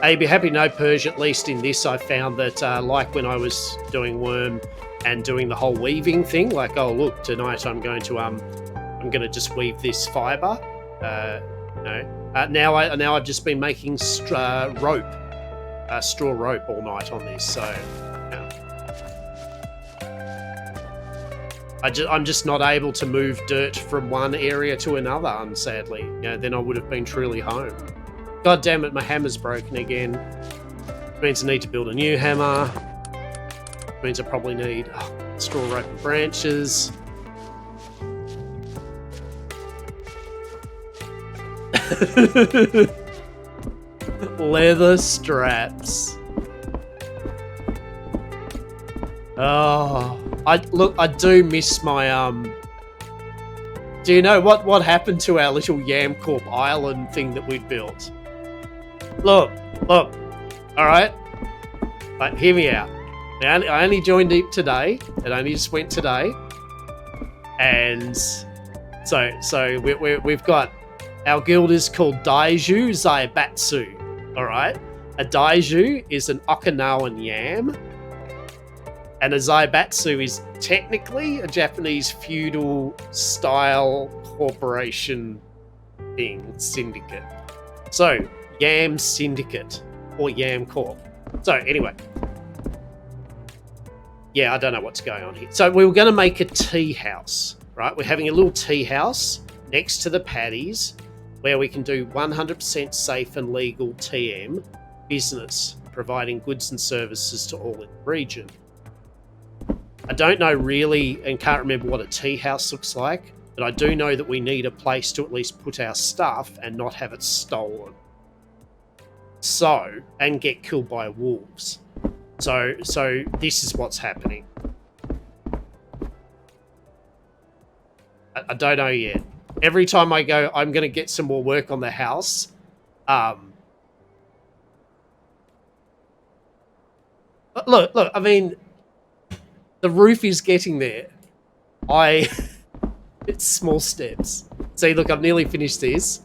Hey, be happy to know, Purge, at least in this I found that, like when I was doing Worm and doing the whole weaving thing, like, oh look, tonight I'm going to just weave this fibre. Now I've just been making straw rope all night on this, so... I'm just not able to move dirt from one area to another, sadly. Then I would have been truly home. God damn it, my hammer's broken again. Means I need to build a new hammer. Means I probably need straw rope and branches. Leather straps. Oh... I do miss my, Do you know what happened to our little YamCorp island thing that we'd built? Look. Alright? But hear me out. I only joined Deep today. It only just went today. And so we've got... Our guild is called Daiju Zaibatsu. Alright? A Daiju is an Okinawan yam. And a Zaibatsu is technically a Japanese feudal style corporation thing, syndicate. So, Yam Syndicate or Yam Corp. So, anyway. Yeah, I don't know what's going on here. So, we were going to make a tea house, right? We're having a little tea house next to the paddies where we can do 100% safe and legal TM business, providing goods and services to all in the region. I don't know really and can't remember what a tea house looks like, but I do know that we need a place to at least put our stuff and not have it stolen. So, and get killed by wolves. So this is what's happening. I don't know yet. Every time I go, I'm going to get some more work on the house. Look, I mean, the roof is getting there. It's small steps. See, look, I've nearly finished this.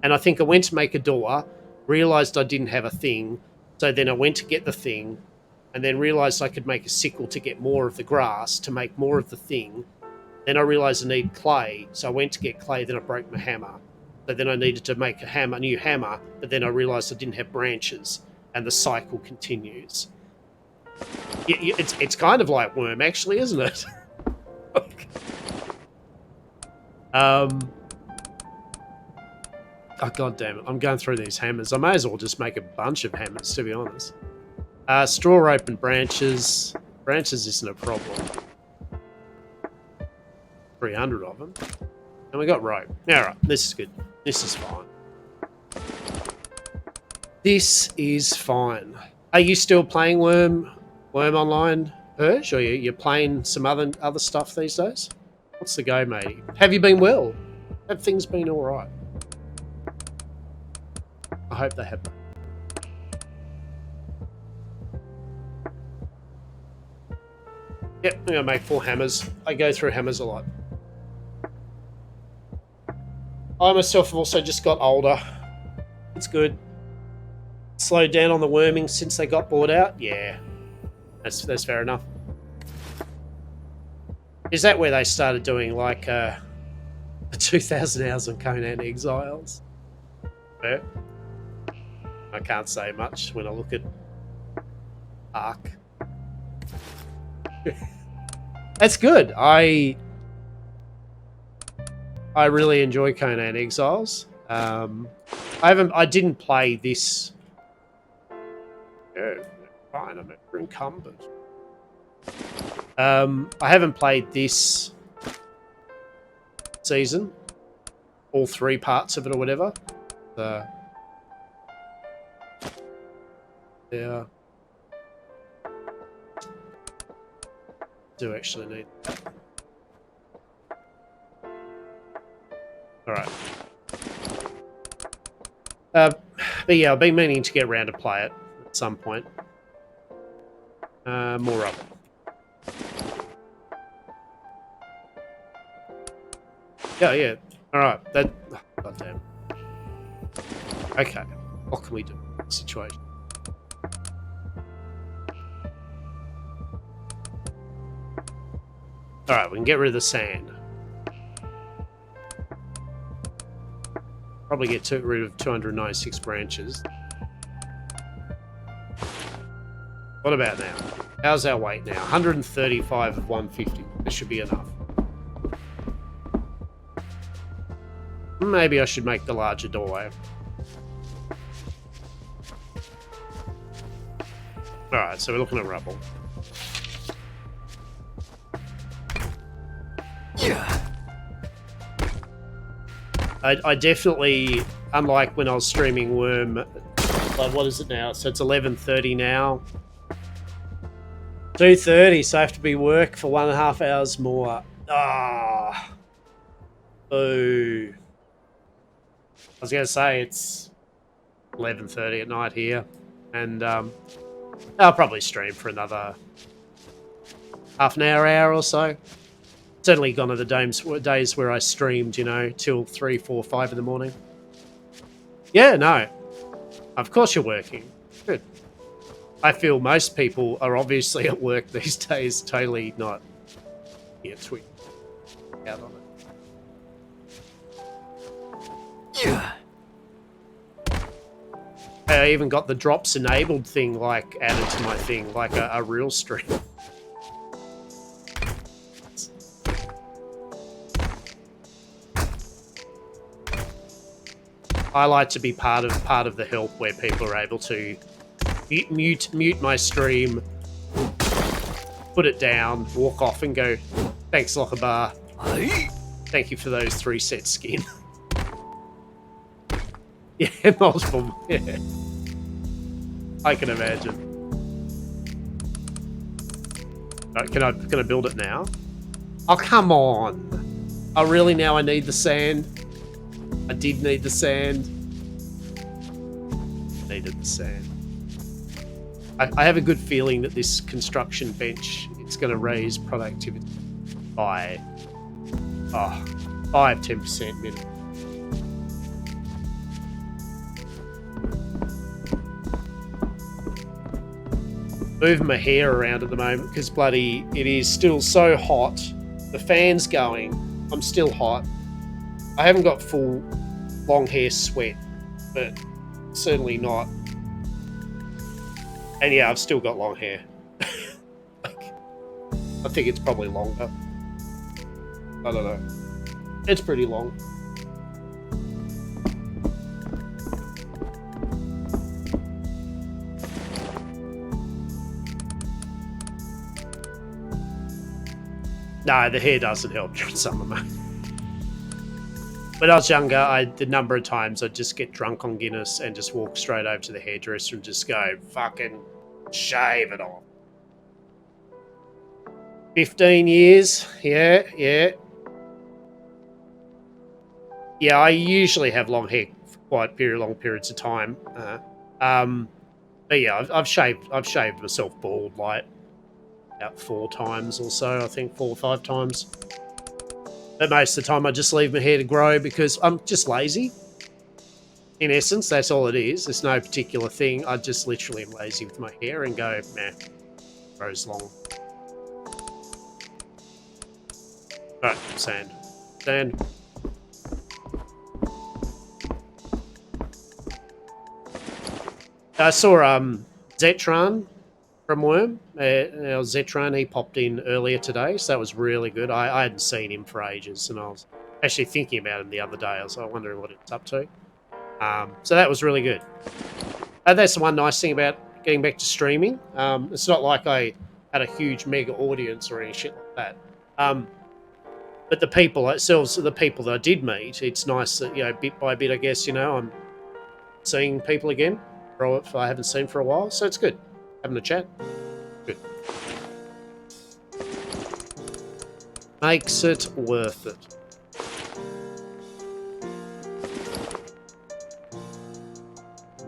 And I think I went to make a door, realised I didn't have a thing. So then I went to get the thing, and then realised I could make a sickle to get more of the grass, to make more of the thing. Then I realised I need clay, so I went to get clay, then I broke my hammer. So then I needed to make a new hammer, but then I realised I didn't have branches, and the cycle continues. It's kind of like Worm, actually, isn't it? Oh, god damn it. I'm going through these hammers. I may as well just make a bunch of hammers, to be honest. Straw rope and branches. Branches isn't a problem. 300 of them. And we got rope. Alright, this is good. This is fine. This is fine. Are you still playing Worm Online, Hirsch? Or you're playing some other stuff these days? What's the go, matey? Have you been well? Have things been alright? I hope they have been. Yep, I'm going to make 4 hammers. I go through hammers a lot. I myself have also just got older. It's good. Slowed down on the worming since they got bought out? Yeah. That's fair enough. Is that where they started doing like 2,000 hours on Conan Exiles? Yeah. I can't say much when I look at Ark. That's good. I really enjoy Conan Exiles. I didn't play this. Yeah, fine. I'm encumbered. I haven't played this season, all 3 parts of it or whatever. Yeah. Do actually need that. Alright. But yeah, I've been meaning to get around to play it at some point. More rubble. Yeah. Alright, goddamn. Okay, what can we do in this situation? Alright, we can get rid of the sand. Probably get rid of 296 branches. What about now? How's our weight now? 135 of 150. That should be enough. Maybe I should make the larger doorway. Alright, so we're looking at rubble. I definitely, unlike when I was streaming Worm, like what is it now? So it's 11:30 now. 2:30, so I have to be work for 1.5 hours more. Ah. Boo. I was going to say it's 11:30 at night here. And I'll probably stream for another half an hour or so. Certainly gone are the days where I streamed, you know, till 3, 4, 5 in the morning. Yeah, no. Of course you're working. Good. I feel most people are obviously at work these days, totally not tweet out on it. Yeah. I even got the drops enabled thing like added to my thing, like a real stream. I like to be part of the help where people are able to mute my stream, put it down, walk off, and go, "Thanks, Lockabar. Thank you for those 3 set skin." Yeah, multiple. Yeah, I can imagine. Right, can I build it now? Oh, come on! Oh, really? Now I need the sand. I did need the sand. Needed the sand. I have a good feeling that this construction bench, it's going to raise productivity by 5-10% minimum. Moving my hair around at the moment because bloody it is still so hot. The fan's going. I'm still hot. I haven't got full long hair sweat, but certainly not. And yeah, I've still got long hair. I think it's probably longer. I don't know. It's pretty long. No, the hair doesn't help during summer, mate. When I was younger, the number of times I'd just get drunk on Guinness and just walk straight over to the hairdresser and just go, fucking shave it off. 15 years, yeah. Yeah, I usually have long hair for quite long periods of time. But yeah, I've shaved myself bald like about 4 times or so, I think 4 or 5 times. But most of the time I just leave my hair to grow because I'm just lazy. In essence, that's all it is. There's no particular thing. I just literally am lazy with my hair and go, meh, grows long. Alright, sand. Sand. I saw Zetran from Worm. Zetran, he popped in earlier today, so that was really good. I hadn't seen him for ages, and I was actually thinking about him the other day. I was wondering what it's up to. So that was really good. That's the one nice thing about getting back to streaming. It's not like I had a huge mega audience or any shit like that. But the people themselves, the people that I did meet, it's nice that, bit by bit, I guess, I'm seeing people again who I haven't seen for a while. So it's good. Having a chat. Good. Makes it worth it.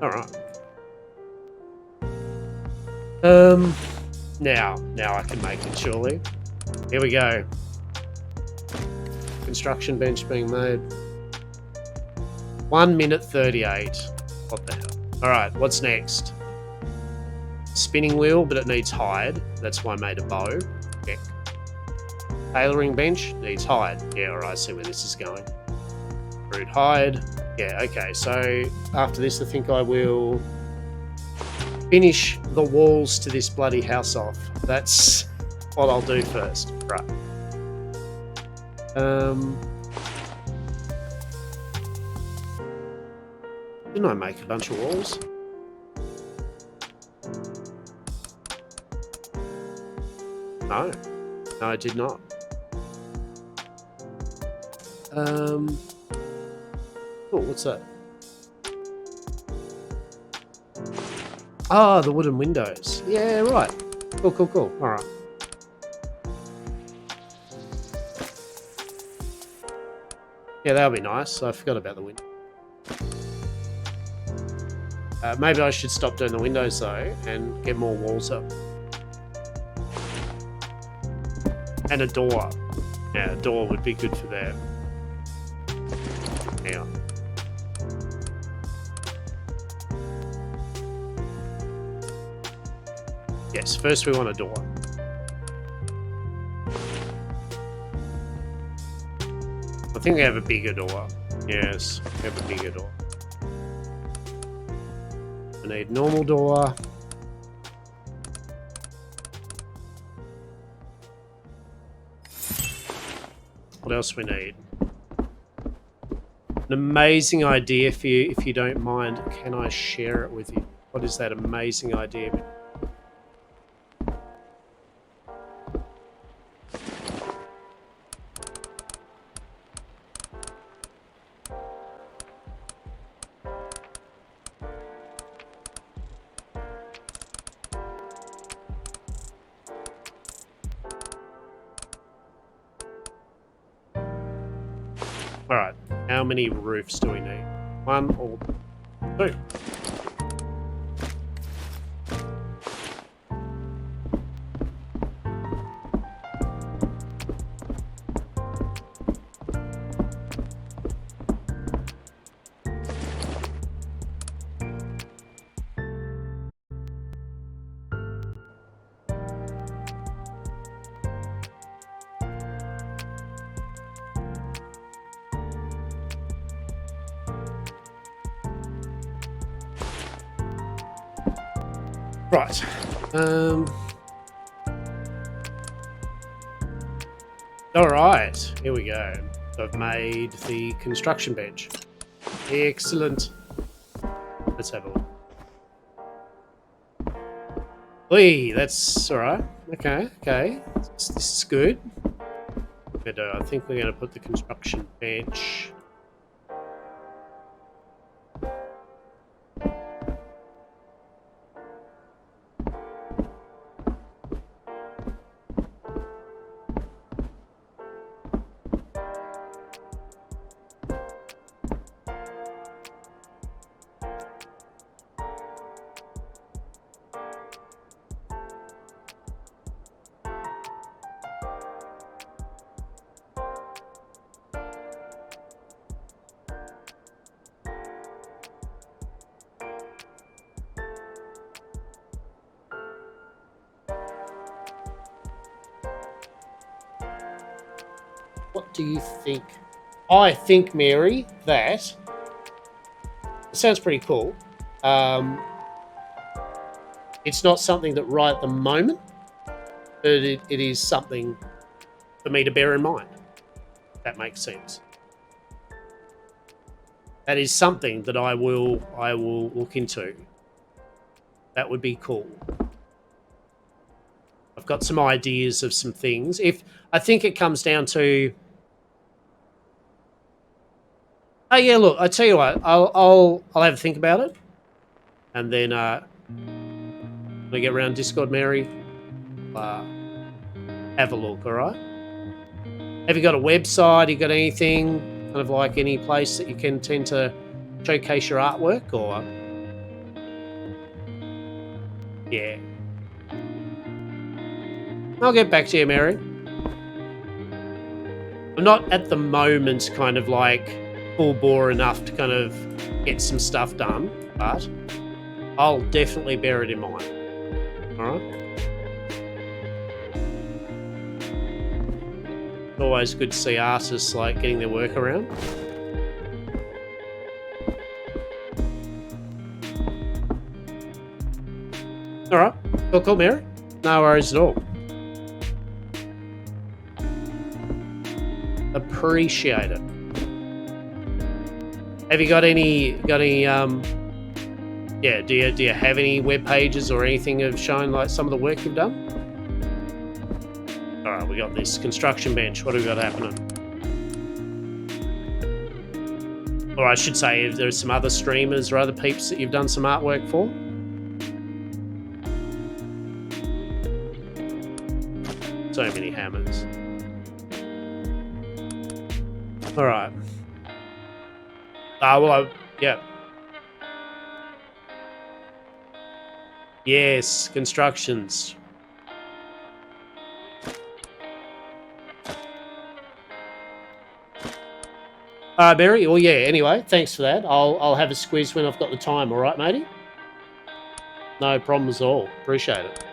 Alright. Now I can make it, surely. Here we go. Construction bench being made. 1 minute 38. What the hell? Alright, what's next? Spinning wheel, but it needs hide. That's why I made a bow. Check. Tailoring bench needs hide. Yeah, alright, I see where this is going. Root hide. Yeah, okay, so after this I think I will finish the walls to this bloody house off. That's what I'll do first. Right. Didn't I make a bunch of walls? No, I did not. Oh, what's that? Ah, the wooden windows. Yeah, right. Cool. All right. Yeah, that'll be nice. I forgot about the window. Maybe I should stop doing the windows though and get more walls up. And a door. Yeah, a door would be good for that. Hang on. Yes, first we want a door. I think we have a bigger door. Yes, we have a bigger door. We need normal door. What else we need? An amazing idea for you, if you don't mind. Can I share it with you? What is that amazing idea? Alright, how many roofs do we need? 1 or 2? Right. All right. Here we go. I've made the construction bench. Excellent. Let's have a look. Whee, that's all right. Okay, okay. This is good. But I think we're going to put the construction bench. What do you think? I think, Mary, that it sounds pretty cool. It's not something that right at the moment, but it is something for me to bear in mind. If that makes sense. That is something that I will look into. That would be cool. I've got some ideas of some things. If I think it comes down to, oh yeah, look, I tell you what, I'll have a think about it, and then when I get around Discord, Mary, have a look. All right. Have you got a website? You got anything kind of like any place that you can tend to showcase your artwork, or yeah? I'll get back to you, Mary. I'm not at the moment kind of like full bore enough to kind of get some stuff done, but I'll definitely bear it in mind. All right. It's always good to see artists like getting their work around. All right. Cool, Mary. No worries at all. Appreciate it. Have you got any yeah, do you have any web pages or anything of showing like some of the work you've done? All right, we got this construction bench. What have we got happening? Or I should say, if there's some other streamers or other peeps that you've done some artwork for. So many hammers. All right. Well, yeah. Yes, constructions. Barry. Well, yeah. Anyway, thanks for that. I'll have a squeeze when I've got the time. All right, matey. No problems at all. Appreciate it.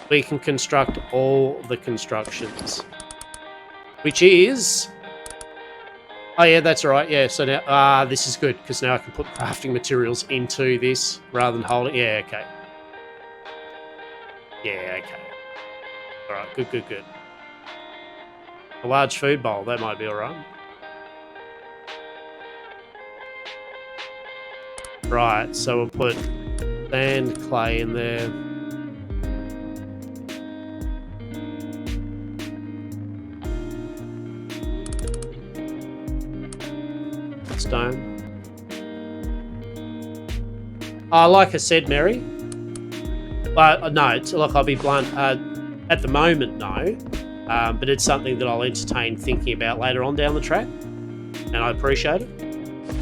We can construct all the constructions, which is. Oh yeah, that's all right. Yeah. So now, this is good because now I can put crafting materials into this rather than holding. Yeah. Okay. Yeah. Okay. All right. Good. Good. Good. A large food bowl. That might be all right. Right, so we'll put sand, clay in there. Stone. Like I said, Mary. No, it's, look, I'll be blunt. At the moment, no. But it's something that I'll entertain thinking about later on down the track. And I appreciate it.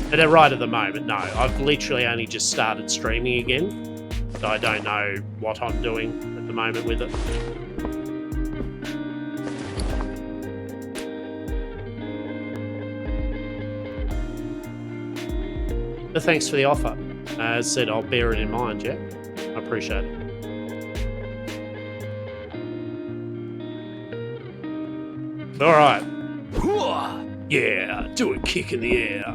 But right at the moment, no. I've literally only just started streaming again. So I don't know what I'm doing at the moment with it. But thanks for the offer. As I said, I'll bear it in mind, yeah? I appreciate it. All right. Yeah, do a kick in the air.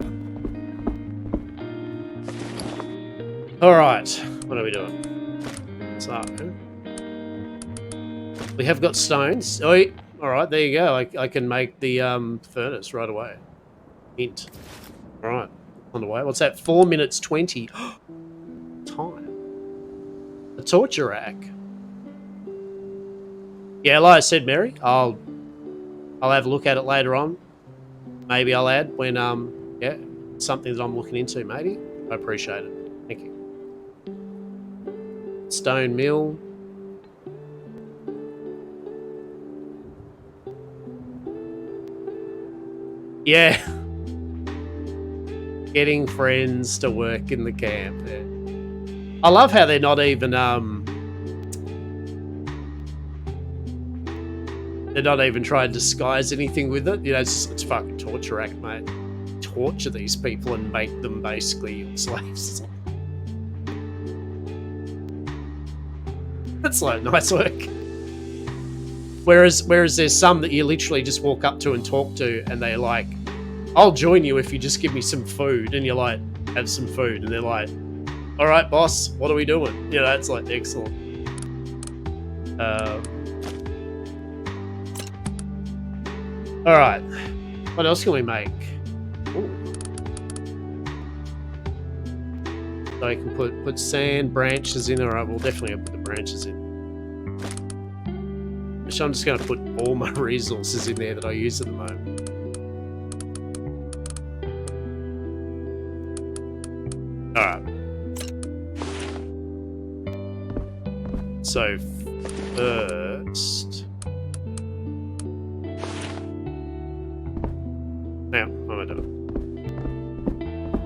All right, what are we doing? So, we have got stones. Oh, all right, there you go. I can make the furnace right away. Hint. All right, on the way. What's that? 4 minutes 20. Time. A torture rack. Yeah, like I said, Mary, I'll have a look at it later on. Maybe I'll add when yeah, something that I'm looking into. Maybe I appreciate it. Thank you. Stone mill. Yeah. Getting friends to work in the camp. Yeah. I love how they're not even trying to disguise anything with it. You know, it's fucking torture rack, mate. Torture these people and make them basically your slaves. That's like nice work. Whereas there's some that you literally just walk up to and talk to, and they're like, "I'll join you if you just give me some food," and you're like, "Have some food," and they're like, "All right, boss, what are we doing?" You know, it's like excellent. All right, what else can we make? Ooh. So I can put sand, branches in. All right, we'll definitely put the branches in. So I'm just going to put all my resources in there that I use at the moment. All right. So first, now what am I doing?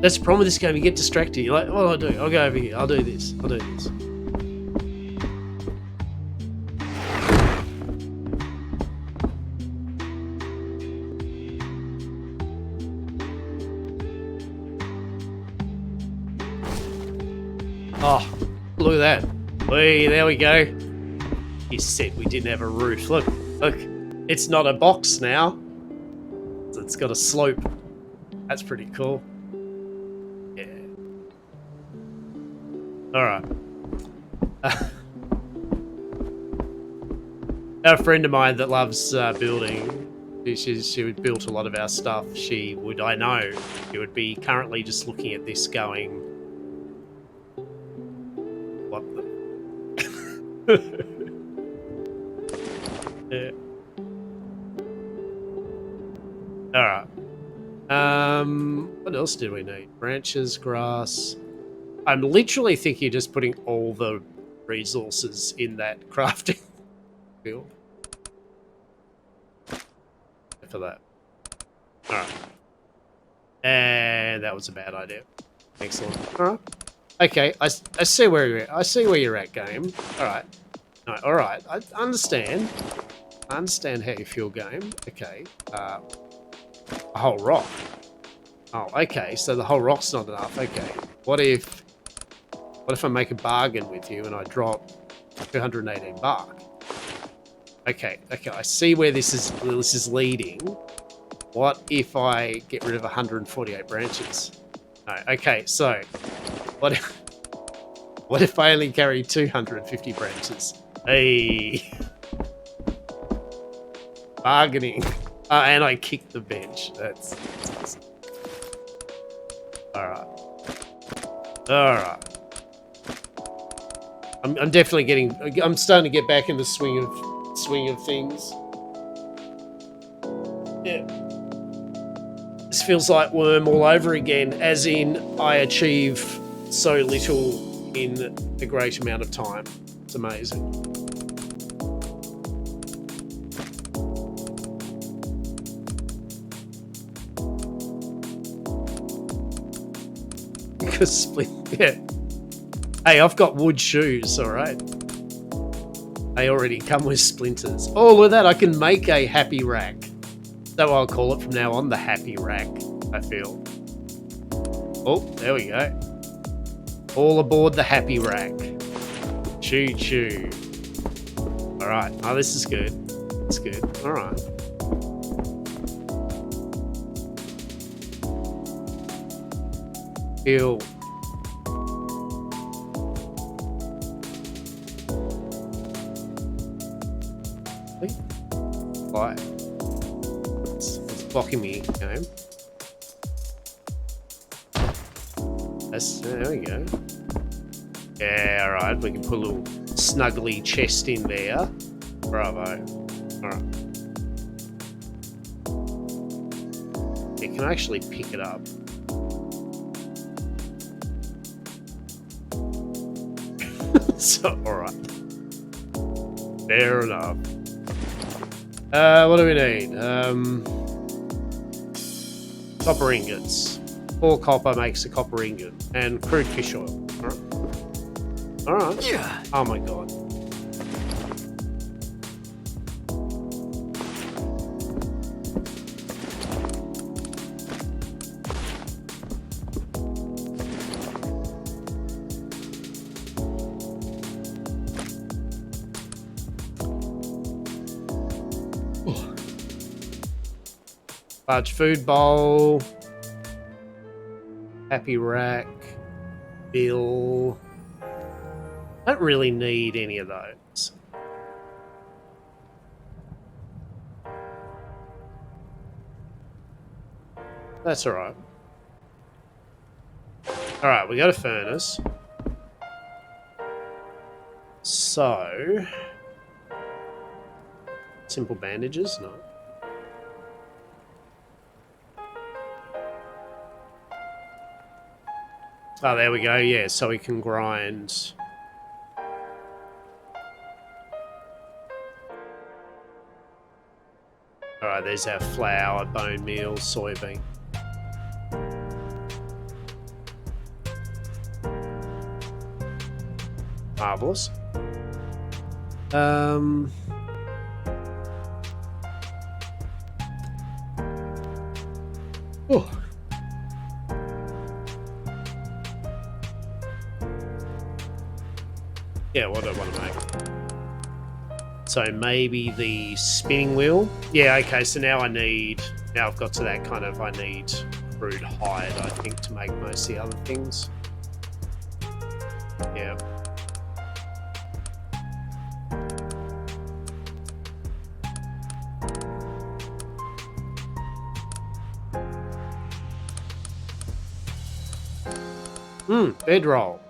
That's the problem with this game. You get distracted. You're like, what do I do? I'll go over here. I'll do this. I'll do this. Oh, look at that. Hey, there we go. You said we didn't have a roof. Look, it's not a box now. It's got a slope. That's pretty cool. Yeah. All right. A friend of mine that loves building, she built a lot of our stuff. She would be currently just looking at this going, what the? Yeah. All right. What else did we need? Branches, grass. I'm literally thinking of just putting all the resources in that crafting field. For that. All right. And that was a bad idea. Excellent. All right. Okay, I see where you're at. I see where you're at, game. Alright. No, alright. I understand. I understand how you feel, game. Okay. A whole rock. Oh, okay. So the whole rock's not enough. Okay. What if I make a bargain with you and I drop 218 bark? Okay, okay. I see where this is leading. What if I get rid of 148 branches? No. Okay. So, what if I only carry 250 branches? Hey. Bargaining. And I kicked the bench. That's awesome. Alright. Alright. I'm definitely getting... I'm starting to get back in the swing of things. Yeah. This feels like Worm all over again, as in I achieve so little in a great amount of time. It's amazing. Because split, yeah. Hey, I've got wood shoes, alright. They already come with splinters. Oh, look at that, I can make a happy rack. That's what I'll call it from now on, the happy rack, I feel. Oh, there we go. All aboard the happy rack. Choo choo. Alright, oh, this is good. It's good, alright. Feel. Why? It's blocking me, game. There we go. Yeah, alright, we can put a little snuggly chest in there. Bravo. Alright. You can actually pick it up. So, alright. Fair enough. What do we need? Copper ingots. 4 copper makes a copper ingot. And crude fish oil. Alright. Alright. Yeah. Oh my god. Large food bowl. Happy rack. Bill. Don't really need any of those. That's alright. Alright, we got a furnace. So... simple bandages? No. Oh, there we go. Yeah, so we can grind. All right, there's our flour, bone meal, soybean. Marvelous. Oh. Yeah, what do I want to make? So maybe the spinning wheel. Yeah, okay, so now I've got to that kind of, I need crude hide, I think, to make most of the other things. Yeah. Bedroll.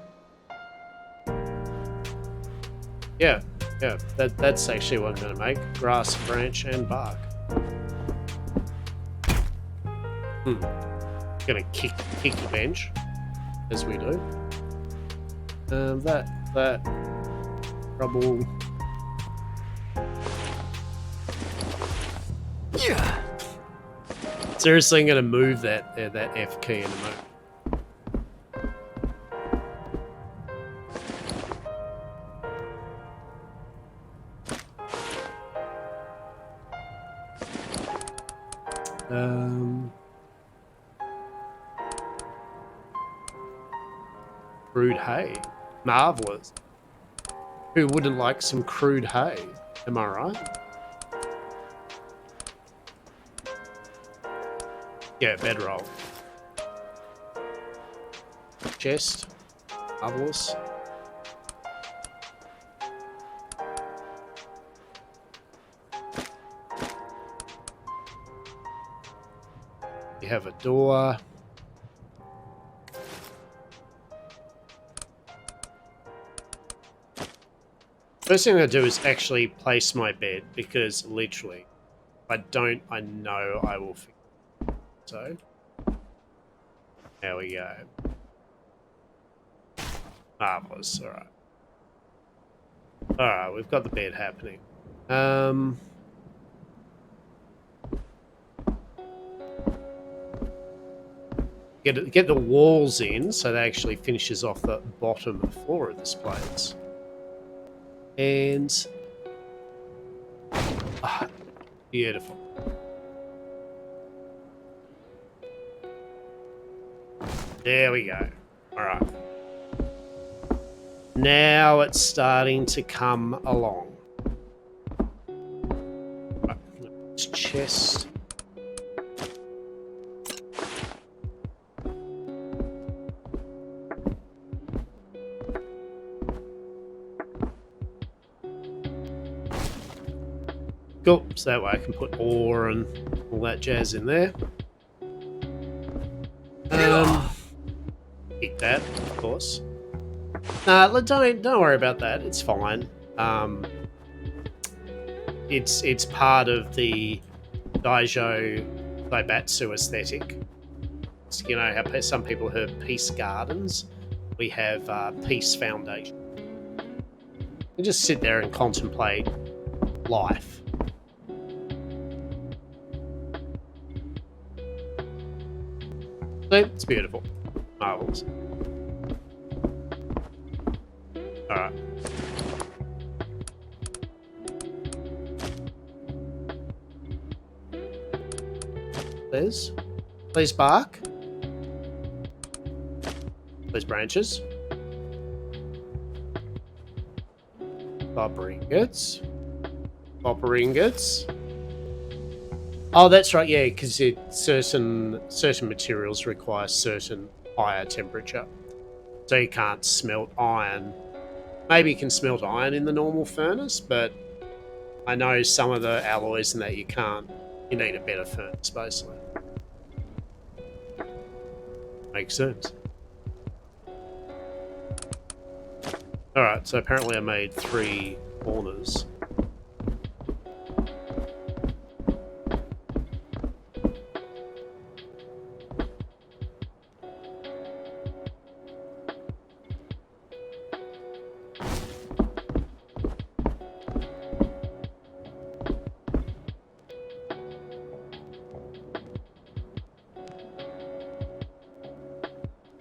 Yeah, that's actually what I'm going to make. Grass, branch, and bark. Gonna kick the bench, as we do. That rubble. Yeah. Seriously, I'm gonna move that F key in a moment. Crude hay. Marvellous. Who wouldn't like some crude hay? Am I right? Yeah, bedroll. Chest. Marvellous. We have a door. First thing I do is actually place my bed, because literally, if I don't, I know I will fix it. So, there we go. Marvellous, alright. Alright, we've got the bed happening. Get the walls in so that actually finishes off the bottom floor of this place. And beautiful. There we go. All right. Now it's starting to come along. Right. This chest. Cool, so that way I can put ore and all that jazz in there. Pick that, of course. Nah, don't worry about that. It's fine. It's part of the Daijo Daibatsu aesthetic. You know how some people have peace gardens. We have peace foundation. You just sit there and contemplate life. So, it's beautiful. Marvellous. Alright. There's bark. There's branches. Copper ingots. Copper ingots. Oh, that's right, yeah, because certain materials require certain higher temperature. So you can't smelt iron. Maybe you can smelt iron in the normal furnace, but I know some of the alloys and that you can't. You need a better furnace, basically. Makes sense. Alright, so apparently I made 3 corners.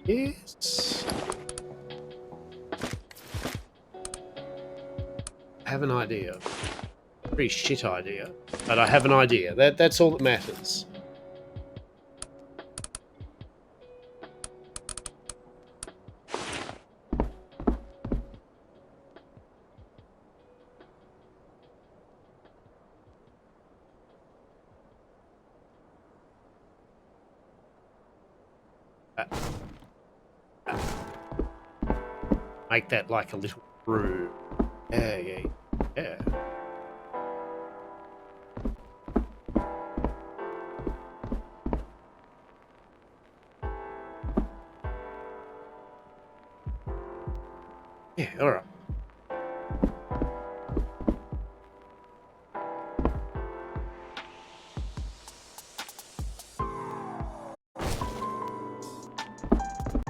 Yes. I have an idea. Pretty shit idea, but I have an idea. That's all that matters. Make that like a little room. Yeah. Yeah, alright.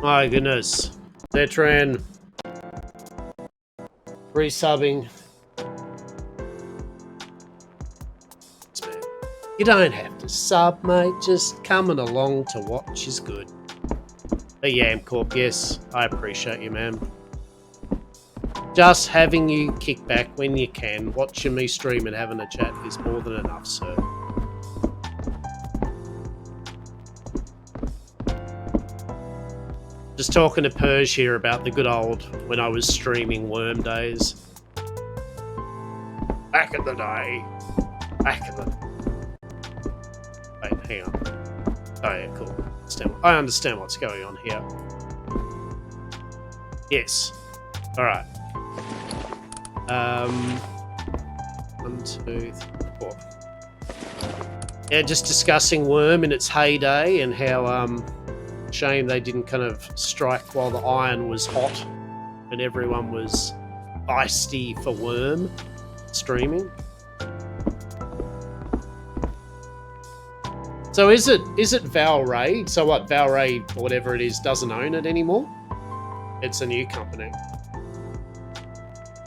My goodness. Zetran. Resubbing. You don't have to sub, mate. Just coming along to watch is good. But YamCorp, yes, I appreciate you, man. Just having you kick back when you can, watching me stream and having a chat is more than enough, sir. Just talking to Purge here about the good old when I was streaming Worm days. Back in the day. Back in the... Wait, hang on. Oh yeah, cool. I understand what's going on here. Yes. Alright. 1, 2, 3, 4. Yeah, just discussing Worm in its heyday and how shame they didn't kind of strike while the iron was hot and everyone was feisty for Worm streaming. So is it Valray? So what, Valray, whatever it is, doesn't own it anymore? It's a new company.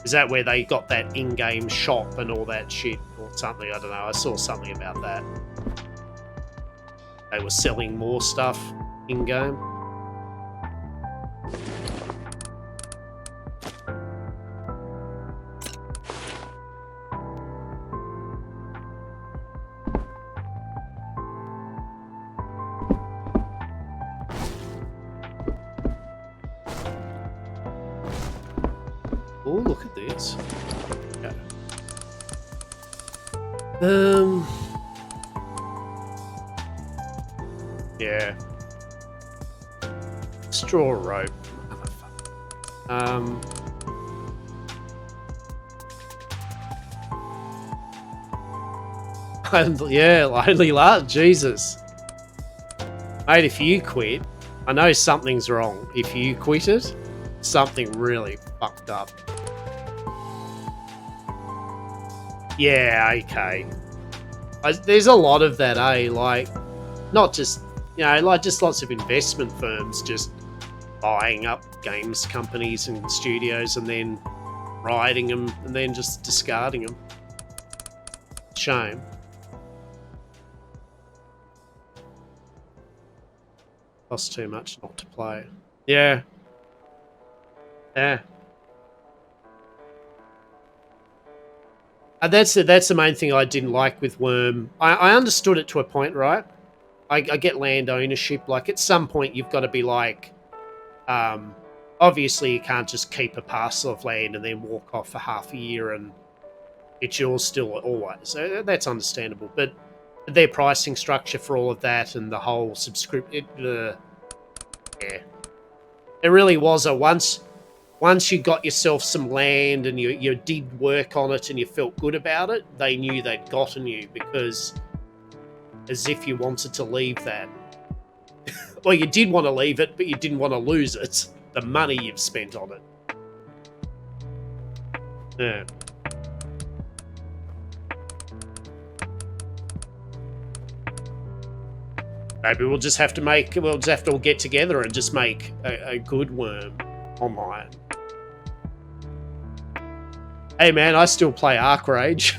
Is that where they got that in-game shop and all that shit or something? I don't know. I saw something about that. They were selling more stuff in-game. Oh, look at this. Okay. Yeah. Straw rope. Yeah, only last. Jesus. Mate, if you quit, I know something's wrong. If you quit it, something really fucked up. Yeah, okay. There's a lot of that, eh? Like, not just, you know, like just lots of investment firms just buying up games companies and studios and then riding them and then just discarding them. Shame. Costs too much not to play. Yeah. Yeah. That's the main thing I didn't like with Worm. I understood it to a point, right? I get land ownership. Like, at some point, you've got to be like... obviously, you can't just keep a parcel of land and then walk off for half a year and it's yours still always. So that's understandable. But their pricing structure for all of that and the whole subscription... yeah. It really was a once you got yourself some land and you did work on it and you felt good about it, they knew they'd gotten you because as if you wanted to leave that. Well, you did want to leave it, but you didn't want to lose it. The money you've spent on it. Yeah. Maybe we'll just have to all get together and just make a good Worm online. Hey man, I still play Arc Rage.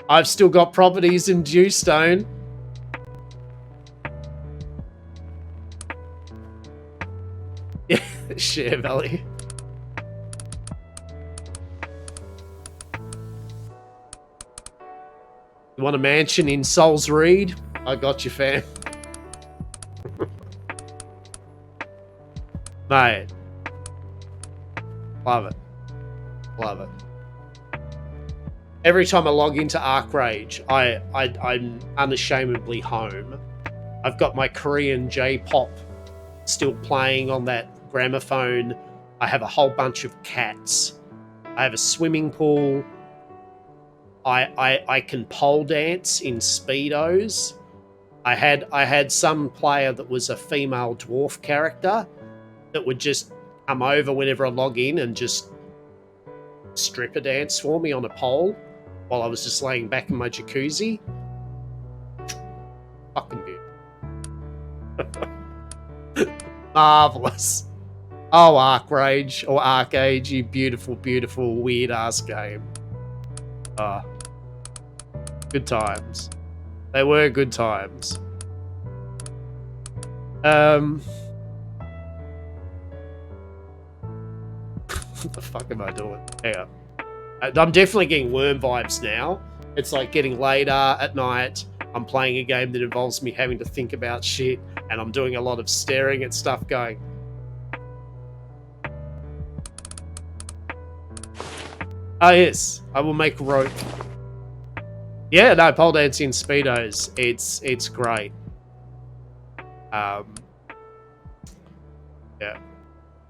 I've still got properties in Dewstone. Yeah, Share Valley. You want a mansion in Souls Reed? I got you, fam. Mate. Love it. Love it. Every time I log into Arc Rage, I'm unashamedly home. I've got my Korean J-pop still playing on that gramophone. I have a whole bunch of cats. I have a swimming pool. I can pole dance in Speedos. I had some player that was a female dwarf character that would just come over whenever I log in and just stripper dance for me on a pole while I was just laying back in my jacuzzi. Fucking beautiful. Marvelous. Oh, Arc Rage or Arcade, you beautiful, beautiful, weird ass game. Ah. Good times. They were good times. What the fuck am I doing? Hang on. I'm definitely getting Worm vibes now. It's like getting later at night. I'm playing a game that involves me having to think about shit. and I'm doing a lot of staring at stuff going, oh yes, I will make rope. Yeah, no, pole dancing Speedos, it's great. Yeah.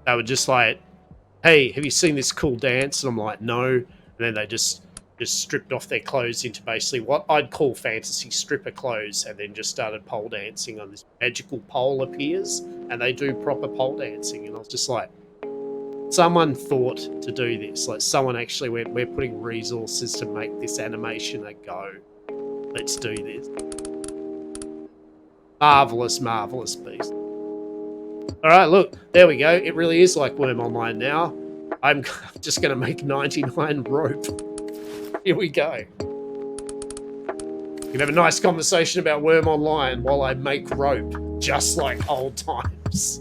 They were just like, hey, have you seen this cool dance? And I'm like, no. And then they just stripped off their clothes into basically what I'd call fantasy stripper clothes, and then just started pole dancing on this magical pole appears, and they do proper pole dancing. And I was just like, someone thought to do this. Like, someone actually went, we're putting resources to make this animation a go. Let's do this. Marvelous, marvelous piece. All right, look, there we go. It really is like Worm Online now. I'm just going to make 99 rope. Here we go. We can have a nice conversation about Worm Online while I make rope, just like old times.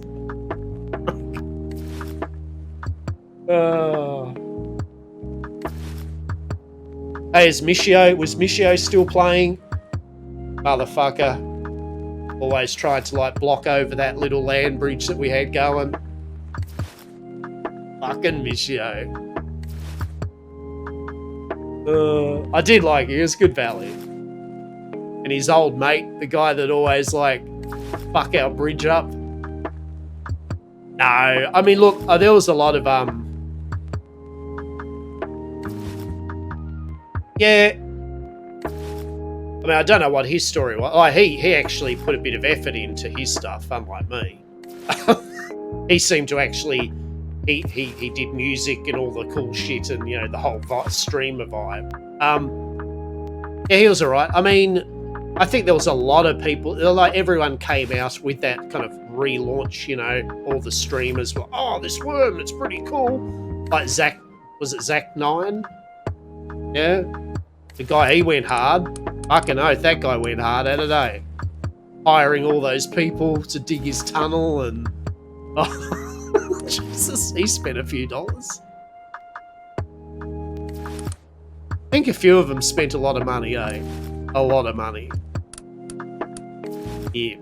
Hey, was Michio still playing? Motherfucker. Always tried to, like, block over that little land bridge that we had going. Fucking Michio. I did like it. It was good value. And his old mate, the guy that always, like, fuck our bridge up. No, I mean, look, there was a lot of, yeah. I mean, I don't know what his story was. Oh, he actually put a bit of effort into his stuff, unlike me. He seemed to actually... He did music and all the cool shit and, you know, the whole streamer vibe. Yeah, he was alright. I mean, I think there was a lot of people... Like, everyone came out with that kind of relaunch, you know. All the streamers were, oh, this worm, it's pretty cool. Like Zach... Was it Zach 9? Yeah? The guy, he went hard. Fucking oath, that guy went hard at it, eh? Hiring all those people to dig his tunnel and... Oh, Jesus, he spent a few dollars. I think a few of them spent a lot of money, eh? A lot of money. Yeah.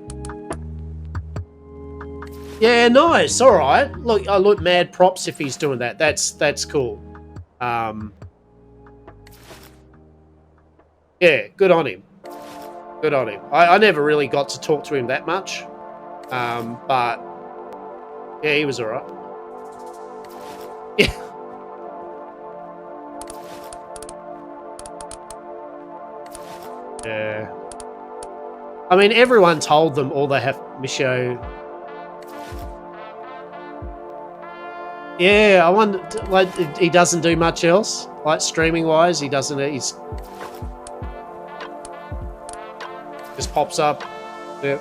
Yeah, nice, alright. Look, I look mad props if he's doing that. That's cool. Yeah, good on him. Good on him. I never really got to talk to him that much. But yeah, he was alright. Yeah. Yeah. I mean, everyone told them all they have Michio. Yeah, I wonder, like, he doesn't do much else, like, streaming-wise. He doesn't, he's... Just pops up. Yeah.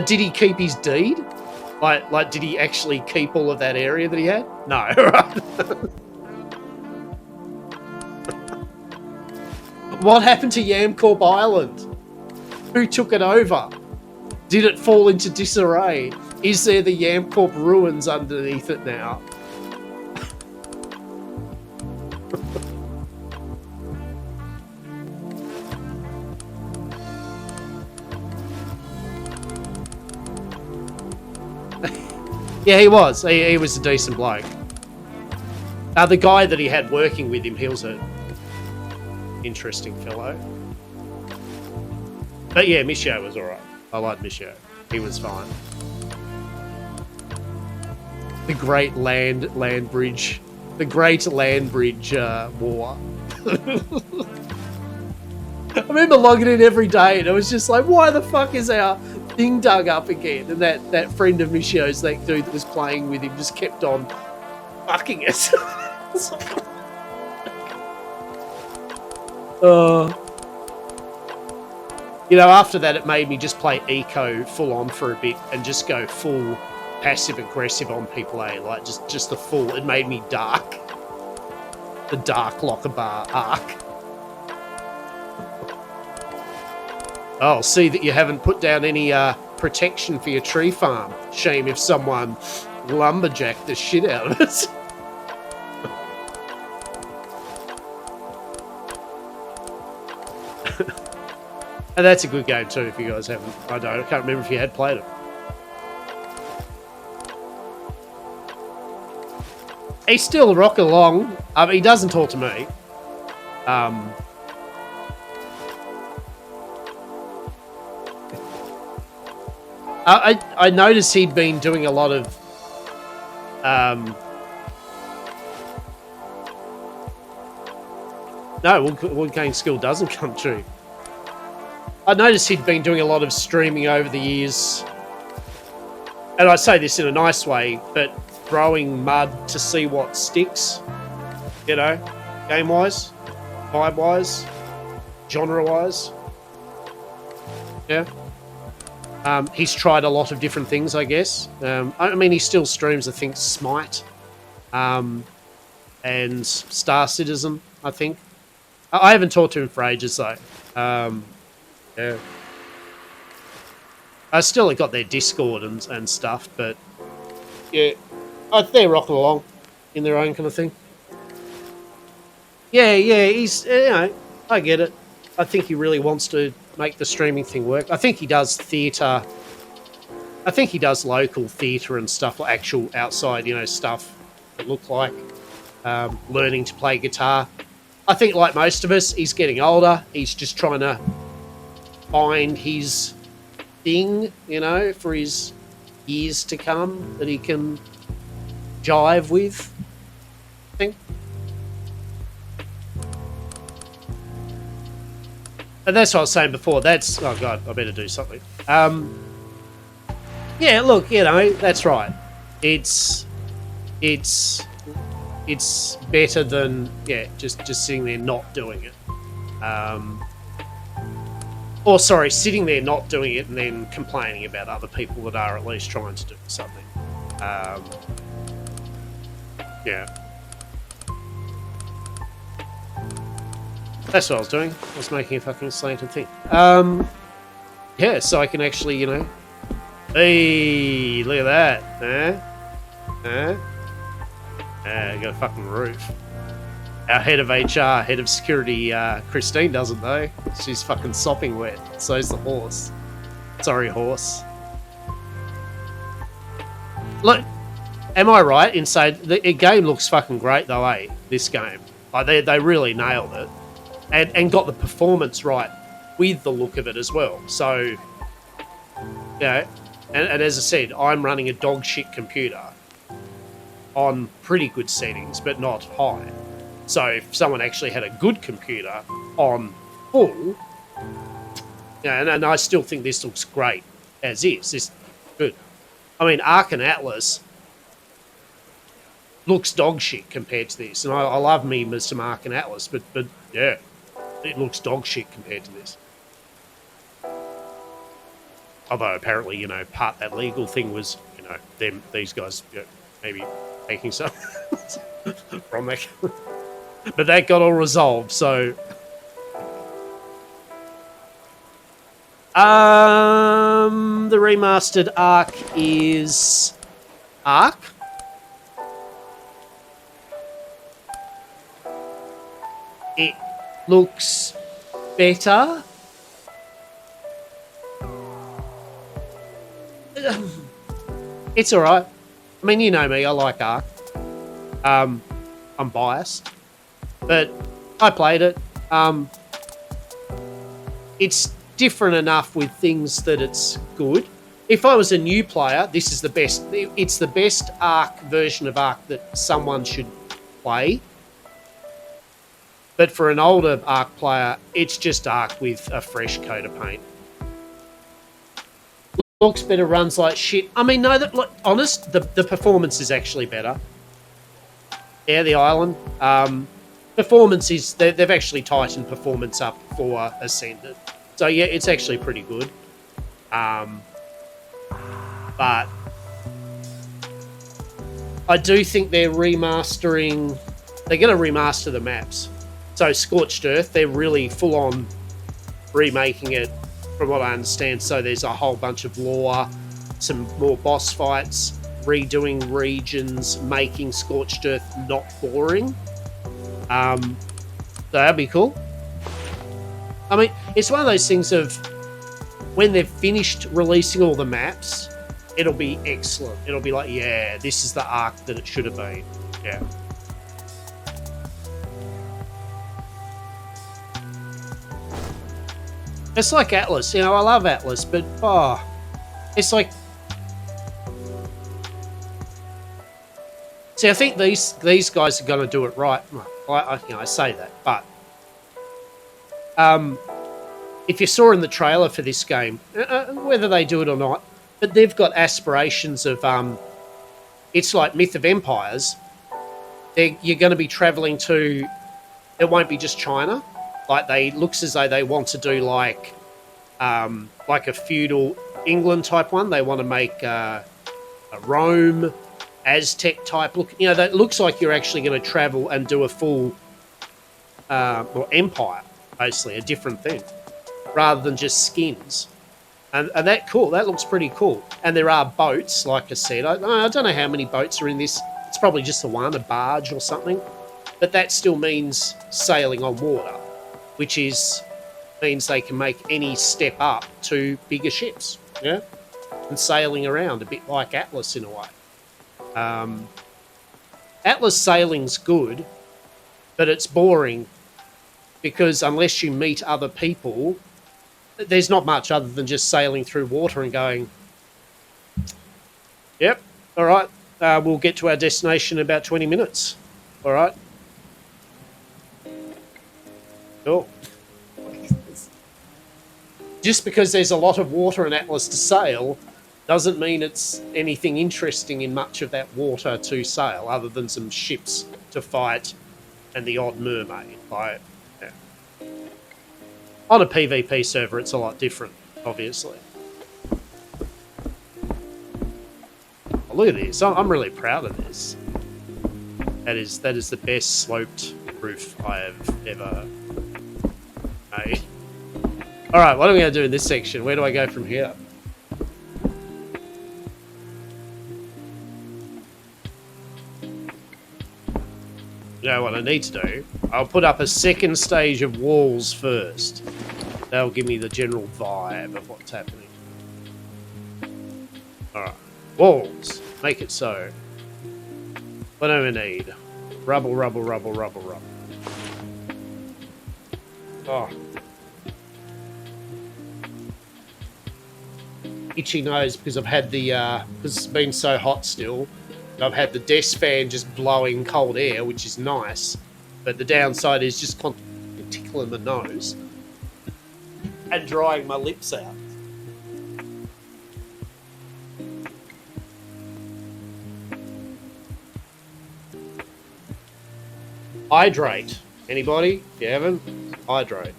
Did he keep his deed? Like, did he actually keep all of that area that he had? No, right? What happened to YamCorp Island? Who took it over? Did it fall into disarray? Is there the YamCorp ruins underneath it now? Yeah, he was. He was a decent bloke. The guy that he had working with him, he was a interesting fellow. But yeah, Michio was alright. I liked Michio. He was fine. The great land bridge. The great land bridge war. I remember logging in every day and I was just like, why the fuck is our thing dug up again? And that friend of Michio's, that dude that was playing with him, just kept on fucking it. You know, after that, it made me just play eco full on for a bit and just go full passive aggressive on people, eh? Like just the full. It made me dark. The dark locker bar arc. Oh, see that you haven't put down any protection for your tree farm. Shame if someone lumberjacked the shit out of it. And that's a good game too, if you guys haven't. I can't remember if you had played it. He's still rocking along. I mean, he doesn't talk to me. I noticed he'd been doing a lot of no, one game skill doesn't come true. I noticed he'd been doing a lot of streaming over the years, and I say this in a nice way, but throwing mud to see what sticks, you know, game-wise, vibe-wise, genre-wise. Yeah. He's tried a lot of different things, I guess. I mean, he still streams, I think, Smite and Star Citizen, I think. I haven't talked to him for ages, though. Yeah. I still got their Discord and stuff, but yeah, they're rocking along in their own kind of thing. Yeah, he's, you know, I get it. I think he really wants to make the streaming thing work. I think he does theatre. I think he does local theatre and stuff, like actual outside, you know, stuff that look like learning to play guitar. I think, like most of us, he's getting older. He's just trying to find his thing, you know, for his years to come that he can jive with, I think. And that's what I was saying before. That's, oh God, I better do something. Yeah, look, you know, that's right. It's better than, yeah, just sitting there not doing it. Or sorry, sitting there not doing it and then complaining about other people that are at least trying to do something. Yeah. That's what I was doing. I was making a fucking slanted thing. Yeah, so I can actually, you know... Hey, look at that. Got a fucking roof. Our head of HR, head of security, Christine doesn't though. She's fucking sopping wet. So's the horse. Sorry, horse. Look, am I right in saying the game looks fucking great though, eh? This game. Like they really nailed it. And got the performance right with the look of it as well. So, you know, and as I said, I'm running a dog shit computer on pretty good settings, but not high. So if someone actually had a good computer on full, you know, and I still think this looks great as is. This good. I mean, Ark and Atlas looks dog shit compared to this, and I love me some Ark and Atlas, but yeah, it looks dog shit compared to this. Although apparently, you know, part that legal thing was, you know, these guys, you know, maybe taking some from that. But that got all resolved, so... the remastered Ark is... Ark? It looks better. It's alright. I mean, you know me, I like Ark. I'm biased. But I played it. It's different enough with things that it's good. If I was a new player, this is the best. It's the best Ark version of Ark that someone should play. But for an older Ark player, it's just Ark with a fresh coat of paint. Looks better, runs like shit. I mean, no, like, honest, the performance is actually better. Yeah, the island. Performance is... They've actually tightened performance up for Ascended. So, yeah, it's actually pretty good. But I do think they're remastering... They're going to remaster the maps. So, Scorched Earth, they're really full-on remaking it, from what I understand. So, there's a whole bunch of lore, some more boss fights, redoing regions, making Scorched Earth not boring. So that'd be cool. I mean, it's one of those things of when they've finished releasing all the maps, it'll be excellent. It'll be like, yeah, this is the arc that it should have been. Yeah. It's like Atlas, you know, I love Atlas, but it's like, see, I think these guys are going to do it right. I say that, but if you saw in the trailer for this game, whether they do it or not, but they've got aspirations of it's like Myth of Empires. You're going to be traveling to, it won't be just China. Like looks as though they want to do like a feudal England type one. They want to make a Rome, Aztec type look. You know, that looks like you're actually going to travel and do a full empire, basically a different thing, rather than just skins. And that cool. That looks pretty cool. And there are boats, like I said. I don't know how many boats are in this. It's probably just the one, a barge or something. But that still means sailing on water, which means they can make any step up to bigger ships, yeah, and sailing around a bit like Atlas in a way. Atlas sailing's good, but it's boring because unless you meet other people, there's not much other than just sailing through water and going, yep, all right, we'll get to our destination in about 20 minutes. All right. Cool. Just because there's a lot of water in Atlas to sail doesn't mean it's anything interesting in much of that water to sail, other than some ships to fight and the odd mermaid. Like, yeah. On a PvP server, it's a lot different, obviously. Oh, look at this. I'm really proud of this. That is the best sloped roof I have ever made. All right, what are we going to do in this section? Where do I go from here? You know what I need to do? I'll put up a second stage of walls first. That'll give me the general vibe of what's happening. All right, walls. Make it so. What do we need? Rubble, rubble, rubble, rubble, rubble. Oh. Itchy nose because I've had the because it's been so hot still. I've had the desk fan just blowing cold air, which is nice, but the downside is just constantly tickling my nose and drying my lips out. Hydrate. Anybody? If you haven't, hydrate.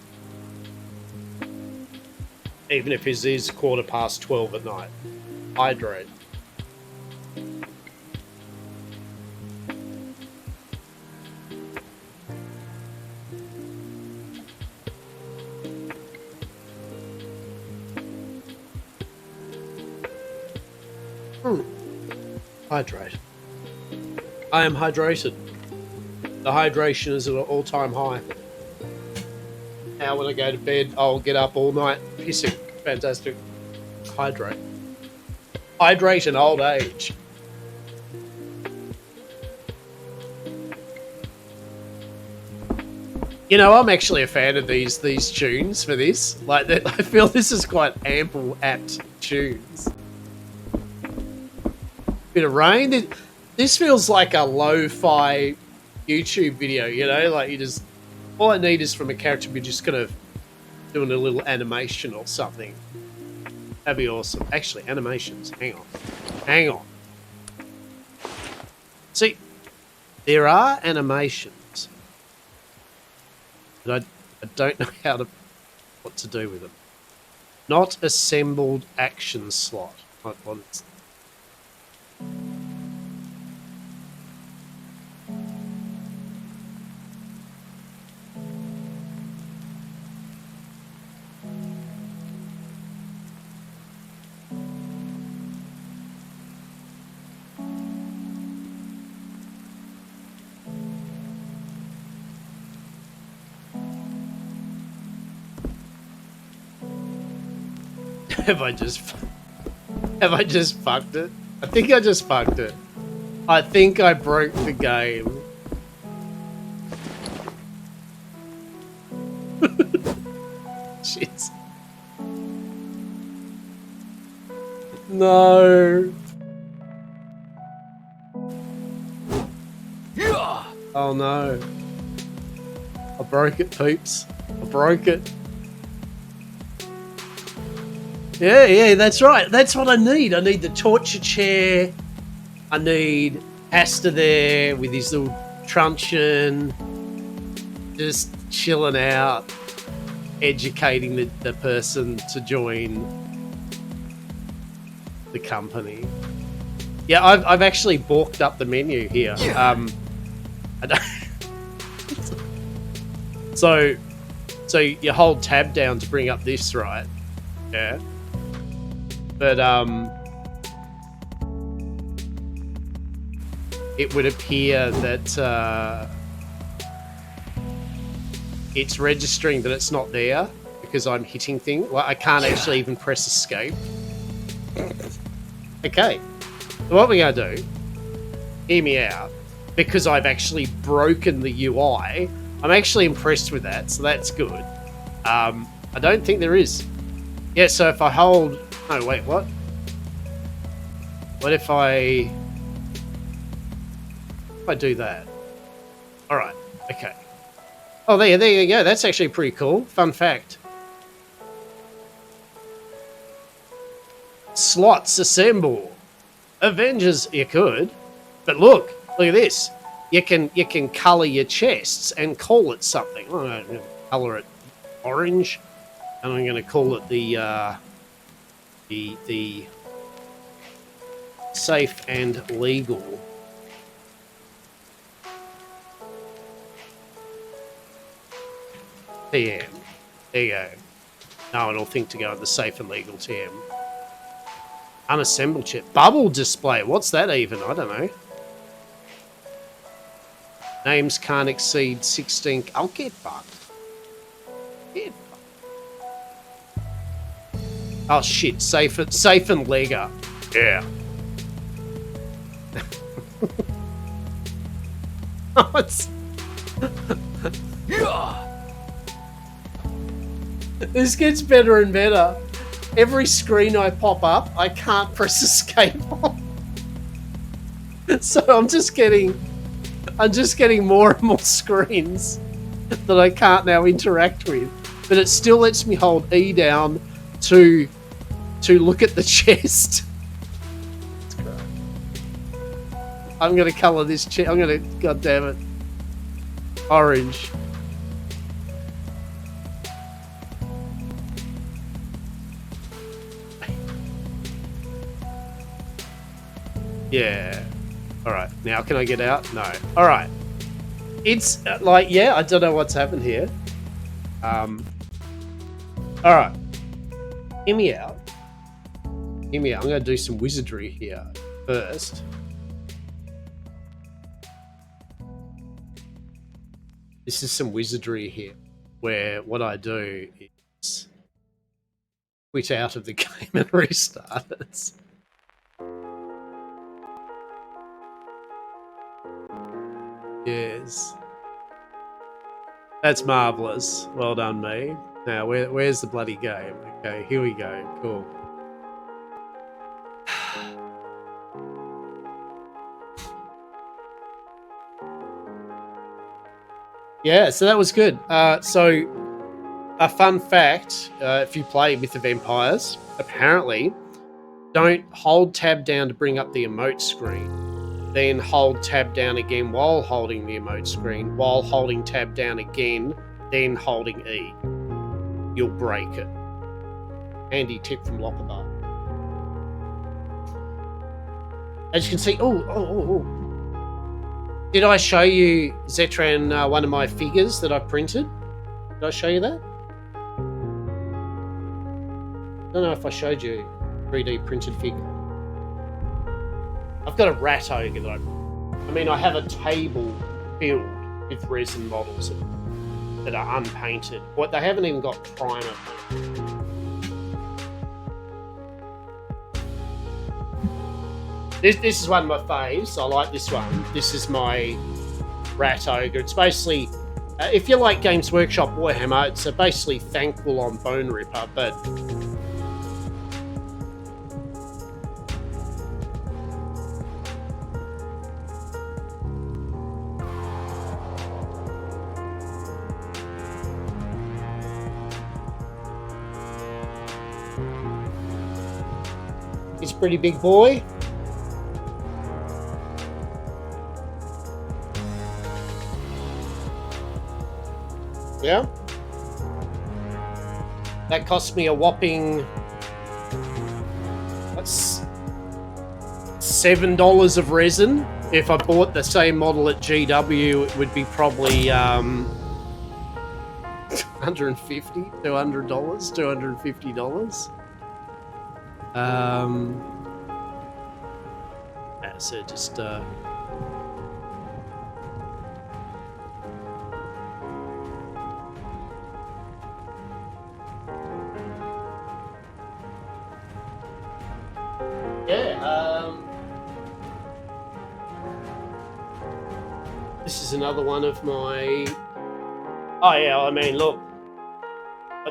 Even if it is 12:15 at night. Hydrate. Hydrate. I am hydrated. The hydration is at an all-time high. Now when I go to bed, I'll get up all night pissing. Fantastic. Hydrate. Hydrate in old age. You know, I'm actually a fan of these tunes for this. Like, I feel this is quite ample, apt tunes. Bit of rain. This feels like a lo-fi YouTube video, you know? Like, you just... All I need is from a character be just kind of doing a little animation or something. That'd be awesome. Actually, animations. Hang on. Hang on. See, there are animations, but I don't know what to do with them. Not assembled action slot. Have I just fucked it? I think I just fucked it. I think I broke the game. Shit. No. Oh no. I broke it, peeps. I broke it. Yeah, that's right. That's what I need. I need the torture chair. I need Hastur there with his little truncheon. Just chilling out. Educating the person to join the company. Yeah, I've actually balked up the menu here. I don't so you hold tab down to bring up this, right? Yeah. But it would appear that it's registering that it's not there because I'm hitting things. Well, I can't actually even press escape. Okay. So what we're gonna do, hear me out, because I've actually broken the UI. I'm actually impressed with that, so that's good. I don't think there is. Yeah, so if I hold... No, wait, what? What if I do that? Alright, okay. Oh, there you go. That's actually pretty cool. Fun fact. Slots assemble. Avengers, you could. But look at this. You can colour your chests and call it something. I'm going to colour it orange, and I'm going to call it the safe and legal. TM. There you go. No one will think to go with the safe and legal TM. Unassembled chip. Bubble display. What's that even? I don't know. Names can't exceed 16. I'll get fucked. Get fucked. Oh shit. Safe and Lega. Yeah. Oh, it's... This gets better and better. Every screen I pop up, I can't press escape on. So I'm just getting more and more screens that I can't now interact with. But it still lets me hold E down to look at the chest. That's great. I'm gonna colour this chest. I'm gonna, god damn it, orange. Yeah. Alright, now can I get out? No. Alright. It's like, yeah, I don't know what's happened here. Alright. Hear me out. Hear me out. I'm going to do some wizardry here first. This is some wizardry here, where what I do is quit out of the game and restart it. Yes. That's marvellous. Well done, me. Now, where's the bloody game? Okay, here we go. Cool. Yeah, so that was good. So, a fun fact, if you play Myth of Empires, apparently, don't hold tab down to bring up the emote screen. Then hold tab down again while holding the emote screen, while holding tab down again, then holding E. You'll break it. Handy tip from Lockerbar. As you can see, oh. Did I show you, Zetran, one of my figures that I printed? Did I show you that? I don't know if I showed you a 3D printed figure. I've got a rat ogre that I have a table filled with resin models that are unpainted. What, they haven't even got primer. This is one of my faves. I like this one. This is my Rat Ogre. It's basically, if you like Games Workshop Warhammer, it's basically Thankful on Bone Ripper, but he's a pretty big boy. Yeah. That cost me a whopping, that's $7 of resin. If I bought the same model at GW, it would be probably $150, $200, $250. So just this is another one of my. Oh yeah, I mean, look,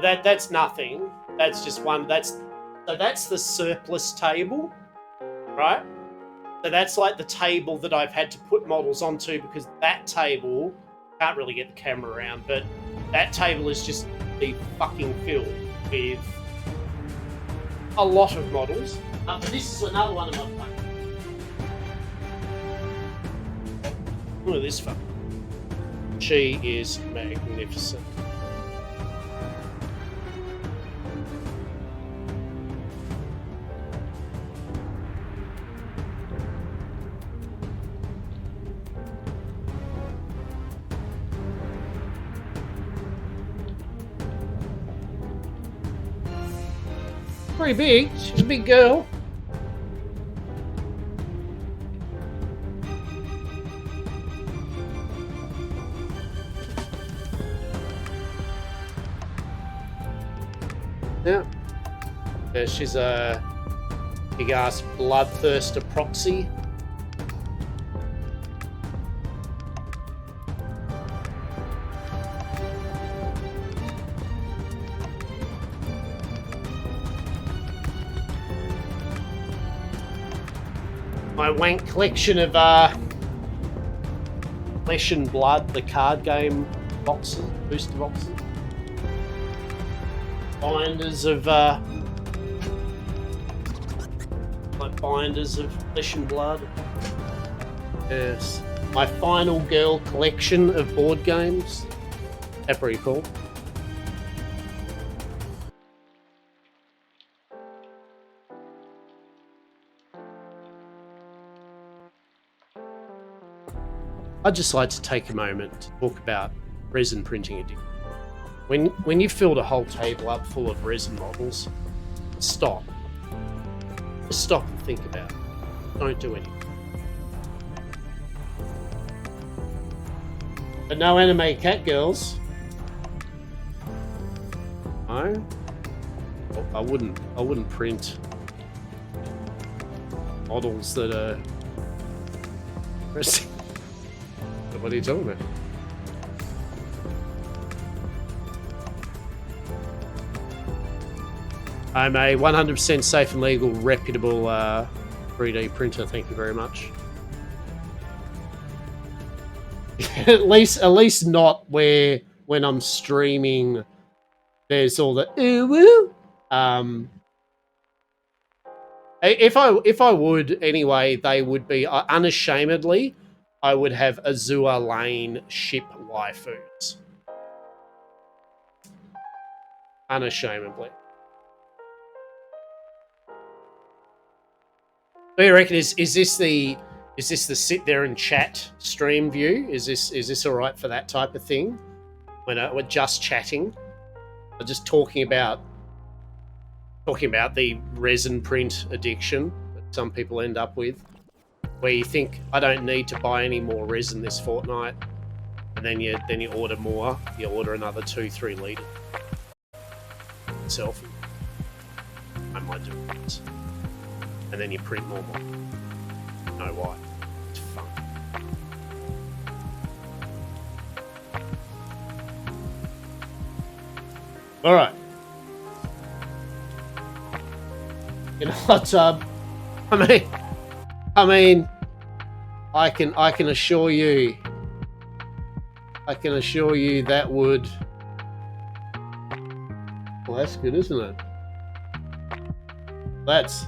that's nothing. That's just one. So that's the surplus table, right? So that's like the table that I've had to put models onto because that table can't really get the camera around, but that table is just the fucking filled with a lot of models. But this is another one of my favorites. Look at this fucker. She is magnificent. Pretty big. She's a big girl. Yeah, she's a big-ass bloodthirster proxy. My wank collection of Flesh and Blood, the card game boxes, booster boxes. Binders of like binders of Flesh and Blood. Yes. My Final Girl collection of board games. That's pretty cool. I'd just like to take a moment to talk about resin printing edition. When you've filled a whole table up full of resin models, stop. Just stop and think about it. Don't do anything. But no anime cat girls. No. I wouldn't print models that are resin. What are you talking about? I'm a 100% safe and legal, reputable 3D printer. Thank you very much. at least not where when I'm streaming, there's all the ooh woo. If I would anyway, they would be unashamedly. I would have Azure Lane ship waifus. Unashamedly. What do you reckon? Is this the sit there and chat stream view? Is this all right for that type of thing? When we're just chatting, or just talking about the resin print addiction that some people end up with, where you think I don't need to buy any more resin this fortnight, and then you order more. You order another 2-3 litre selfie. I might do it, and then you print more. know why. It's fun. All right. In a hot tub. I mean, I can assure you. I can assure you that would. Well, that's good, isn't it? That's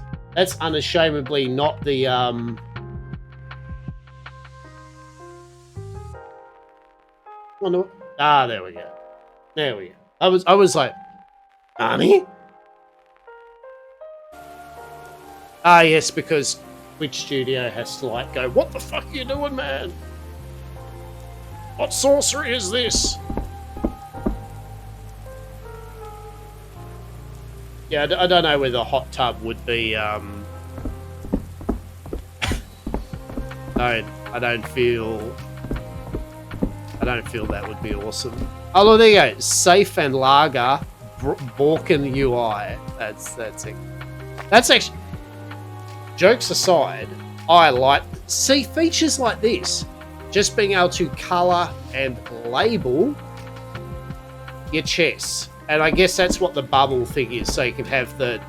unashamedly not the there we go. There we go. I was like, Nani? Ah, yes, because Twitch Studio has to like go, what the fuck are you doing, man? What sorcery is this? Yeah, I don't know whether a hot tub would be, I don't feel that would be awesome. Oh, look, there you go. Safe and Lager, Borken UI. That's it. That's actually, jokes aside, I like, see, features like this. Just being able to colour and label your chests. And I guess that's what the bubble thing is, so you can have the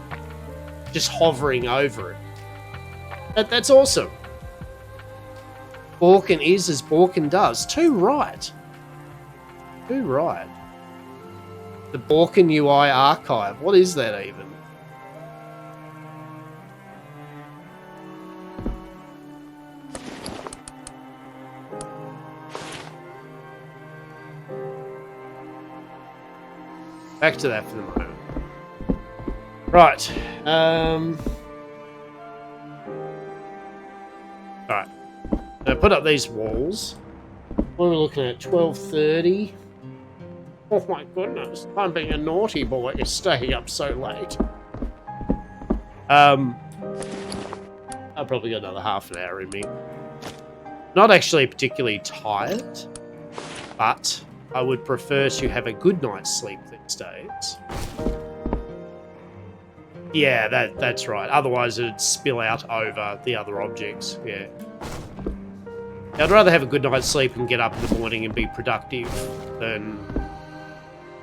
just hovering over it. That's awesome. Borken is as Borken does. Too right. Too right. The Borken UI archive. What is that even? Back to that for the moment. Right. Alright. So put up these walls. What are we looking at? 12:30. Oh my goodness. I'm being a naughty boy staying up so late. I've probably got another half an hour in me. Not actually particularly tired, but I would prefer to have a good night's sleep these days. Yeah, that's right. Otherwise, it'd spill out over the other objects. Yeah. I'd rather have a good night's sleep and get up in the morning and be productive than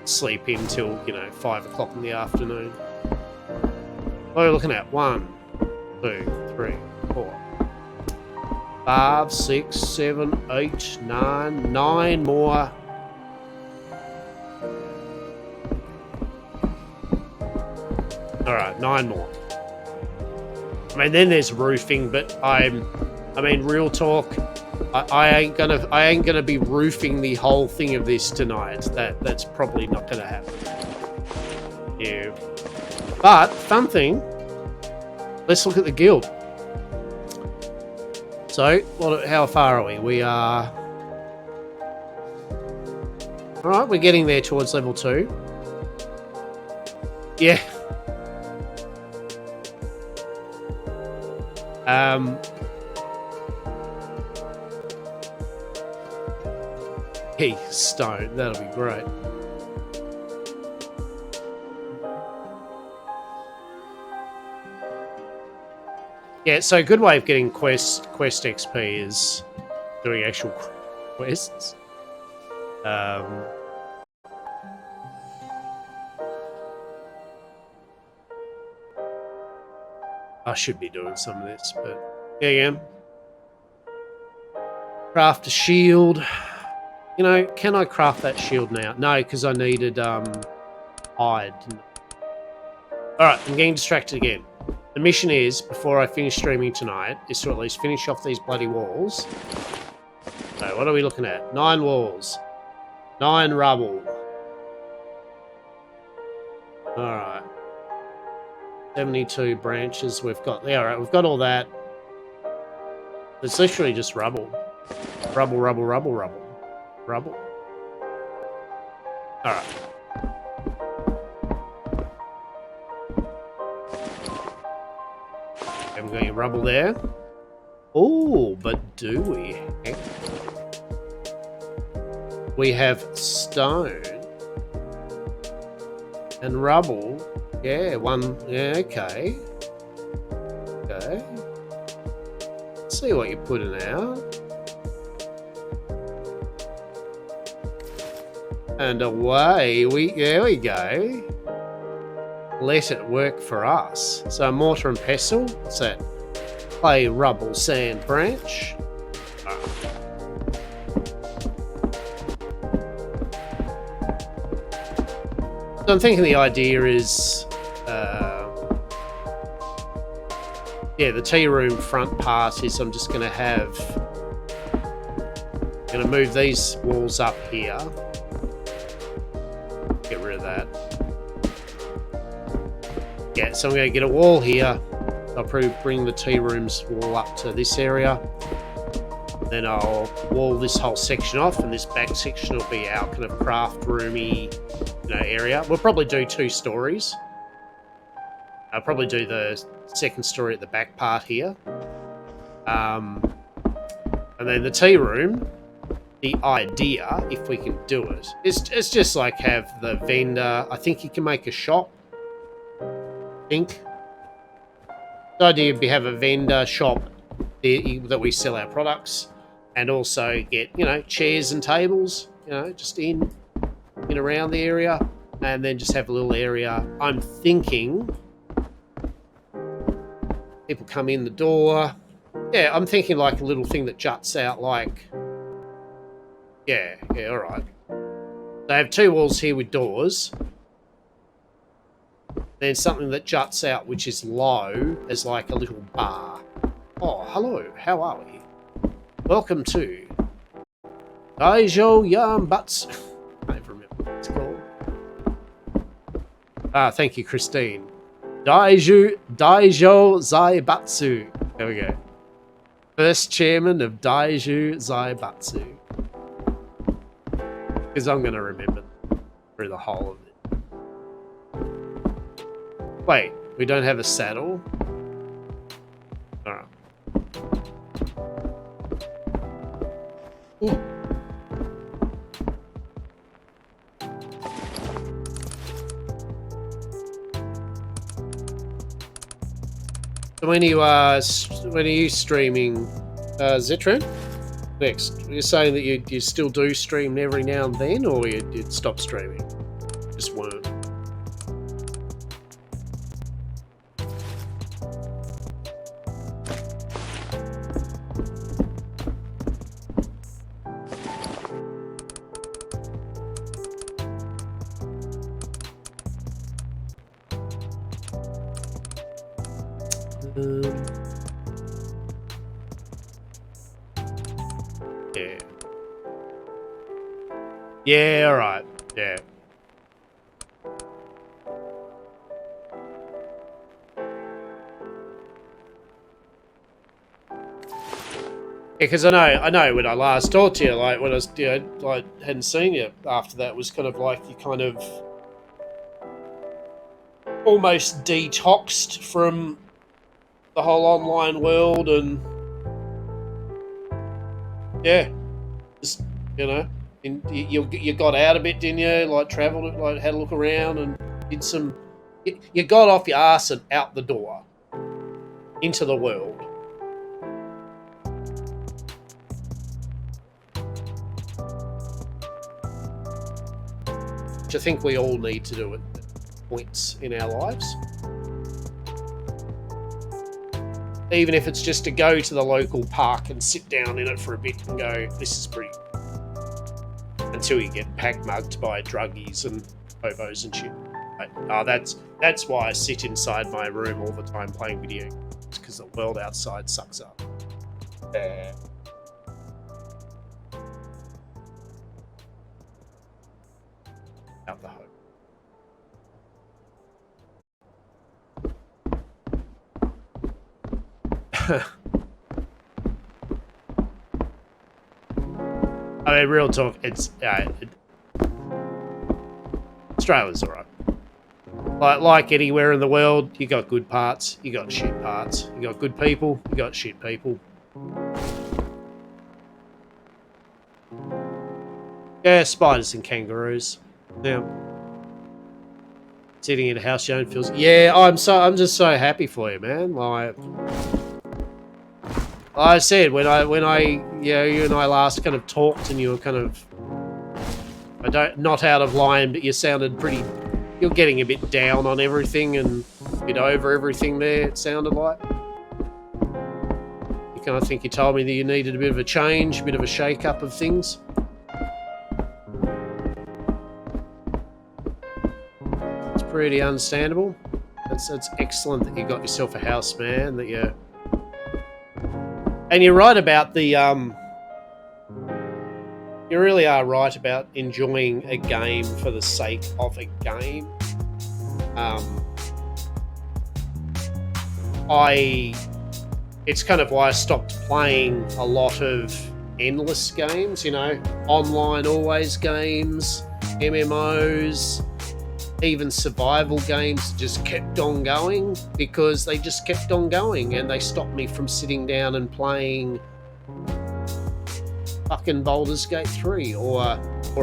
sleep until, 5 o'clock in the afternoon. What are we looking at? 1, 2, 3, 4, 5, 6, 7, 8, 9, 9 more. Alright, 9 more. I mean, then there's roofing, but real talk, I ain't gonna be roofing the whole thing of this tonight. That's probably not gonna happen. Yeah. But fun thing, let's look at the guild. So, how far are we? We are. All right, we're getting there towards level 2. Yeah. Hey, stone. That'll be great. Yeah, so a good way of getting quest XP is doing actual quests. I should be doing some of this, but yeah, I am. Craft a shield. Can I craft that shield now? No, because I needed hide. Alright, I'm getting distracted again. The mission is, before I finish streaming tonight, is to at least finish off these bloody walls. So, what are we looking at? 9 walls. 9 rubble. Alright. 72 branches we've got. Yeah, alright, we've got all that. It's literally just rubble. Rubble, rubble, rubble, rubble. Rubble. Alright. I'm going to rubble there. Oh, but do we? We have stone and rubble. Yeah, one. Yeah, okay. Okay. See what you're putting out. And away there we go. Let it work for us. So mortar and pestle, what's that? Clay, rubble, sand, branch. So I'm thinking the idea is, yeah, the tea room front part is I'm just going to have, going to move these walls up here. Get rid of that. Yeah, so I'm going to get a wall here. I'll probably bring the tea room's wall up to this area. Then I'll wall this whole section off, and this back section will be our kind of craft roomy, area. We'll probably do 2 stories. I'll probably do the second story at the back part here. And then the tea room, the idea, if we can do it, is just like have the vendor. I think you can make a shop. I think. The idea would be have a vendor shop that we sell our products, and also get, chairs and tables, just in around the area, and then just have a little area. I'm thinking people come in the door. Yeah, I'm thinking like a little thing that juts out like, yeah, all right. They have 2 walls here with doors. Then something that juts out, which is low, as like a little bar. Oh, hello, how are we? Welcome to Daijo YamVault. I don't remember what it's called. Ah, thank you, Christine. Daijo Zaibatsu. There we go. First chairman of Daijo Zaibatsu. Because I'm going to remember through the whole of it. Wait, we don't have a saddle? Alright. Ooh. So when are you streaming, Zitron? Next, you're saying that you still do stream every now and then, or you'd stop streaming? Just weren't. Yeah. Yeah, alright. Yeah. Because I know when I last talked to you, like when I was, I hadn't seen you after that, was kind of like you kind of almost detoxed from the whole online world, and yeah, just, you got out a bit, didn't you? Like travelled, like had a look around and did some. You got off your arse and out the door into the world. Which I think we all need to do at points in our lives. Even if it's just to go to the local park and sit down in it for a bit and go, this is pretty. Until you get pack mugged by druggies and hobos and shit. That's why I sit inside my room all the time playing video games, because the world outside sucks up. Out the home. I mean, real talk, it's Australia's alright. Like anywhere in the world, you got good parts, you got shit parts. You got good people, you got shit people. Yeah, spiders and kangaroos. Yeah. Sitting in a house your own feels. Yeah, I'm just so happy for you, man. I said when I you and I last kind of talked, and you were kind of not out of line, but you sounded pretty. You're getting a bit down on everything and a bit over everything there. It sounded like. You kind of think you told me that you needed a bit of a change, a bit of a shake-up of things. It's pretty understandable. It's excellent that you got yourself a house, man. That you. And you're right about the you really are right about enjoying a game for the sake of a game. It's kind of why I stopped playing a lot of endless games, you know, online always games, MMOs, even survival games just kept on going because they just kept on going, and they stopped me from sitting down and playing fucking Baldur's Gate 3 or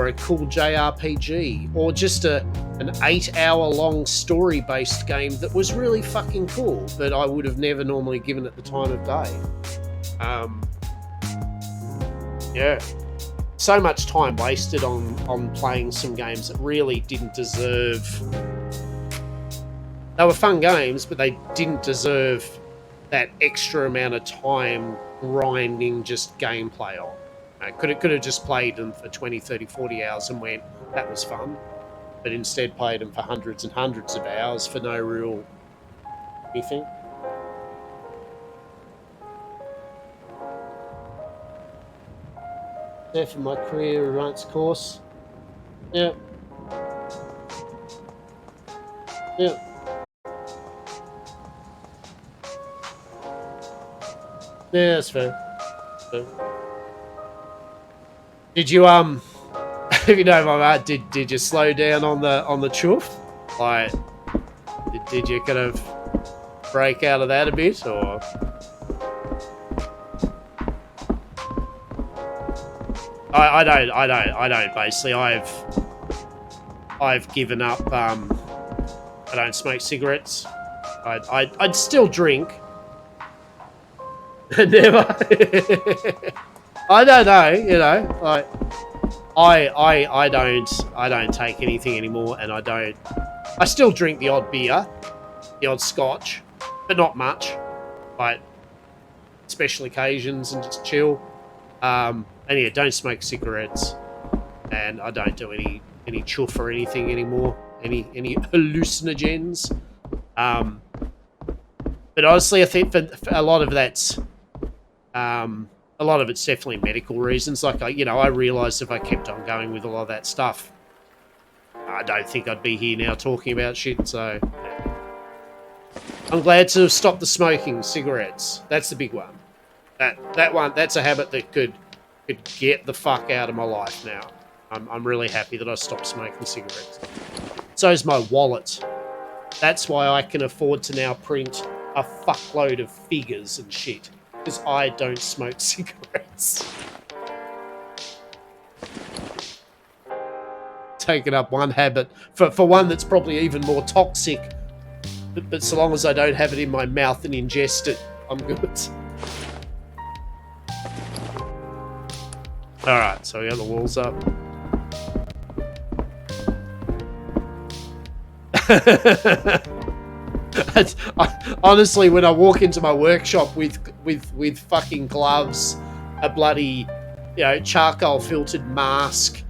a cool JRPG or just an 8-hour-long story-based game that was really fucking cool, but I would have never normally given it the time of day. Yeah. So much time wasted on playing some games that really didn't deserve... They were fun games, but they didn't deserve that extra amount of time grinding just gameplay on. Could have just played them for 20, 30, 40 hours and went, that was fun. But instead played them for hundreds and hundreds of hours for no real anything. There for my career runs course. Yeah. Yeah. Yeah, that's fair. Did you if you know my man, did you slow down on the chuff? Like, did you kind of break out of that a bit, or? I don't. Basically, I've given up. I don't smoke cigarettes. I'd still drink. Never. I don't know. You know, like I don't take anything anymore, and I still drink the odd beer, the odd scotch, but not much. Like special occasions and just chill. And yeah, don't smoke cigarettes, and I don't do any chuff or anything anymore. Any hallucinogens. But honestly, I think for a lot of that's a lot of it's definitely medical reasons. Like I realised if I kept on going with a lot of that stuff, I don't think I'd be here now talking about shit. So yeah. I'm glad to have stopped the smoking cigarettes. That's the big one. That one, that's a habit that could get the fuck out of my life now. I'm really happy that I stopped smoking cigarettes. So is my wallet. That's why I can afford to now print a fuckload of figures and shit, because I don't smoke cigarettes. Taking up one habit for one that's probably even more toxic, but so long as I don't have it in my mouth and ingest it, I'm good. Alright, so we got the walls up. Honestly, when I walk into my workshop with fucking gloves, a bloody charcoal filtered mask,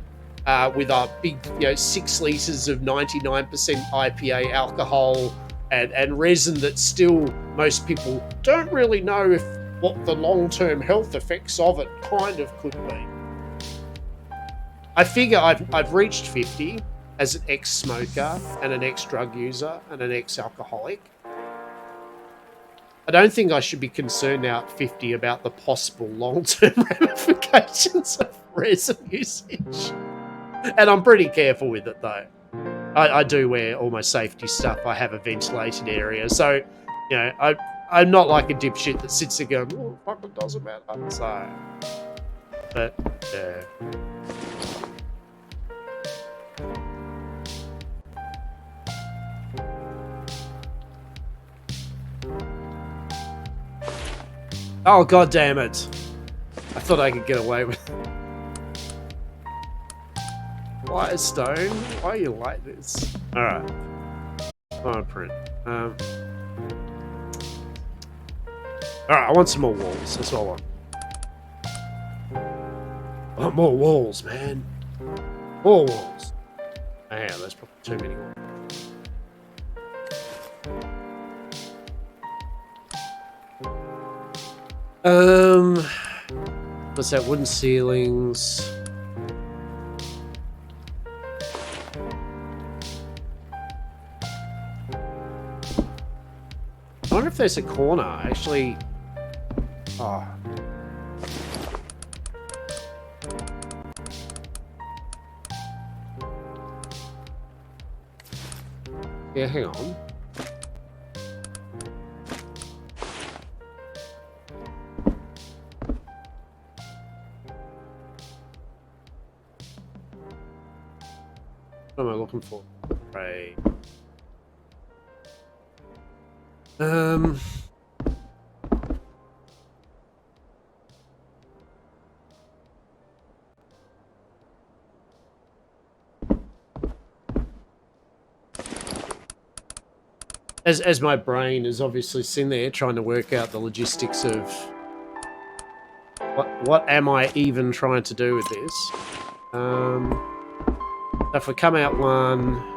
with a big 6 litres of 99% IPA alcohol and resin that still most people don't really know what the long-term health effects of it kind of could be. I figure I've reached 50 as an ex-smoker and an ex-drug user and an ex-alcoholic. I don't think I should be concerned now at 50 about the possible long-term ramifications of resin usage. And I'm pretty careful with it, though. I do wear all my safety stuff. I have a ventilated area. So, I'm not like a dipshit that sits there going, oh, fuck, it doesn't matter. So, but, yeah. Oh, god damn it. I thought I could get away with it. Why, Stone? Why are you like this? Alright. Fine print. Alright, I want some more walls. That's what I want. I want more walls, man. More walls. Oh, yeah, that's probably too many walls. What's that? Wooden ceilings. I wonder if there's a corner, actually. Oh. Yeah, hang on. What am I looking for? Right. As my brain is obviously sitting there trying to work out the logistics of what am I even trying to do with this? So if we come out one.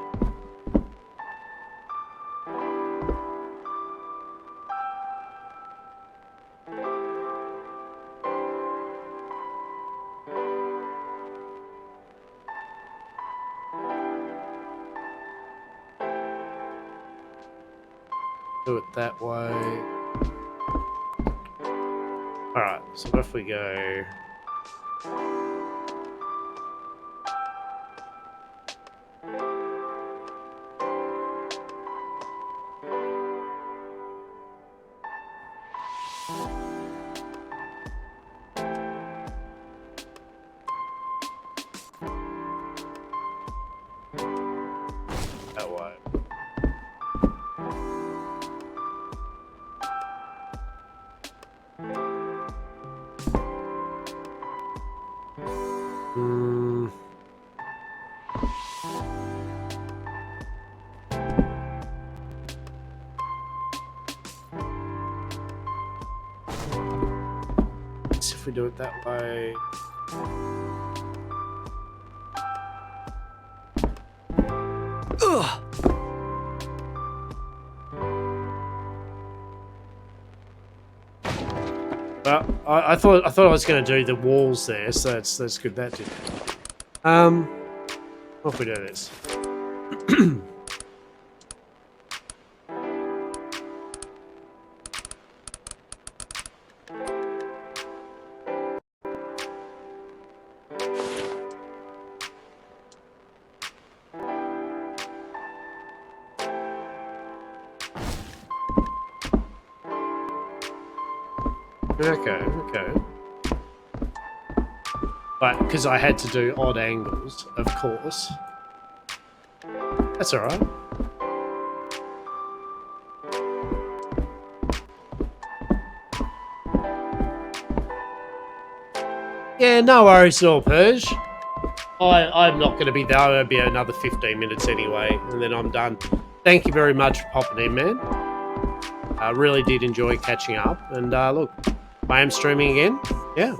Do it that way. Alright, so what if we go... that way. If we do it that way. Ugh. Well, I thought I was going to do the walls there, so that's good. That did. What if we do this? Okay. But because I had to do odd angles, of course. That's alright. Yeah, no worries at all, Purge. I'm not going to be there. It'll be another 15 minutes anyway, and then I'm done. Thank you very much for popping in, man. I really did enjoy catching up. And look, I am streaming again. Yeah.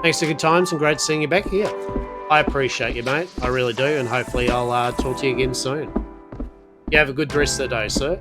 Thanks for good times and great seeing you back here. I appreciate you, mate. I really do. And hopefully I'll talk to you again soon. You have a good rest of the day, sir.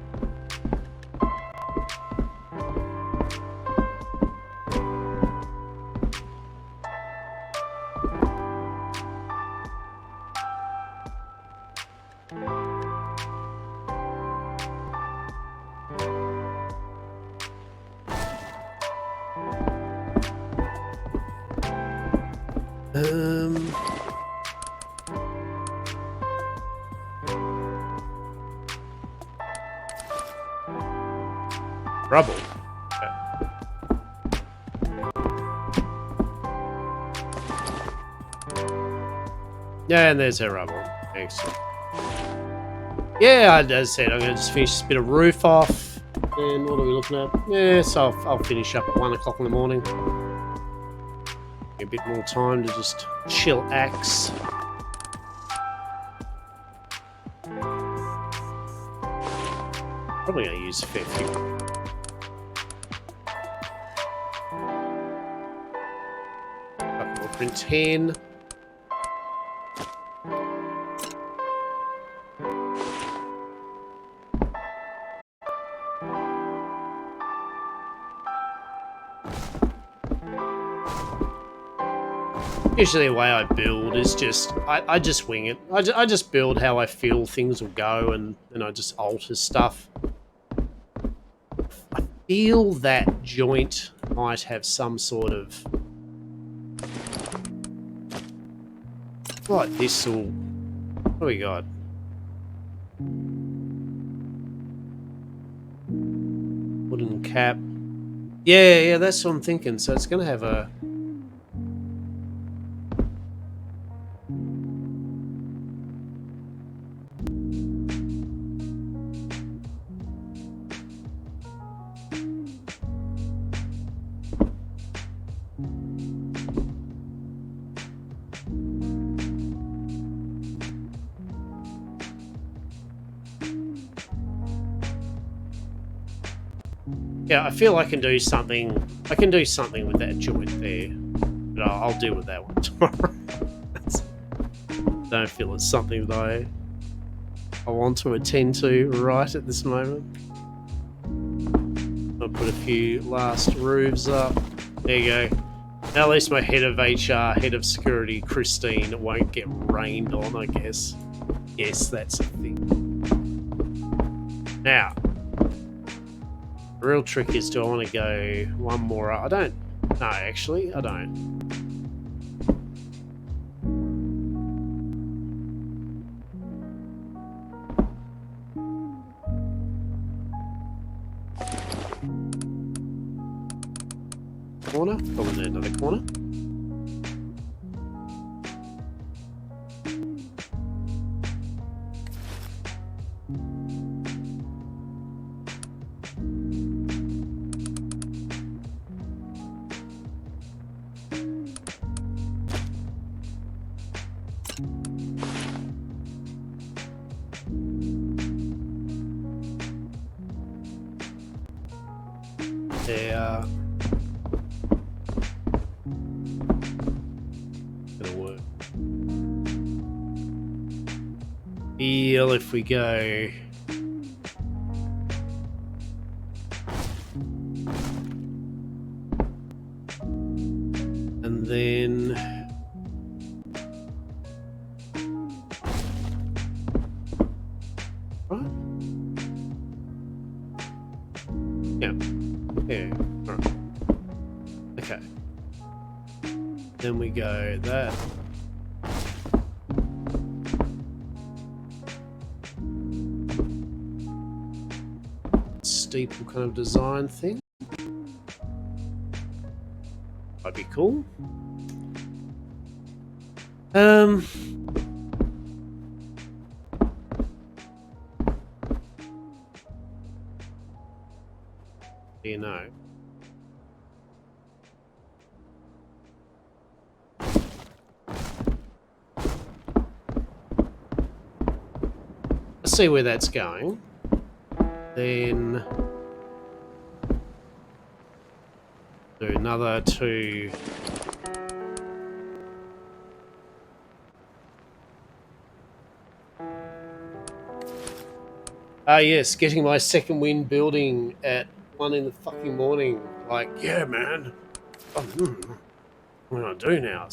Rubble. Okay. Yeah, and there's her rubble. Excellent. Yeah, as I said, I'm going to just finish this bit of roof off. Then what are we looking at? Yeah, so I'll finish up at 1 o'clock in the morning. A bit more time to just chillax. Probably gonna use a fair few. We'll print 10. Usually the way I build is just, I just wing it. I just build how I feel things will go, and then I just alter stuff. I feel that joint might have some sort of... Like this will... What do we got? Wooden cap. Yeah, that's what I'm thinking. So it's going to have a... Yeah, I feel I can do something. I can do something with that joint there, but I'll deal with that one tomorrow. Don't feel it's something that I want to attend to right at this moment. I'll put a few last roofs up. There you go. Now at least my head of HR, head of security, Christine, won't get rained on, I guess. Yes, that's a thing. Now. The real trick is, do I want to go one more up? I don't. No, actually, I don't. Corner? Probably need another corner. Gonna work. If we go and then right? Yeah, right. Okay, then we go that. Steeple kind of design thing. Might be cool. You know. Let's see where that's going. Then do another 2. Ah, yes, getting my second wind building at 1 in the fucking morning. Like, yeah, man. What do I do now?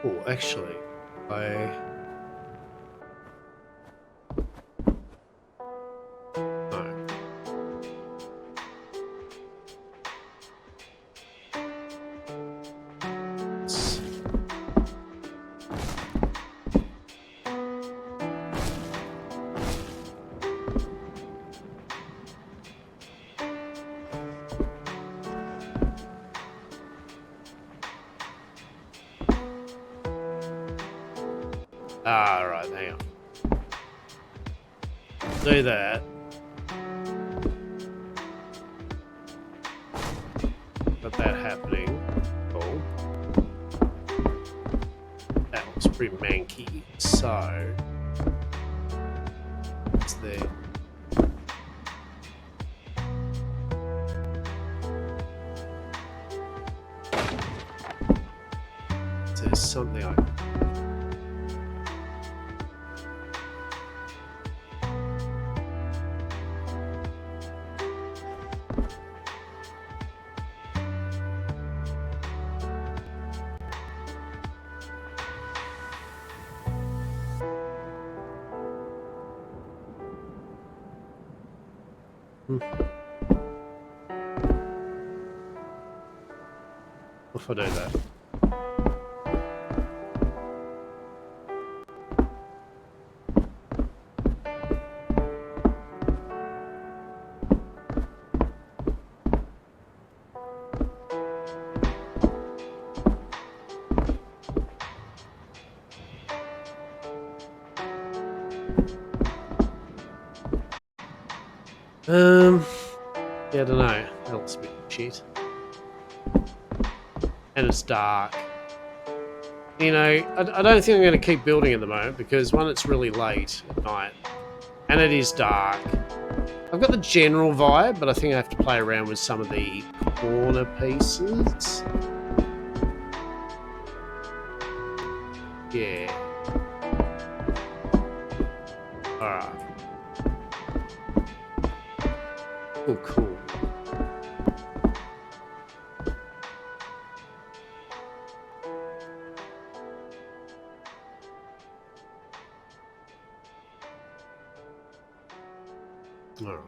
Oh, actually, Ah, right, hang on. Do that. Got that happening. Cool. That looks pretty manky. So, it's there. There's something I... If I do that. Yeah, I don't know. That looks a bit shit. And it's dark. You know, I don't think I'm going to keep building at the moment because, one, it's really late at night. And it is dark. I've got the general vibe, but I think I have to play around with some of the corner pieces. Yeah. Alright. Oh, cool. Alright.